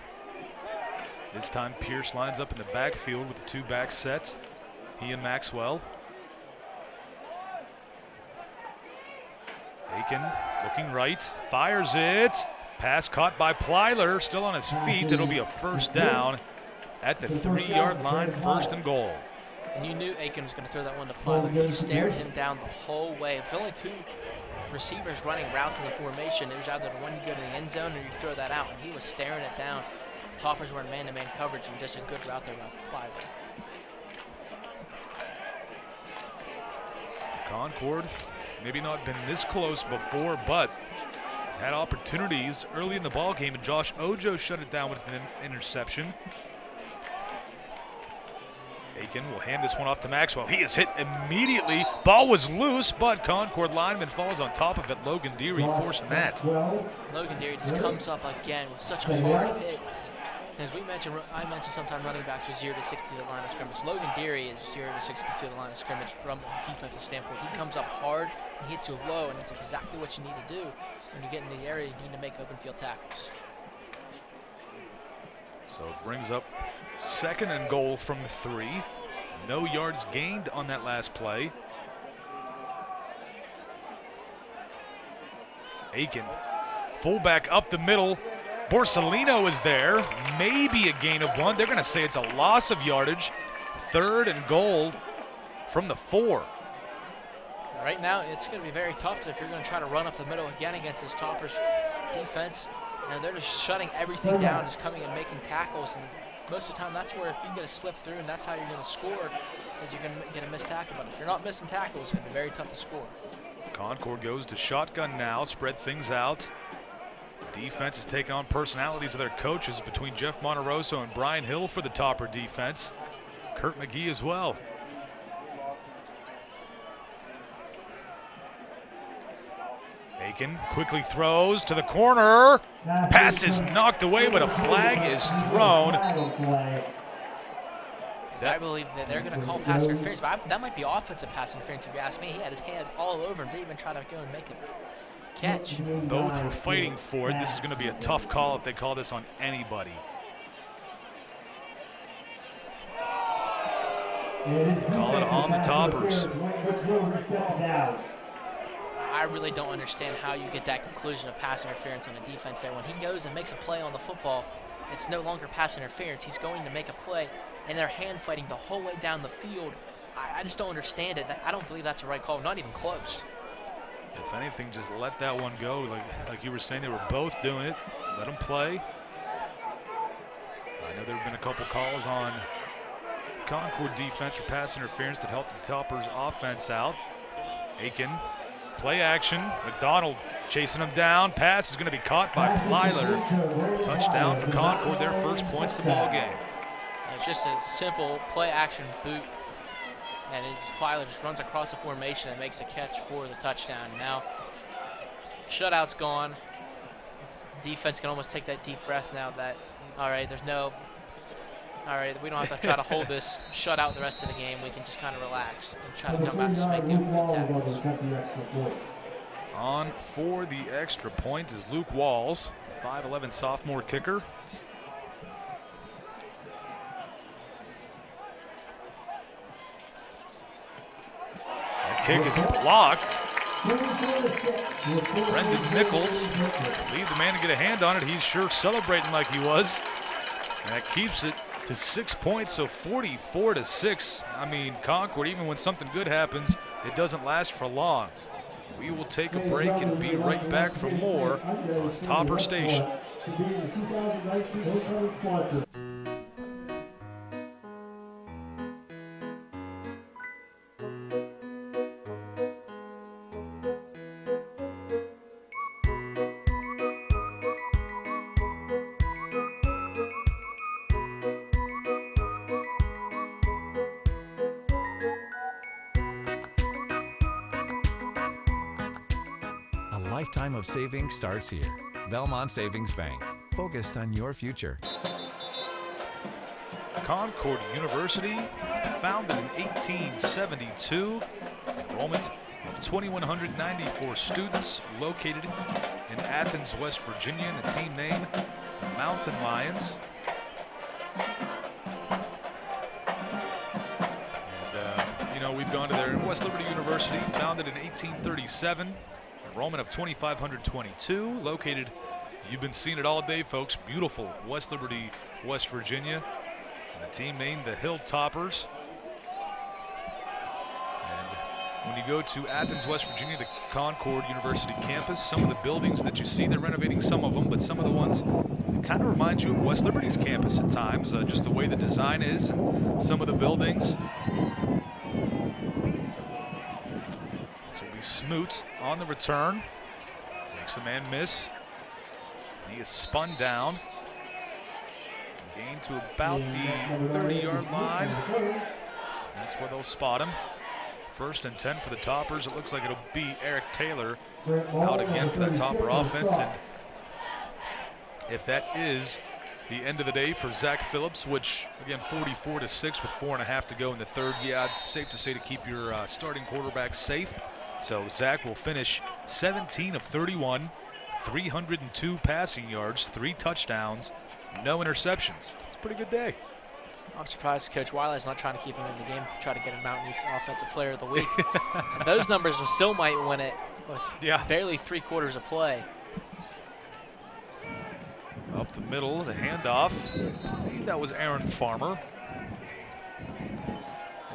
A: This time Pierce lines up in the backfield with the 2-back set. He and Maxwell. Aiken looking right, fires it. Pass caught by Plyler, still on his feet. It'll be a first down at the 3-yard line, 1st and goal.
D: And you knew Aiken was going to throw that one to Plyler. He stared him down the whole way. If only 2 receivers running routes in the formation, it was either one you go to the end zone or you throw that out. And he was staring it down. Toppers were in man-to-man coverage, and just a good route there by Plyler.
A: Concord, maybe not been this close before, but had opportunities early in the ball game, and Josh Ojo shut it down with an interception. Aiken will hand this one off to Maxwell. He is hit immediately. Ball was loose, but Concord lineman falls on top of it. Logan Deary forcing that.
D: Logan Deary just comes up again with such a hard hit. And as I mentioned sometimes running backs are 0 to 60 to the line of scrimmage. Logan Deary is 0 to 60 to the line of scrimmage from a defensive standpoint. He comes up hard, he hits you low, and that's exactly what you need to do. When you get in the area, you need to make open field tackles.
A: So it brings up 2nd and goal from the 3. No yards gained on that last play. Aiken, fullback up the middle. Borsellino is there. Maybe a gain of 1. They're going to say it's a loss of yardage. 3rd and goal from the 4.
D: Right now, it's going to be very tough if you're going to try to run up the middle again against this Toppers defense, and they're just shutting everything down, just coming and making tackles. And most of the time, that's where if you get a slip through, and that's how you're going to score, is you're going to get a missed tackle. But if you're not missing tackles, it's going to be very tough to score.
A: Concord goes to shotgun now, spread things out. Defense is taking on personalities of their coaches between Jeff Monteroso and Brian Hill for the Topper defense. Kurt McGee as well. Aiken quickly throws to the corner. Pass is knocked away, but a flag is thrown.
D: I believe that they're going to call pass interference, but that might be offensive pass interference if you ask me. He had his hands all over him, didn't even try to go and make a catch.
A: Both were fighting for it. This is going to be a tough call if they call this on anybody. Call it on the Toppers.
D: I really don't understand how you get that conclusion of pass interference on the defense there. When he goes and makes a play on the football, it's no longer pass interference. He's going to make a play, and they're hand fighting the whole way down the field. I just don't understand it. I don't believe that's the right call, not even close.
A: If anything, just let that one go. Like you were saying, they were both doing it. Let them play. I know there have been a couple calls on Concord defense for pass interference that helped the Toppers offense out. Aiken, play action. McDonald chasing him down. Pass is going to be caught by Plyler. Touchdown for Concord, their first points of the ball game.
D: It's just a simple play action boot. And Plyler just runs across the formation and makes a catch for the touchdown. Now, shutout's gone. Defense can almost take that deep breath now that, all right, we don't have to try to hold this shutout the rest of the game. We can just kind of relax and try to come out and just make the opening tackles.
A: On for the extra point is Luke Walls, 5'11" sophomore kicker. That kick is blocked. Brendan Nichols leave the man to get a hand on it. He's sure celebrating like he was. And that keeps it to 6 points, so 44-6. I mean, Concord, even when something good happens, it doesn't last for long. We will take a break and be right back for more on Topper Station.
E: Lifetime of savings starts here. Belmont Savings Bank, focused on your future.
A: Concord University, founded in 1872. Enrollment of 2,194 students, located in Athens, West Virginia, and the team name, the Mountain Lions. And, we've gone to their West Liberty University, founded in 1837. Enrollment of 2,522, located, you've been seeing it all day, folks, beautiful West Liberty, West Virginia. And the team named the Hilltoppers. And when you go to Athens, West Virginia, the Concord University campus, some of the buildings that you see, they're renovating some of them, but some of the ones kind of remind you of West Liberty's campus at times, just the way the design is and some of the buildings. Smoot on the return, makes the man miss. He is spun down, gained to about the 30-yard line. That's where they'll spot him. 1st and 10 for the Toppers. It looks like it'll be Eric Taylor out again for that Topper offense. And if that is the end of the day for Zach Phillips, which again 44-6 with 4.5 to go in the third, yeah, it's safe to say to keep your starting quarterback safe. So Zach will finish 17 of 31, 302 passing yards, 3 touchdowns, no interceptions. It's a pretty good day.
D: I'm surprised Coach Weiler's not trying to keep him in the game, try to get him Mountain East Offensive Player of the Week. Those numbers still might win it with barely 3 quarters of play.
A: Up the middle, the handoff. I believe that was Aaron Farmer.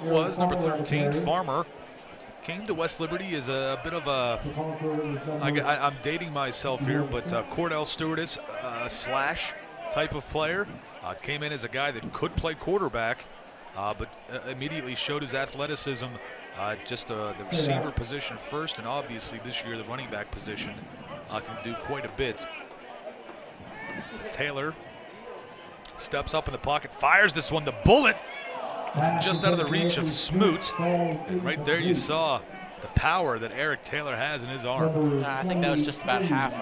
A: It was number 13, Farmer. came to West Liberty as a bit of a, I'm dating myself here, but Cordell Stewardess slash type of player. Came in as a guy that could play quarterback, but immediately showed his athleticism, just the receiver position first, and obviously this year the running back position can do quite a bit. Taylor steps up in the pocket, fires this one, the bullet, just out of the reach of Smoot. And right there you saw the power that Eric Taylor has in his arm.
D: I think that was just about half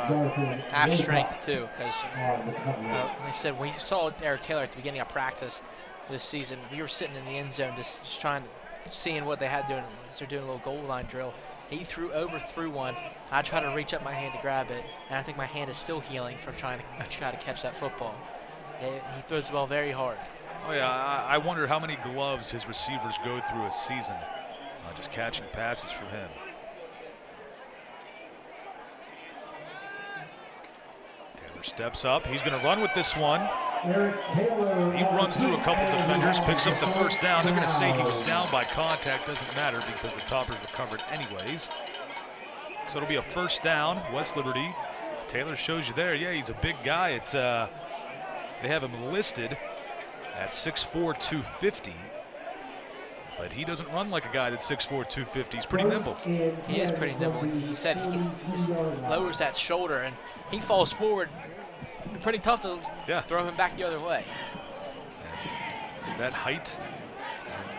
D: strength too, because like I said, when you saw Eric Taylor at the beginning of practice this season, we were sitting in the end zone just trying to, seeing what they had doing. They're doing a little goal line drill. He threw one. I tried to reach up my hand to grab it, and I think my hand is still healing from trying to catch that football. He throws the ball very hard.
A: Oh yeah, I wonder how many gloves his receivers go through a season, just catching passes from him. Taylor steps up. He's going to run with this one. He runs through a couple defenders, picks up the first down. They're going to say he was down by contact. Doesn't matter because the Toppers recovered anyways. So it'll be a first down, West Liberty. Taylor shows you there. Yeah, he's a big guy. They have him listed at 6'4", 250. But he doesn't run like a guy that's 6'4", 250. He's pretty nimble.
D: He is pretty nimble. He said he lowers that shoulder and he falls forward. It'd be pretty tough to throw him back the other way.
A: And that height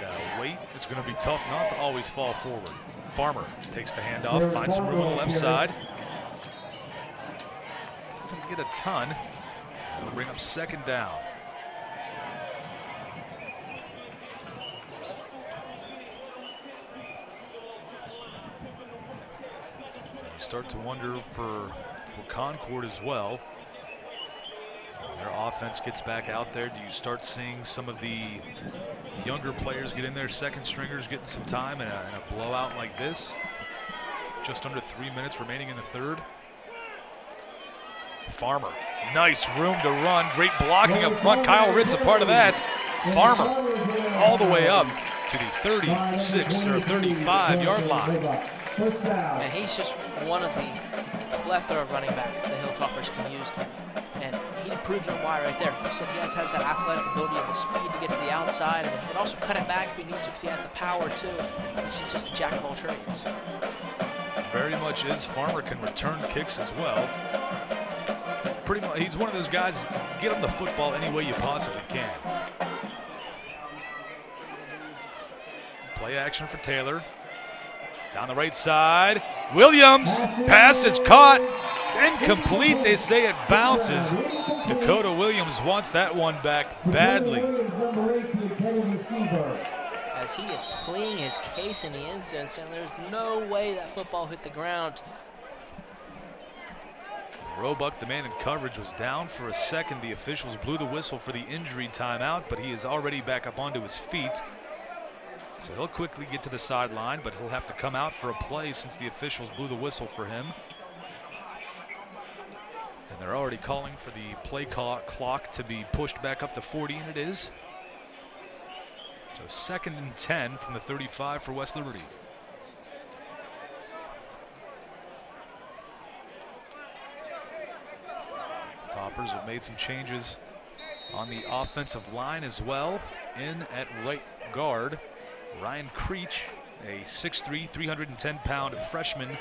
A: and weight, it's going to be tough not to always fall forward. Farmer takes the handoff, finds some room on the left side. Doesn't get a ton. It'll bring up second down. You start to wonder for Concord as well. Their offense gets back out there. Do you start seeing some of the younger players get in there, second stringers getting some time in a blowout like this? Just under 3 minutes remaining in the third. Farmer, nice room to run. Great blocking up front. Kyle Ritz a part of that. Farmer all the way up to the 36 or 35-yard line.
D: And he's just one of the plethora of running backs the Hilltoppers can use. And he proved it why right there. He said he has that athletic ability and the speed to get to the outside, and he can also cut it back if he needs to because he has the power too. He's just a jack of all trades.
A: Very much is. Farmer can return kicks as well. Pretty much, he's one of those guys, get him the football any way you possibly can. Play action for Taylor. Down the right side, Williams, pass is caught, incomplete, they say it bounces. Dakota Williams wants that one back badly.
D: As he is pleading his case in the end zone, saying there's no way that football hit the ground.
A: Roebuck, the man in coverage, was down for a second. The officials blew the whistle for the injury timeout, but he is already back up onto his feet. So he'll quickly get to the sideline, but he'll have to come out for a play since the officials blew the whistle for him. And they're already calling for the play clock to be pushed back up to 40, and it is. So 2nd and 10 from the 35 for West Liberty. Toppers have made some changes on the offensive line as well. In at right guard, Ryan Creech, a 6'3", 310-pound freshman.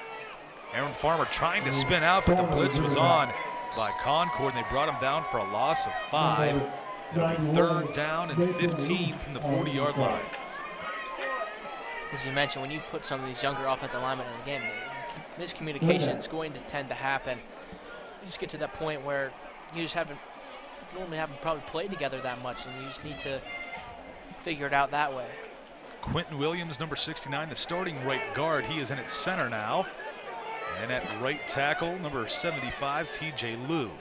A: Aaron Farmer trying to spin out, but the blitz was on by Concord, and they brought him down for a loss of 5. It'll be 3rd down and 15 from the 40-yard line.
D: As you mentioned, when you put some of these younger offensive linemen in the game, miscommunication is going to tend to happen. You just get to that point where you just normally haven't probably played together that much, and you just need to figure it out that way.
A: Quentin Williams, number 69, the starting right guard. He is in at center now. And at right tackle, number 75, TJ Liu.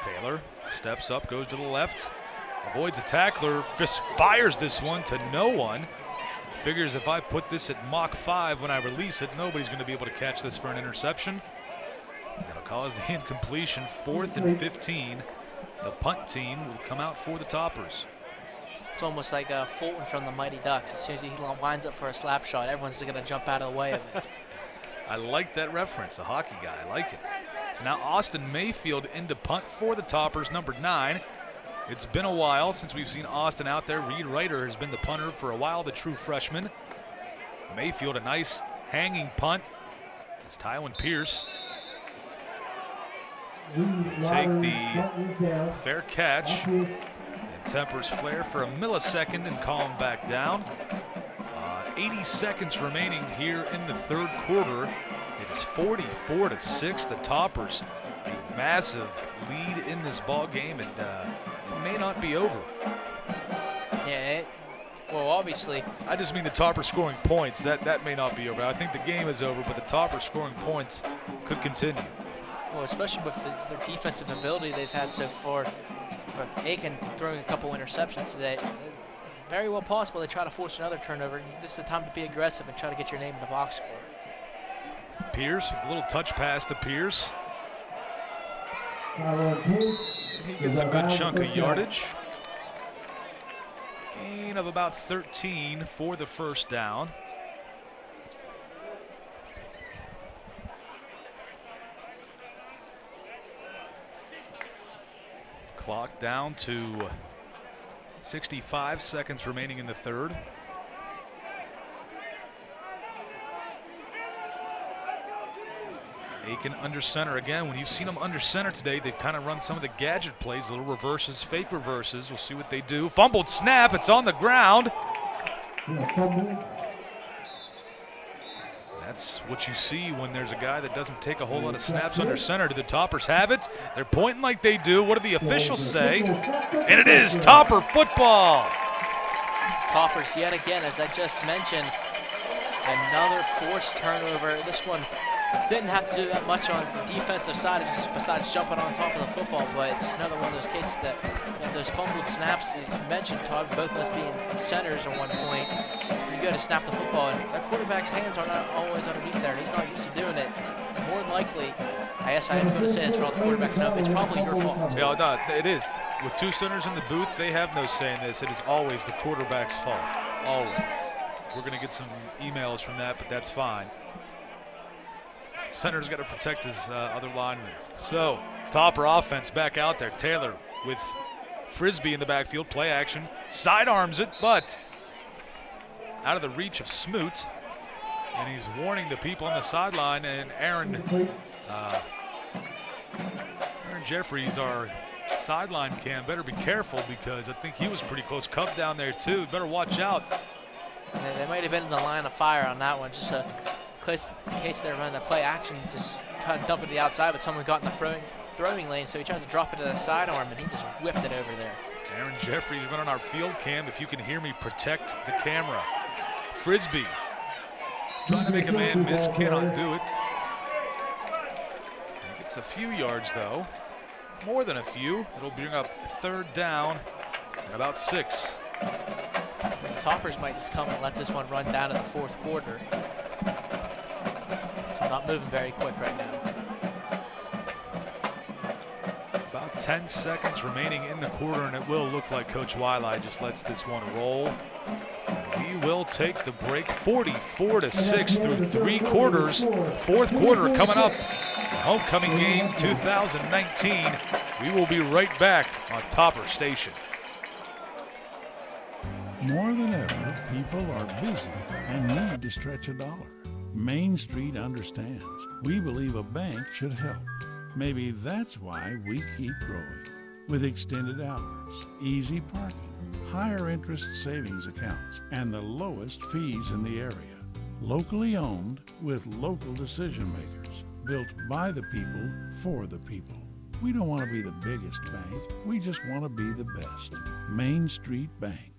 A: Taylor steps up, goes to the left, avoids a tackler, just fires this one to no one. Figures if I put this at Mach 5 when I release it, nobody's going to be able to catch this for an interception. That'll cause the incompletion. 4th and 15. The punt team will come out for the Toppers.
D: It's almost like Fulton from the Mighty Ducks. As soon as he winds up for a slap shot, everyone's going to jump out of the way of it.
A: I like that reference, a hockey guy. I like it. Now Austin Mayfield into punt for the Toppers, number 9. It's been a while since we've seen Austin out there. Reed Ryder has been the punter for a while, the true freshman. Mayfield, a nice hanging punt. It's Tywin Pierce. Take the fair catch. And tempers flare for a millisecond and call him back down. 80 seconds remaining here in the third quarter. It is 44-6. The Toppers, a massive lead in this ball game, and it may not be over.
D: Yeah, well, obviously.
A: I just mean the Toppers scoring points. That may not be over. I think the game is over, but the Toppers scoring points could continue.
D: Well, especially with their defensive ability they've had so far. But Aiken throwing a couple interceptions today. Very well possible they try to force another turnover. This is the time to be aggressive and try to get your name in the box score.
A: Pierce with a little touch pass to Pierce. He gets a good chunk of yardage. Gain of about 13 for the first down. Clock down to 65 seconds remaining in the third. Aiken under center again. When you've seen them under center today, they've kind of run some of the gadget plays, little reverses, fake reverses. We'll see what they do. Fumbled snap. It's on the ground. That's what you see when there's a guy that doesn't take a whole lot of snaps under center. Do the Toppers have it? They're pointing like they do. What do the officials say? And it is Topper football.
D: Toppers yet again, as I just mentioned, another forced turnover. This one didn't have to do that much on the defensive side besides jumping on top of the football, but it's another one of those cases that, you know, those fumbled snaps, as you mentioned, Todd, both of us being centers at one point. You go to snap the football, and that quarterback's hands are not always underneath there, and he's not used to doing it. More than likely, I guess I am going to say this for all the quarterbacks know, it's probably your fault.
A: Yeah, no, it is. With two centers in the booth, they have no say in this. It is always the quarterback's fault. Always. We're going to get some emails from that, but that's fine. Center's got to protect his other lineman. So, Topper offense back out there. Taylor with Frisbee in the backfield. Play action. Sidearms it, but out of the reach of Smoot. And he's warning the people on the sideline. And Aaron Jeffries, our sideline cam, better be careful because I think he was pretty close. Cub down there, too. Better watch out.
D: They might have been in the line of fire on that one. Just in case they're running the play action, just try to dump it to the outside, but someone got in the throwing lane, so he tries to drop it to the sidearm, and he just whipped it over there.
A: Aaron Jeffries running our field cam. If you can hear me, protect the camera. Frisbee trying to make a man miss, cannot do it. He gets a few yards, though. More than a few. It'll bring up third down and about 6.
D: The Toppers might just come and let this one run down to the fourth quarter. So not moving very quick right now.
A: About 10 seconds remaining in the quarter, and it will look like Coach Wiley just lets this one roll. We will take the break. 44-6 through 3 quarters. Fourth quarter coming up. Homecoming game 2019. We will be right back on Topper Station.
H: More than ever, people are busy and need to stretch a dollar. Main Street understands. We believe a bank should help. Maybe that's why we keep growing. With extended hours, easy parking, higher interest savings accounts, and the lowest fees in the area. Locally owned with local decision makers. Built by the people, for the people. We don't want to be the biggest bank. We just want to be the best. Main Street Bank.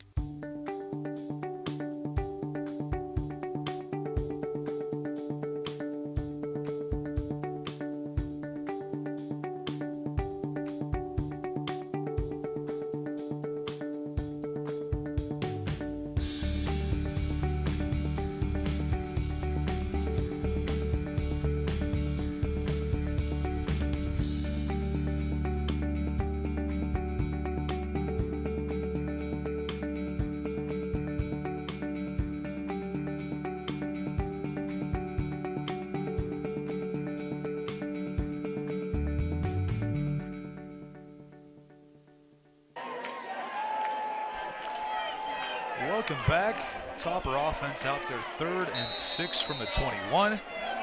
A: Welcome back. Topper offense out there 3rd and 6 from the 21.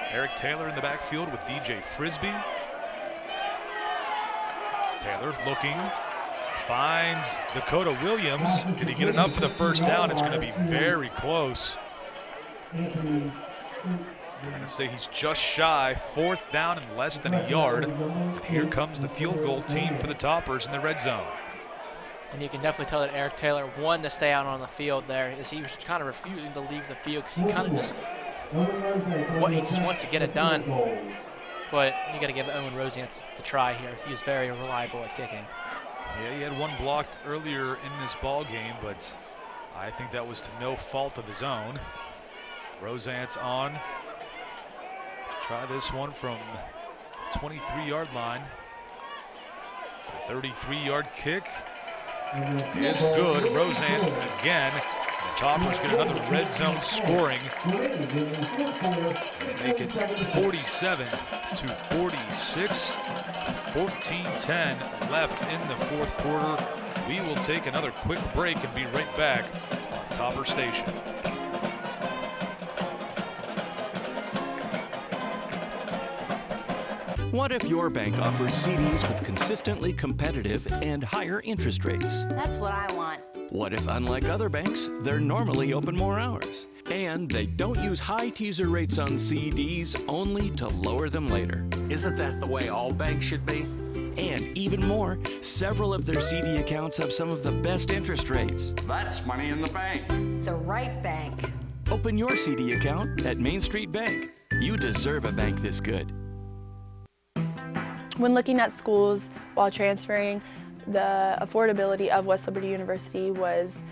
A: Eric Taylor in the backfield with DJ Frisbee. Taylor looking, finds Dakota Williams. Did he get enough for the first down? It's going to be very close. I'm going to say he's just shy. 4th down and less than a yard. And here comes the field goal team for the Toppers in the red zone.
D: And you can definitely tell that Eric Taylor wanted to stay out on the field there, as he was kind of refusing to leave the field because he kind of just wants to get it done. But you got to give Owen Rosance the try here. He was very reliable at kicking.
A: Yeah, he had one blocked earlier in this ball game, but I think that was to no fault of his own. Rosance on. Try this one from 23-yard line. The 33-yard kick is good. Rosance again. The Toppers get another red zone scoring. They make it 47 to 46. 14-10 left in the 4th quarter. We will take another quick break and be right back on Topper Station.
J: What if your bank offers CDs with consistently competitive and higher interest rates?
K: That's what I want.
J: What if, unlike other banks, they're normally open more hours? And they don't use high teaser rates on CDs only to lower them later.
V: Isn't that the way all banks should be?
J: And even more, several of their CD accounts have some of the best interest rates.
V: That's money in the bank.
K: The right bank.
J: Open your CD account at Main Street Bank. You deserve a bank this good.
N: When looking at schools while transferring, the affordability of West Liberty University was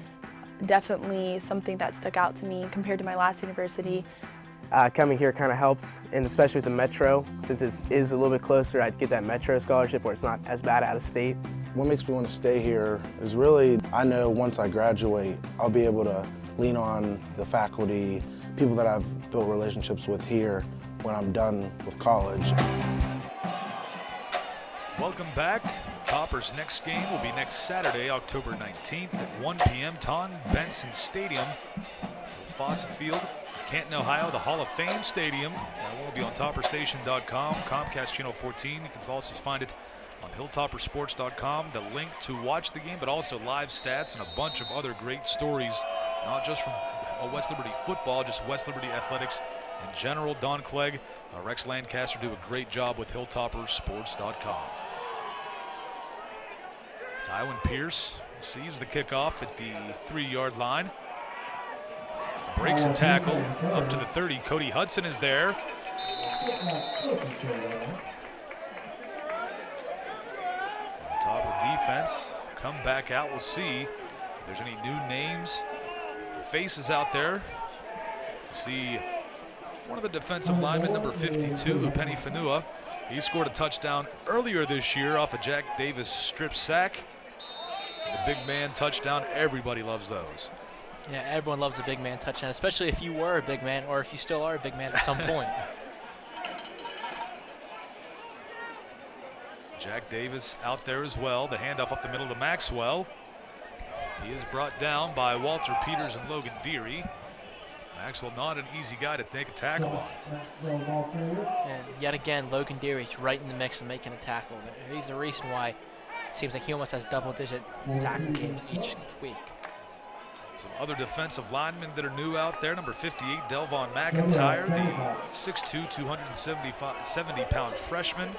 N: definitely something that stuck out to me compared to my last university.
O: Coming here kind of helps, and especially with the Metro, since it is a little bit closer, I'd get that Metro scholarship where it's not as bad out of state.
P: What makes me want to stay here is really, I know once I graduate, I'll be able to lean on the faculty, people that I've built relationships with here when I'm done with college.
A: Welcome back. Toppers' next game will be next Saturday, October 19th at 1 p.m. Ton Benson Stadium, Fawcett Field, Canton, Ohio, the Hall of Fame Stadium. That will be on topperstation.com, Comcast Channel 14. You can also find it on hilltoppersports.com, the link to watch the game, but also live stats and a bunch of other great stories, not just from West Liberty football, just West Liberty athletics in general. Don Clegg, Rex Lancaster do a great job with hilltoppersports.com. Tywin Pierce receives the kickoff at the 3-yard line. Breaks a tackle up to the 30. Cody Hudson is there. Top of defense. Come back out. We'll see if there's any new names, faces out there. See one of the defensive linemen, number 52, Lupeni Fanua. He scored a touchdown earlier this year off a Jack Davis strip sack. The big man touchdown, everybody loves those.
D: Yeah, everyone loves a big man touchdown, especially if you were a big man or if you still are a big man at some point.
A: Jack Davis out there as well. The handoff up the middle to Maxwell. He is brought down by Walter Peters and Logan Deary. Maxwell not an easy guy to take a tackle on.
D: And yet again, Logan Deary's right in the mix of making a tackle. He's the reason why it seems like he almost has double-digit tackle games each week.
A: Some other defensive linemen that are new out there. Number 58, Delvon McIntyre, the 6'2", 270-pound freshman,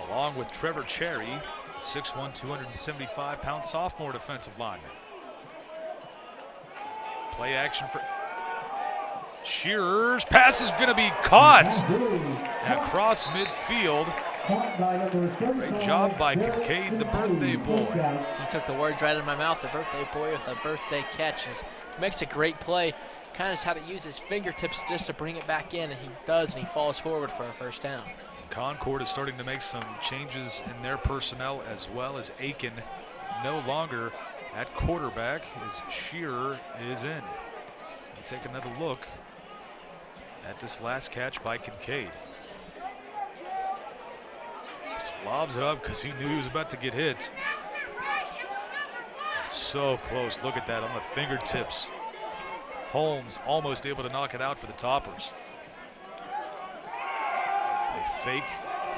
A: along with Trevor Cherry, 6'1", 275-pound sophomore defensive lineman. Play action for Shearer's pass is going to be caught across midfield. Great job by Kincaid, the birthday boy.
D: He took the words right out of my mouth, the birthday boy with a birthday catch. He makes a great play, kind of just how to use his fingertips just to bring it back in, and he does, and he falls forward for a first down.
A: Concord is starting to make some changes in their personnel as well, as Aiken no longer at quarterback as Shearer is in. We'll take another look at this last catch by Kincaid. Just lobs it up because he knew he was about to get hit. So close. Look at that on the fingertips Holmes almost able to knock it out for the Toppers. They fake,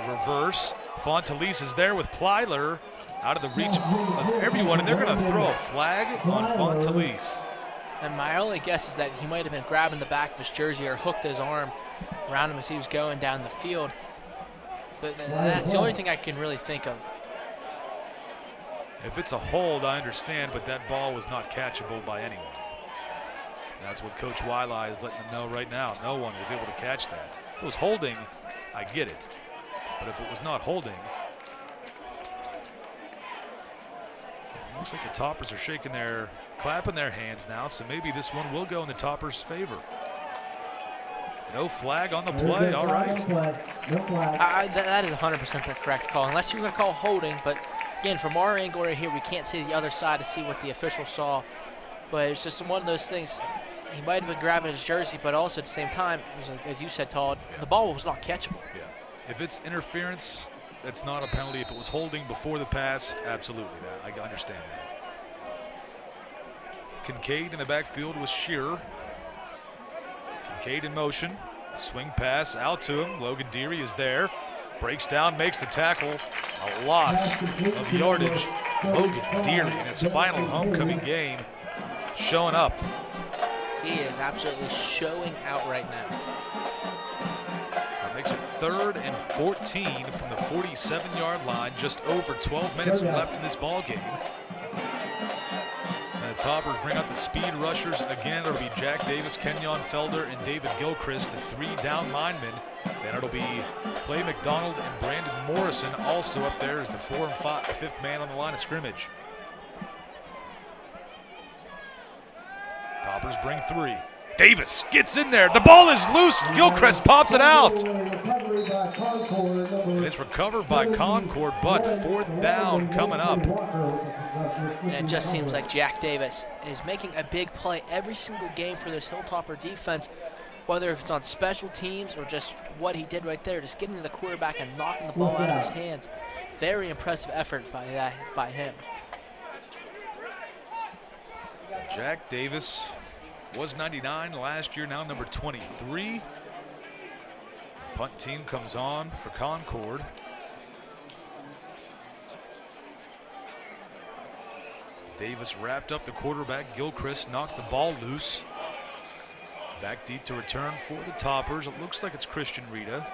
A: reverse. Fontalise is there with Plyler out of the reach of everyone, and they're going to throw a flag on Fontalise.
D: And my only guess is that he might have been grabbing the back of his jersey or hooked his arm around him as he was going down the field. But that's the only thing I can really think of.
A: If it's a hold, I understand, but that ball was not catchable by anyone. That's what Coach Wiley is letting them know right now. No one was able to catch that. If it was holding, I get it. But if it was not holding, it looks like the Toppers are clapping their hands now, so maybe this one will go in the Toppers' favor. No flag on the play, all right.
D: That is 100% the correct call, unless you're going to call holding. But again, from our angle right here, we can't see the other side to see what the official saw. But it's just one of those things. He might have been grabbing his jersey, but also at the same time, as you said, Todd, the ball was not catchable.
A: Yeah. If it's interference, that's not a penalty. If it was holding before the pass, absolutely. I understand that. Kincaid in the backfield with Shearer. Kincaid in motion. Swing pass out to him. Logan Deary is there. Breaks down, makes the tackle. A loss of yardage. Logan Deary in his final homecoming game showing up.
D: He is absolutely showing out right now.
A: That makes it 3rd and 14 from the 47-yard line. Just over 12 minutes left in this ball game. And the Toppers bring out the speed rushers again. It'll be Jack Davis, Kenyon Felder, and David Gilchrist, the 3 down linemen. Then it'll be Clay McDonald and Brandon Morrison also up there as the 4th and 5th man on the line of scrimmage. Toppers bring 3. Davis gets in there. The ball is loose. Gilchrist pops it out. And it's recovered by Concord, but 4th down coming up.
D: And it just seems like Jack Davis is making a big play every single game for this Hilltopper defense, whether it's on special teams or just what he did right there, just getting to the quarterback and knocking the ball out of his hands. Very impressive effort by him.
A: Jack Davis was 99 last year, now number 23. Punt team comes on for Concord. Davis wrapped up the quarterback. Gilchrist knocked the ball loose. Back deep to return for the Toppers. It looks like it's Christian Rita.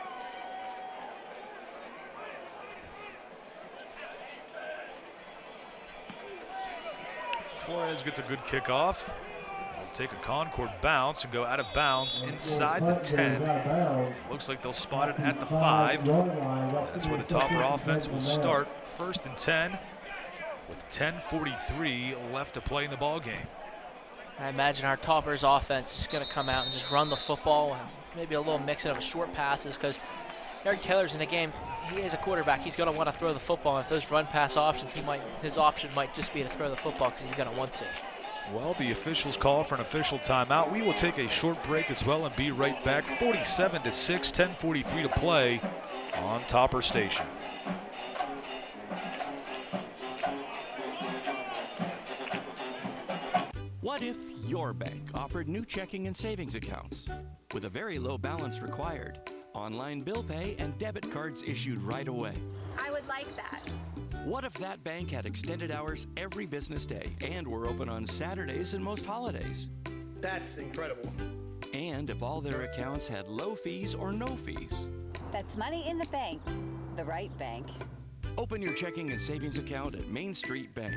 A: Flores gets a good kickoff. It'll take a Concord bounce and go out of bounds inside the 10. Looks like they'll spot it at the 5. That's where the Topper offense will start. 1st and 10 with 10:43 left to play in the ball game.
D: I imagine our Toppers offense is going to come out and just run the football and maybe a little mixing of short passes, because Eric Taylor's in the game. He is a quarterback. He's going to want to throw the football. And if those run pass options, his option might just be to throw the football because he's going to want to.
A: Well, the officials call for an official timeout. We will take a short break as well and be right back. 47-6, 10:43 to play on Topper Station.
J: What if your bank offered new checking and savings accounts with a very low balance required, online bill pay, and debit cards issued right away?
C: I would like that.
J: What if that bank had extended hours every business day and were open on Saturdays and most holidays?
C: That's incredible.
J: And if all their accounts had low fees or no fees?
K: That's money in the bank. The right bank.
J: Open your checking and savings account at Main Street Bank.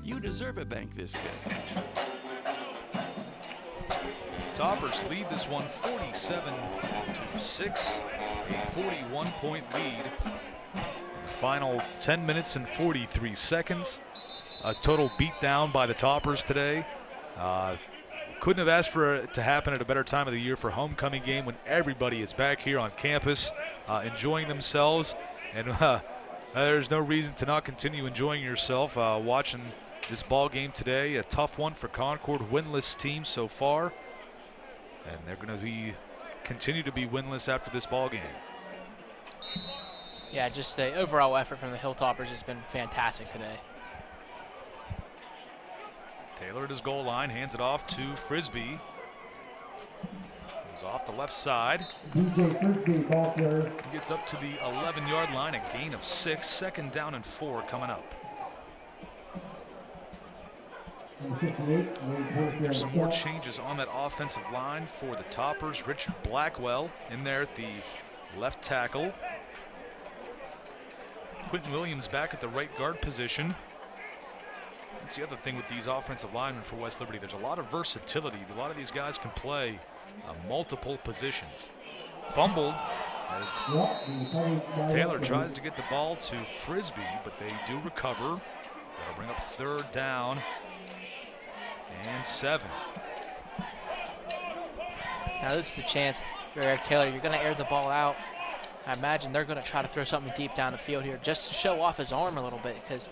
J: You deserve a bank this good.
A: Toppers lead this one 47-6, a 41-point lead. Final 10 minutes and 43 seconds. A total beatdown by the Toppers today. Couldn't have asked for it to happen at a better time of the year for homecoming game when everybody is back here on campus enjoying themselves. And there's no reason to not continue enjoying yourself watching this ball game today. A tough one for Concord, winless team so far. And they're going to continue to be winless after this ball game.
D: Yeah, just the overall effort from the Hilltoppers has been fantastic today.
A: Taylor at his goal line, hands it off to Frisbee. Goes off the left side.
I: DJ Frisbee, ball carrier.
A: He gets up to the 11-yard line, a gain of 6. 2nd down and 4 coming up. There's some more changes on that offensive line for the Toppers. Richard Blackwell in there at the left tackle. Quentin Williams back at the right guard position. That's the other thing with these offensive linemen for West Liberty. There's a lot of versatility. A lot of these guys can play multiple positions. Fumbled as Taylor tries to get the ball to Frisbee, but they do recover. That'll bring up 3rd down and 7.
D: Now this is the chance for Eric Taylor. You're going to air the ball out. I imagine they're going to try to throw something deep down the field here just to show off his arm a little bit, because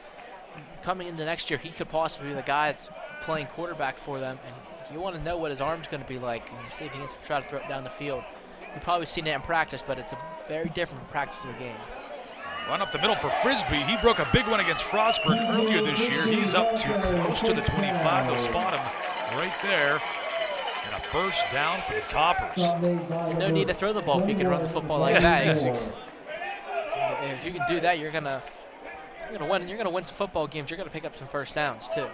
D: coming into next year, he could possibly be the guy that's playing quarterback for them, and you want to know what his arm's going to be like and see if he can try to throw it down the field. You've probably seen it in practice, but it's a very different from practice of the game.
A: Run up the middle for Frisbee. He broke a big one against Frostburg earlier this year. He's up to close to the 25. They'll spot him right there. And a 1st down for the Toppers.
D: No need to throw the ball if you can run the football like that. If you can do that, you're gonna win. You're gonna win some football games. You're gonna pick up some 1st downs too.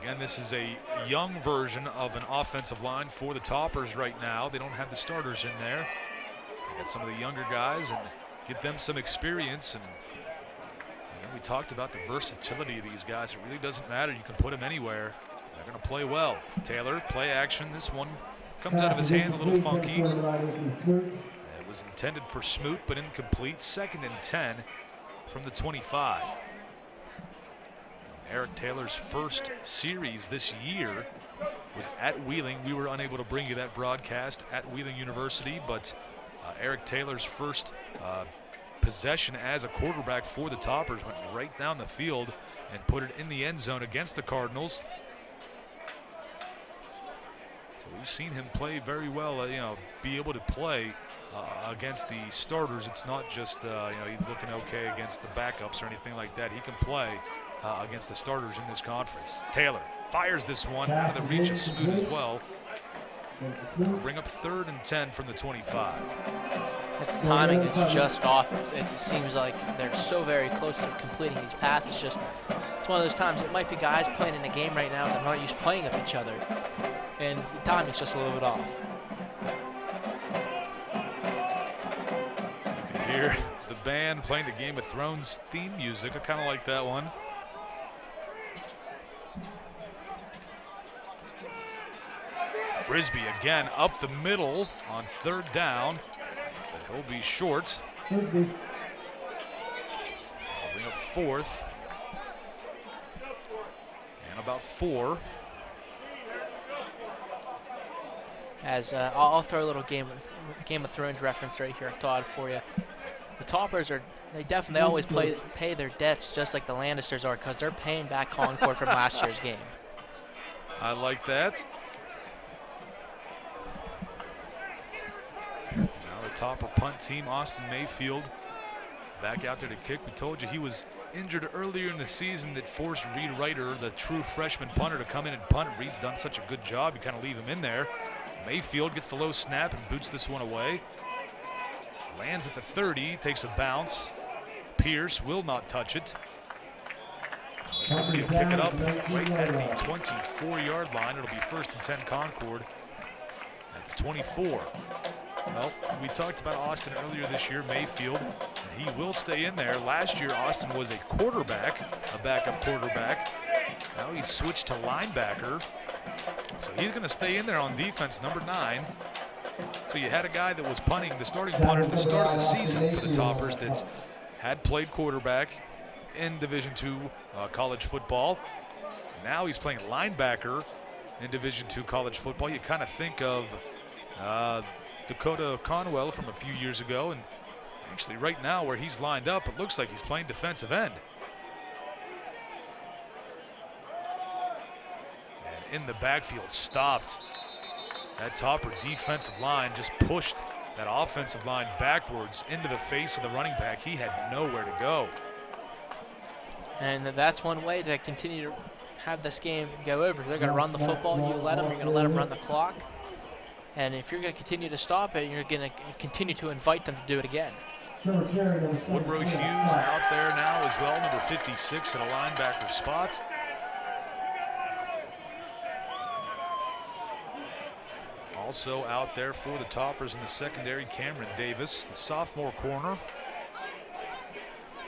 A: Again, this is a young version of an offensive line for the Toppers right now. They don't have the starters in there. They got some of the younger guys and get them some experience. And we talked about the versatility of these guys. It really doesn't matter. You can put them anywhere. They're going to play well. Taylor, play action. This one comes out of his hand a little funky. It was intended for Smoot, but incomplete. 2nd and 10 from the 25. Eric Taylor's first series this year was at Wheeling. We were unable to bring you that broadcast at Wheeling University, but Eric Taylor's first possession as a quarterback for the Toppers went right down the field and put it in the end zone against the Cardinals. So we've seen him play very well, be able to play against the starters. It's not just, he's looking okay against the backups or anything like that. He can play against the starters in this conference. Taylor fires this one out of the reach of Smoot as well. We'll bring up 3rd and 10 from the 25.
D: The timing is just off. It just seems like they're so very close to completing these passes. It's one of those times. It might be guys playing in a game right now that aren't used to playing with each other, and the timing's just a little bit off.
A: You can hear the band playing the Game of Thrones theme music. I kind of like that one. Frisbee again up the middle on 3rd down, but he'll be short. I'll bring up 4th and about 4.
D: As I'll throw a little Game of Thrones reference right here, Todd, for you. The Toppers they always pay their debts just like the Lannisters are, because they're paying back Concord from last year's game.
A: I like that. Topper punt team, Austin Mayfield, back out there to kick. We told you he was injured earlier in the season. That forced Reed Ryder, the true freshman punter, to come in and punt. Reed's done such a good job, you kind of leave him in there. Mayfield gets the low snap and boots this one away. Lands at the 30, takes a bounce. Pierce will not touch it. Somebody will pick it up right at the 24-yard line. It'll be 1st and 10 Concord at the 24. Well, we talked about Austin earlier this year, Mayfield, and he will stay in there. Last year, Austin was a quarterback, a backup quarterback. Now he's switched to linebacker. So he's going to stay in there on defense, number 9. So you had a guy that was punting, the starting punter at the start of the season for the Toppers, that had played quarterback in Division II college football. Now he's playing linebacker in Division II college football. You kind of think of Dakota Conwell from a few years ago, and actually right now where he's lined up, it looks like he's playing defensive end. And in the backfield, stopped. That Topper defensive line just pushed that offensive line backwards into the face of the running back. He had nowhere to go.
D: And that's one way to continue to have this game go over. They're going to run the football. You let them, you're going to let them run the clock. And if you're going to continue to stop it, you're going to continue to invite them to do it again.
A: Woodrow Hughes out there now as well, number 56 at a linebacker spot. Also out there for the Toppers in the secondary, Cameron Davis, the sophomore corner.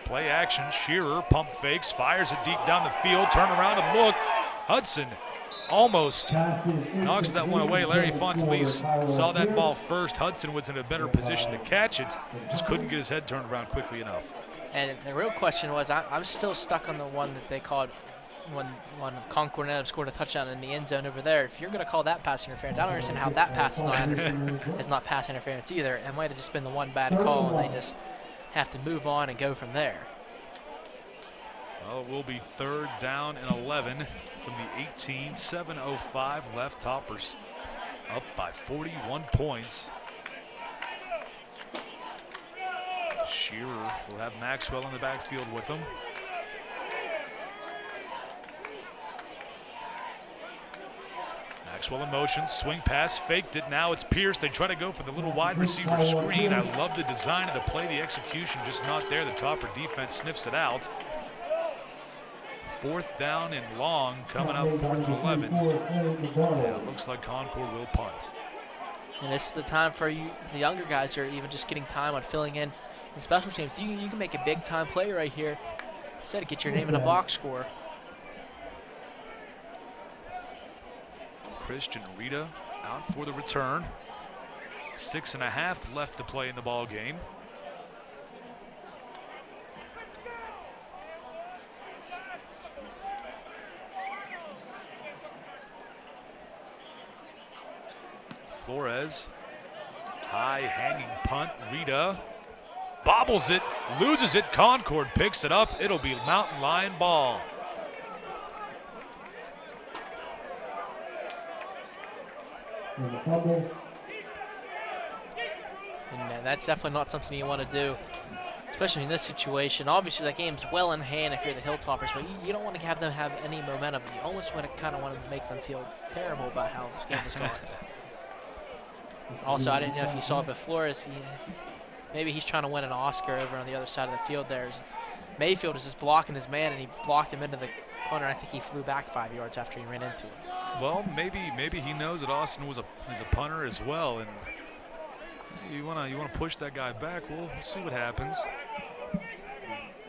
A: Play action, Shearer pump fakes, fires it deep down the field, turn around and look. Hudson almost knocks that one away. Larry Fontelis saw that ball first. Hudson was in a better position to catch it, just couldn't get his head turned around quickly enough.
D: And the real question was, I'm still stuck on the one that they called when Concord ended up scored a touchdown in the end zone over there. If you're going to call that pass interference, I don't understand how that pass is not pass interference either. It might have just been the one bad call, and they just have to move on and go from there.
A: Well, it will be 3rd down and 11 from the 18, 7:05 left. Toppers up by 41 points. Shearer will have Maxwell in the backfield with him. Maxwell in motion, swing pass, faked it, now it's Pierce. They try to go for the little wide receiver screen. I love the design of the play, the execution just not there. The Topper defense sniffs it out. 4th down and long, coming up 4th and 11. Yeah, it looks like Concord will punt.
D: And this is the time for you, the younger guys who are even just getting time on filling in special teams. You can make a big time play right here instead of get your name in a box score.
A: Christian Rita out for the return. 6.5 left to play in the ball game. Flores, high hanging punt. Rita bobbles it, loses it. Concord picks it up. It'll be Mountain Lion ball.
D: And that's definitely not something you want to do, especially in this situation. Obviously, that game's well in hand if you're the Hilltoppers, but you don't want to have them have any momentum. You almost want to kind of want to make them feel terrible about how this game is going. Also, I didn't know if you saw it, but Flores, maybe he's trying to win an Oscar over on the other side of the field there. Mayfield is just blocking his man, and he blocked him into the punter. I think he flew back 5 yards after he ran into him.
A: Well, maybe he knows that Austin is a punter as well, and you wanna push that guy back. We'll see what happens.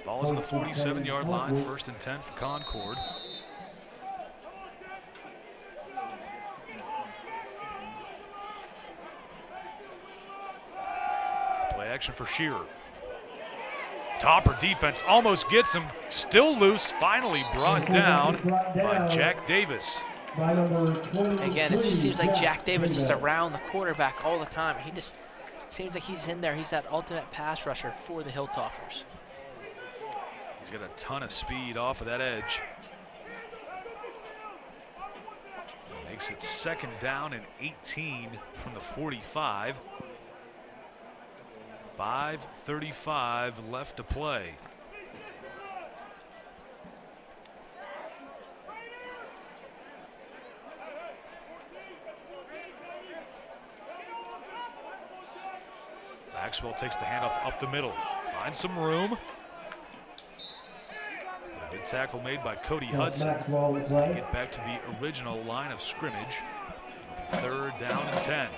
A: Ball is on the 47-yard line, 1st and 10 for Concord. Play action for Shearer. Topper defense almost gets him, still loose, finally brought down by Jack Davis.
D: Again, it just seems like Jack Davis is around the quarterback all the time. He just seems like he's in there. He's that ultimate pass rusher for the Hilltoppers.
A: He's got a ton of speed off of that edge. Makes it 2nd down and 18 from the 45. 5:35 left to play. Maxwell takes the handoff up the middle, finds some room. A good tackle made by Cody Hudson. They get back to the original line of scrimmage. 3rd down and 10.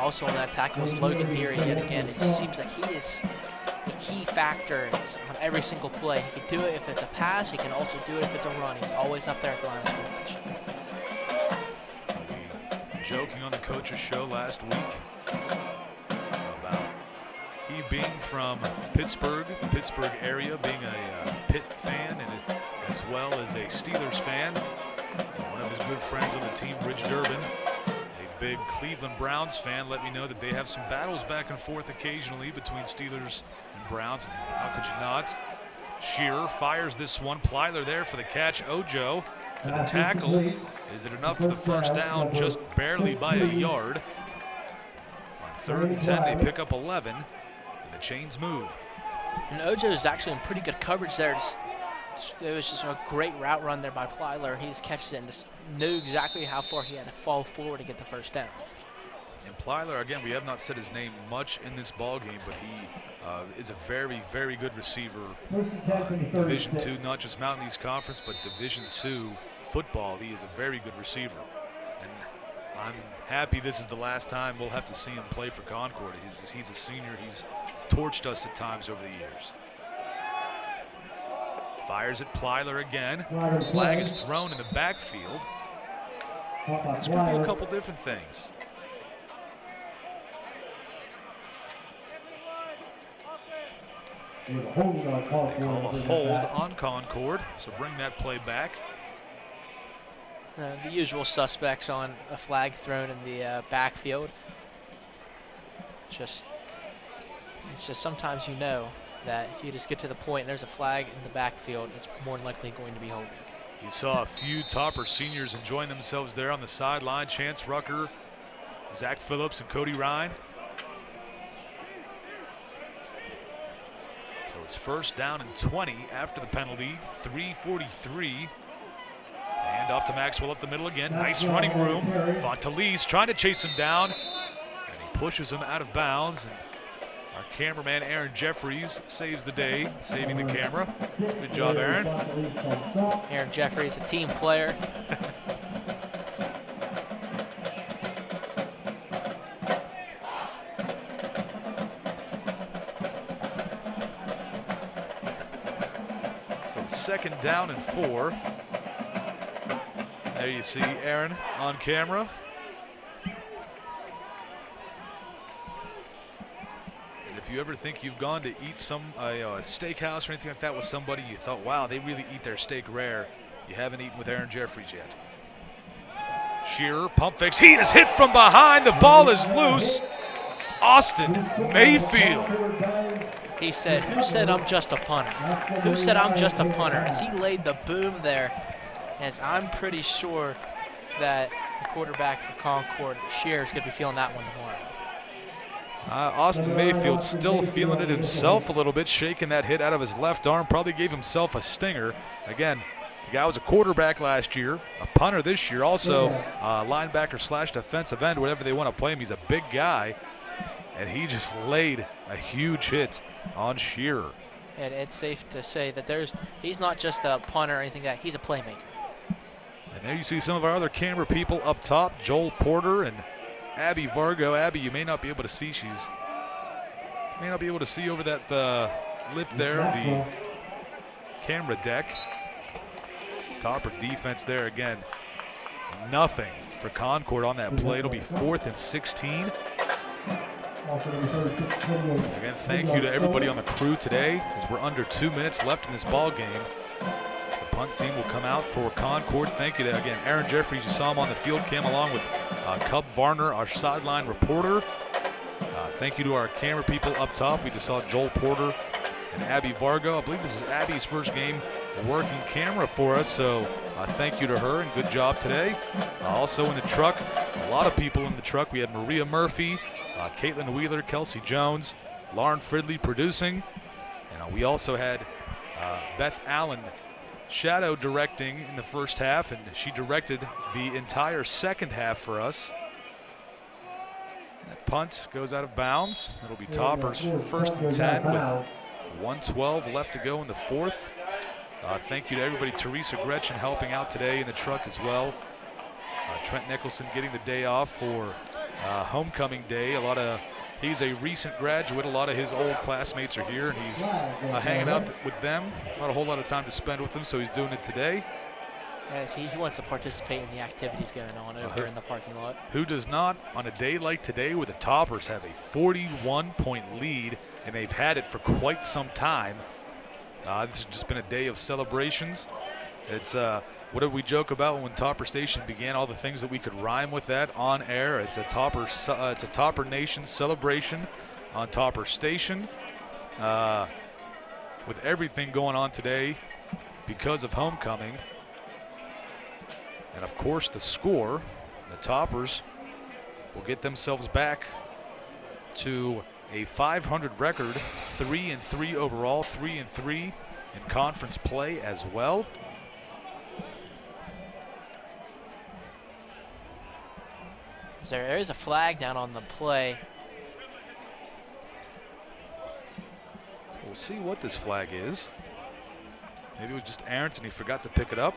D: Also on that tackle is Logan Deary yet again. It just seems like he is a key factor on every single play. He can do it if it's a pass. He can also do it if it's a run. He's always up there at the line of scrimmage.
A: Joking on the coach's show last week about he being from Pittsburgh, the Pittsburgh area, being a Pitt fan and as well as a Steelers fan. And one of his good friends on the team, Rich Durbin, a big Cleveland Browns fan, let me know that they have some battles back and forth occasionally between Steelers and Browns. And how could you not? Shearer fires this one. Plyler there for the catch. Ojo for the tackle. Is it enough for the 1st down? Just barely by a yard. On 3rd and 10, they pick up 11, and the chains move.
D: And Ojo is actually in pretty good coverage there. It was just a great route run there by Plyler. He just catches it and just knew exactly how far he had to fall forward to get the 1st down.
A: And Plyler, again, we have not said his name much in this ball game, but he is a very, very good receiver. Division II, not just Mountain East Conference, but Division II football. He is a very good receiver. And I'm happy this is the last time we'll have to see him play for Concord. He's a senior. He's torched us at times over the years. Fires at Plyler again. Flag is thrown in the backfield. This could be a couple different things. They call a hold on Concord, so bring that play back.
D: The usual suspects on a flag thrown in the backfield. It's just sometimes you know that if you just get to the point and there's a flag in the backfield, it's more than likely going to be holding.
A: You saw a few Topper seniors enjoying themselves there on the sideline. Chance Rucker, Zach Phillips, and Cody Ryan. So it's first down and 20 after the penalty, 3:43. Hand off to Maxwell up the middle again. Nice running room. Fontalise trying to chase him down, and he pushes him out of bounds. And our cameraman, Aaron Jeffries, saves the day, saving the camera. Good job, Aaron.
D: Aaron Jeffries, a team player.
A: So it's second down and 4. There you see Aaron on camera. And if you ever think you've gone to eat a steakhouse or anything like that with somebody, you thought, wow, they really eat their steak rare, you haven't eaten with Aaron Jeffries yet. Shearer, pump fakes. He is hit from behind. The ball is loose. Austin Mayfield.
D: He said, who said I'm just a punter? Who said I'm just a punter? As he laid the boom there, as I'm pretty sure that the quarterback for Concord, Shearer, is going to be feeling that one tomorrow.
A: Austin Mayfield still feeling it himself a little bit, shaking that hit out of his left arm. Probably gave himself a stinger. Again, the guy was a quarterback last year, a punter this year, also linebacker / defensive end, whatever they want to play him. He's a big guy, and he just laid a huge hit on Shearer.
D: And it's safe to say that he's not just a punter or anything like that. He's a playmaker.
A: And there you see some of our other camera people up top, Joel Porter and Abby Vargo. Abby, you may not be able to see. You may not be able to see over that lip there, the camera deck. Topper defense there again. Nothing for Concord on that play. It'll be 4th and 16. Again, thank you to everybody on the crew today, as we're under 2 minutes left in this ball game. The punt team will come out for Concord. Thank you to, again, Aaron Jeffries. You saw him on the field cam along with Cub Varner, our sideline reporter. Thank you to our camera people up top. We just saw Joel Porter and Abby Vargo. I believe this is Abby's first game working camera for us, so thank you to her and good job today. Also in the truck, a lot of people in the truck. We had Maria Murphy, Caitlin Wheeler, Kelsey Jones, Lauren Fridley producing, and we also had Beth Allen shadow directing in the first half, and she directed the entire second half for us. That punt goes out of bounds. It'll be Toppers 1st and 10 with 1:12 left to go in the 4th. Thank you to everybody. Teresa Gretchen helping out today in the truck as well. Trent Nicholson getting the day off for homecoming day. He's a recent graduate. A lot of his old classmates are here, and he's hanging out with them. Not a whole lot of time to spend with them, so he's doing it today.
D: Yes, he wants to participate in the activities going on over here in the parking lot.
A: Who does not, on a day like today where the Toppers have a 41-point lead, and they've had it for quite some time. This has just been a day of celebrations. It's what did we joke about when Topper Station began? All the things that we could rhyme with that on air. It's a Topper Nation celebration on Topper Station. With everything going on today because of homecoming. And of course the score, the Toppers will get themselves back to a 500 record, 3-3 overall, 3-3 in conference play as well.
D: So there is a flag down on the play.
A: We'll see what this flag is. Maybe it was just errant and he forgot to pick it up.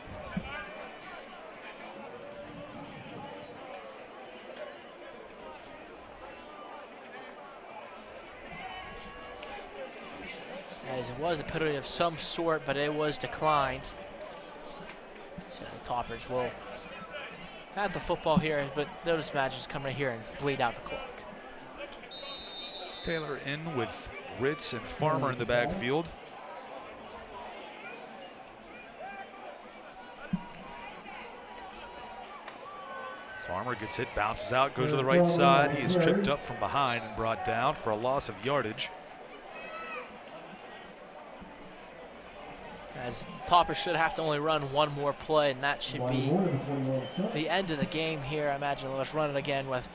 D: As it was a penalty of some sort, but it was declined. So the Toppers will have the football here, but notice matches come right here and bleed out the clock.
A: Taylor in with Ritz and Farmer in the backfield. Farmer gets hit, bounces out, goes to the right side. He is tripped up from behind and brought down for a loss of yardage.
D: As Toppers should have to only run one more play, and that should be the end of the game here. I imagine let's run it again with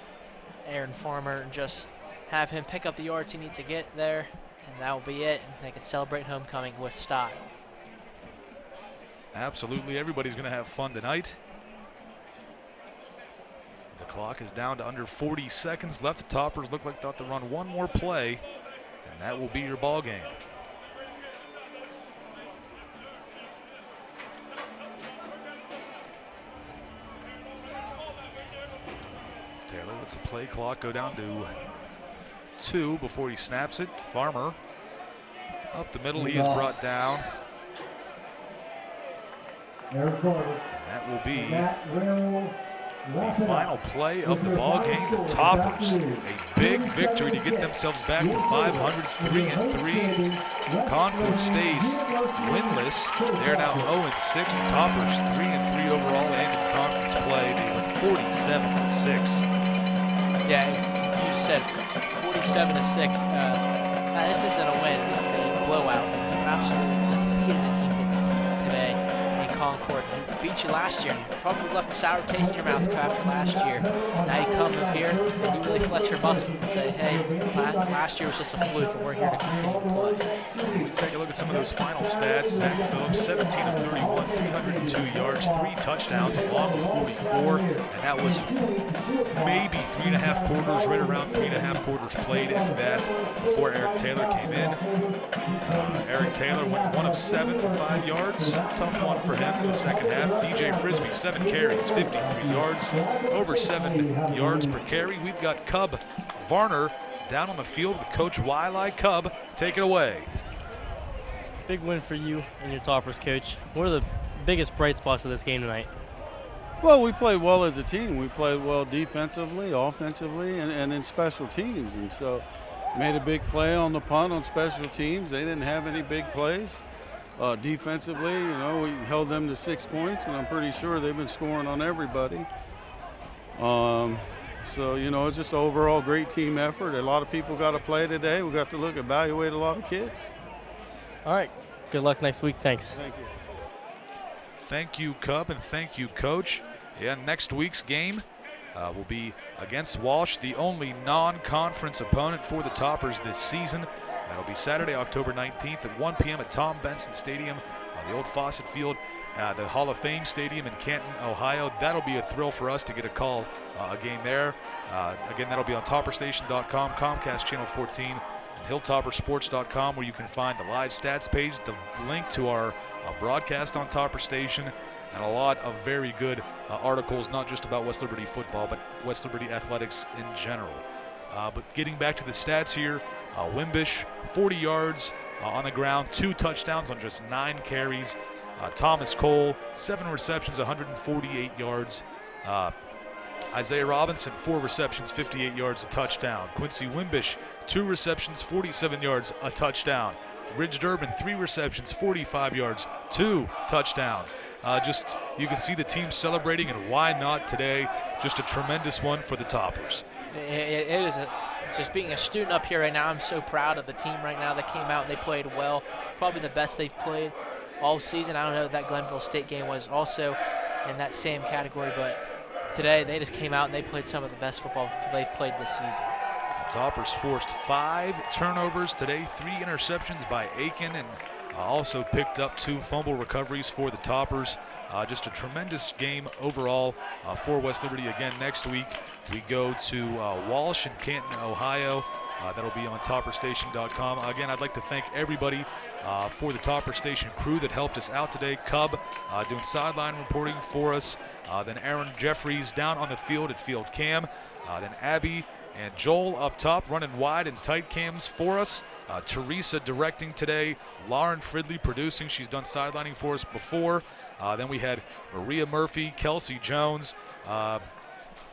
D: Aaron Farmer and just have him pick up the yards he needs to get there, and that will be it. And they can celebrate homecoming with style.
A: Absolutely, everybody's going to have fun tonight. The clock is down to under 40 seconds left. The Toppers look like they'll have to run one more play, and that will be your ball game. Taylor lets the play clock go down to 2 before he snaps it. Farmer up the middle, he is brought down. That will be the final play of the ball game. The Toppers, a big victory to get themselves back to 500, 3-3. Concord stays winless. They're now 0-6. The Toppers 3-3 overall and in conference play. They win 47-6.
D: Yeah, as you said, 47-6. This isn't a win. This is a blowout. You absolutely defeated a team today in Concord. They beat you last year. You probably left a sour taste in your mouth after last year. Now you come up here and you really flex your muscles and say, hey, last year was just a fluke and we're here to continue to play.
A: Take a look at some of those final stats. Zach Phillips, 17 of 31, 302 yards, 3 touchdowns, along with 44. And that was maybe 3.5 quarters, right around 3.5 quarters played, if that, before Eric Taylor came in. Eric Taylor went 1 of 7 for 5 yards. Tough one for him in the second half. DJ Frisbee, 7 carries, 53 yards, over 7 yards per carry. We've got Cub Varner down on the field with Coach Wiley. Cub, take it away.
M: Big win for you and your Toppers, Coach. What are the biggest bright spots of this game tonight?
H: Well, we played well as a team. We played well defensively, offensively, and in special teams. And so made a big play on the punt on special teams. They didn't have any big plays. Defensively, you know, we held them to 6 points, and I'm pretty sure they've been scoring on everybody. So, you know, it's just an overall great team effort. A lot of people got to play today. We got to evaluate a lot of kids.
M: All right. Good luck next week. Thanks.
H: Thank you.
A: Thank you, Cub, and thank you, Coach. Yeah, next week's game will be against Walsh, the only non-conference opponent for the Toppers this season. That'll be Saturday, October 19th at 1 p.m. at Tom Benson Stadium, the old Fawcett Field, the Hall of Fame Stadium in Canton, Ohio. That'll be a thrill for us to get a call, a game there. Again, that'll be on topperstation.com, Comcast Channel 14, and hilltoppersports.com, where you can find the live stats page, the link to our broadcast on Topper Station, and a lot of very good articles, not just about West Liberty football, but West Liberty athletics in general. But getting back to the stats here, Wimbish, 40 yards on the ground, 2 touchdowns on just 9 carries. Thomas Cole, 7 receptions, 148 yards. Isaiah Robinson, 4 receptions, 58 yards, a touchdown. Quincy Wimbish, 2 receptions, 47 yards, a touchdown. Ridge Durbin, 3 receptions, 45 yards, 2 touchdowns. Just, you can see the team celebrating, and why not today? Just a tremendous one for the Toppers.
D: It is just being a student up here right now. I'm so proud of the team right now that came out and they played well. Probably the best they've played all season. I don't know if that Glenville State game was also in that same category, but today they just came out and they played some of the best football they've played this season.
A: The Toppers forced 5 turnovers today, 3 interceptions by Aiken, and also picked up 2 fumble recoveries for the Toppers. Just a tremendous game overall for West Liberty. Again, next week we go to Walsh in Canton, Ohio. That'll be on topperstation.com. Again, I'd like to thank everybody for the Topper Station crew that helped us out today. Cub doing sideline reporting for us. Then Aaron Jeffries down on the field at Field Cam. Then Abby and Joel up top running wide and tight cams for us. Teresa directing today. Lauren Fridley producing. She's done sidelining for us before. Then we had Maria Murphy, Kelsey Jones,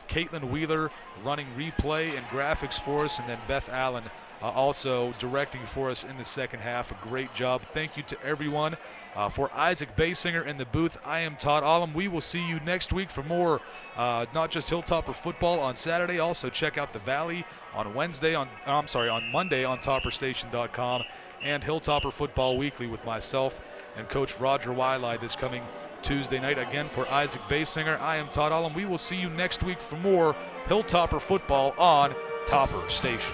A: Caitlin Wheeler running replay and graphics for us, and then Beth Allen also directing for us in the second half. A great job. Thank you to everyone. For Isaac Basinger in the booth, I am Todd Ollum. We will see you next week for more, not just Hilltopper football on Saturday. Also check out the Valley on Monday on topperstation.com, and Hilltopper Football Weekly with myself and Coach Roger Wiley this coming Tuesday night. Again, for Isaac Basinger, I am Todd Ollum. We will see you next week for more Hilltopper football on Topper Station.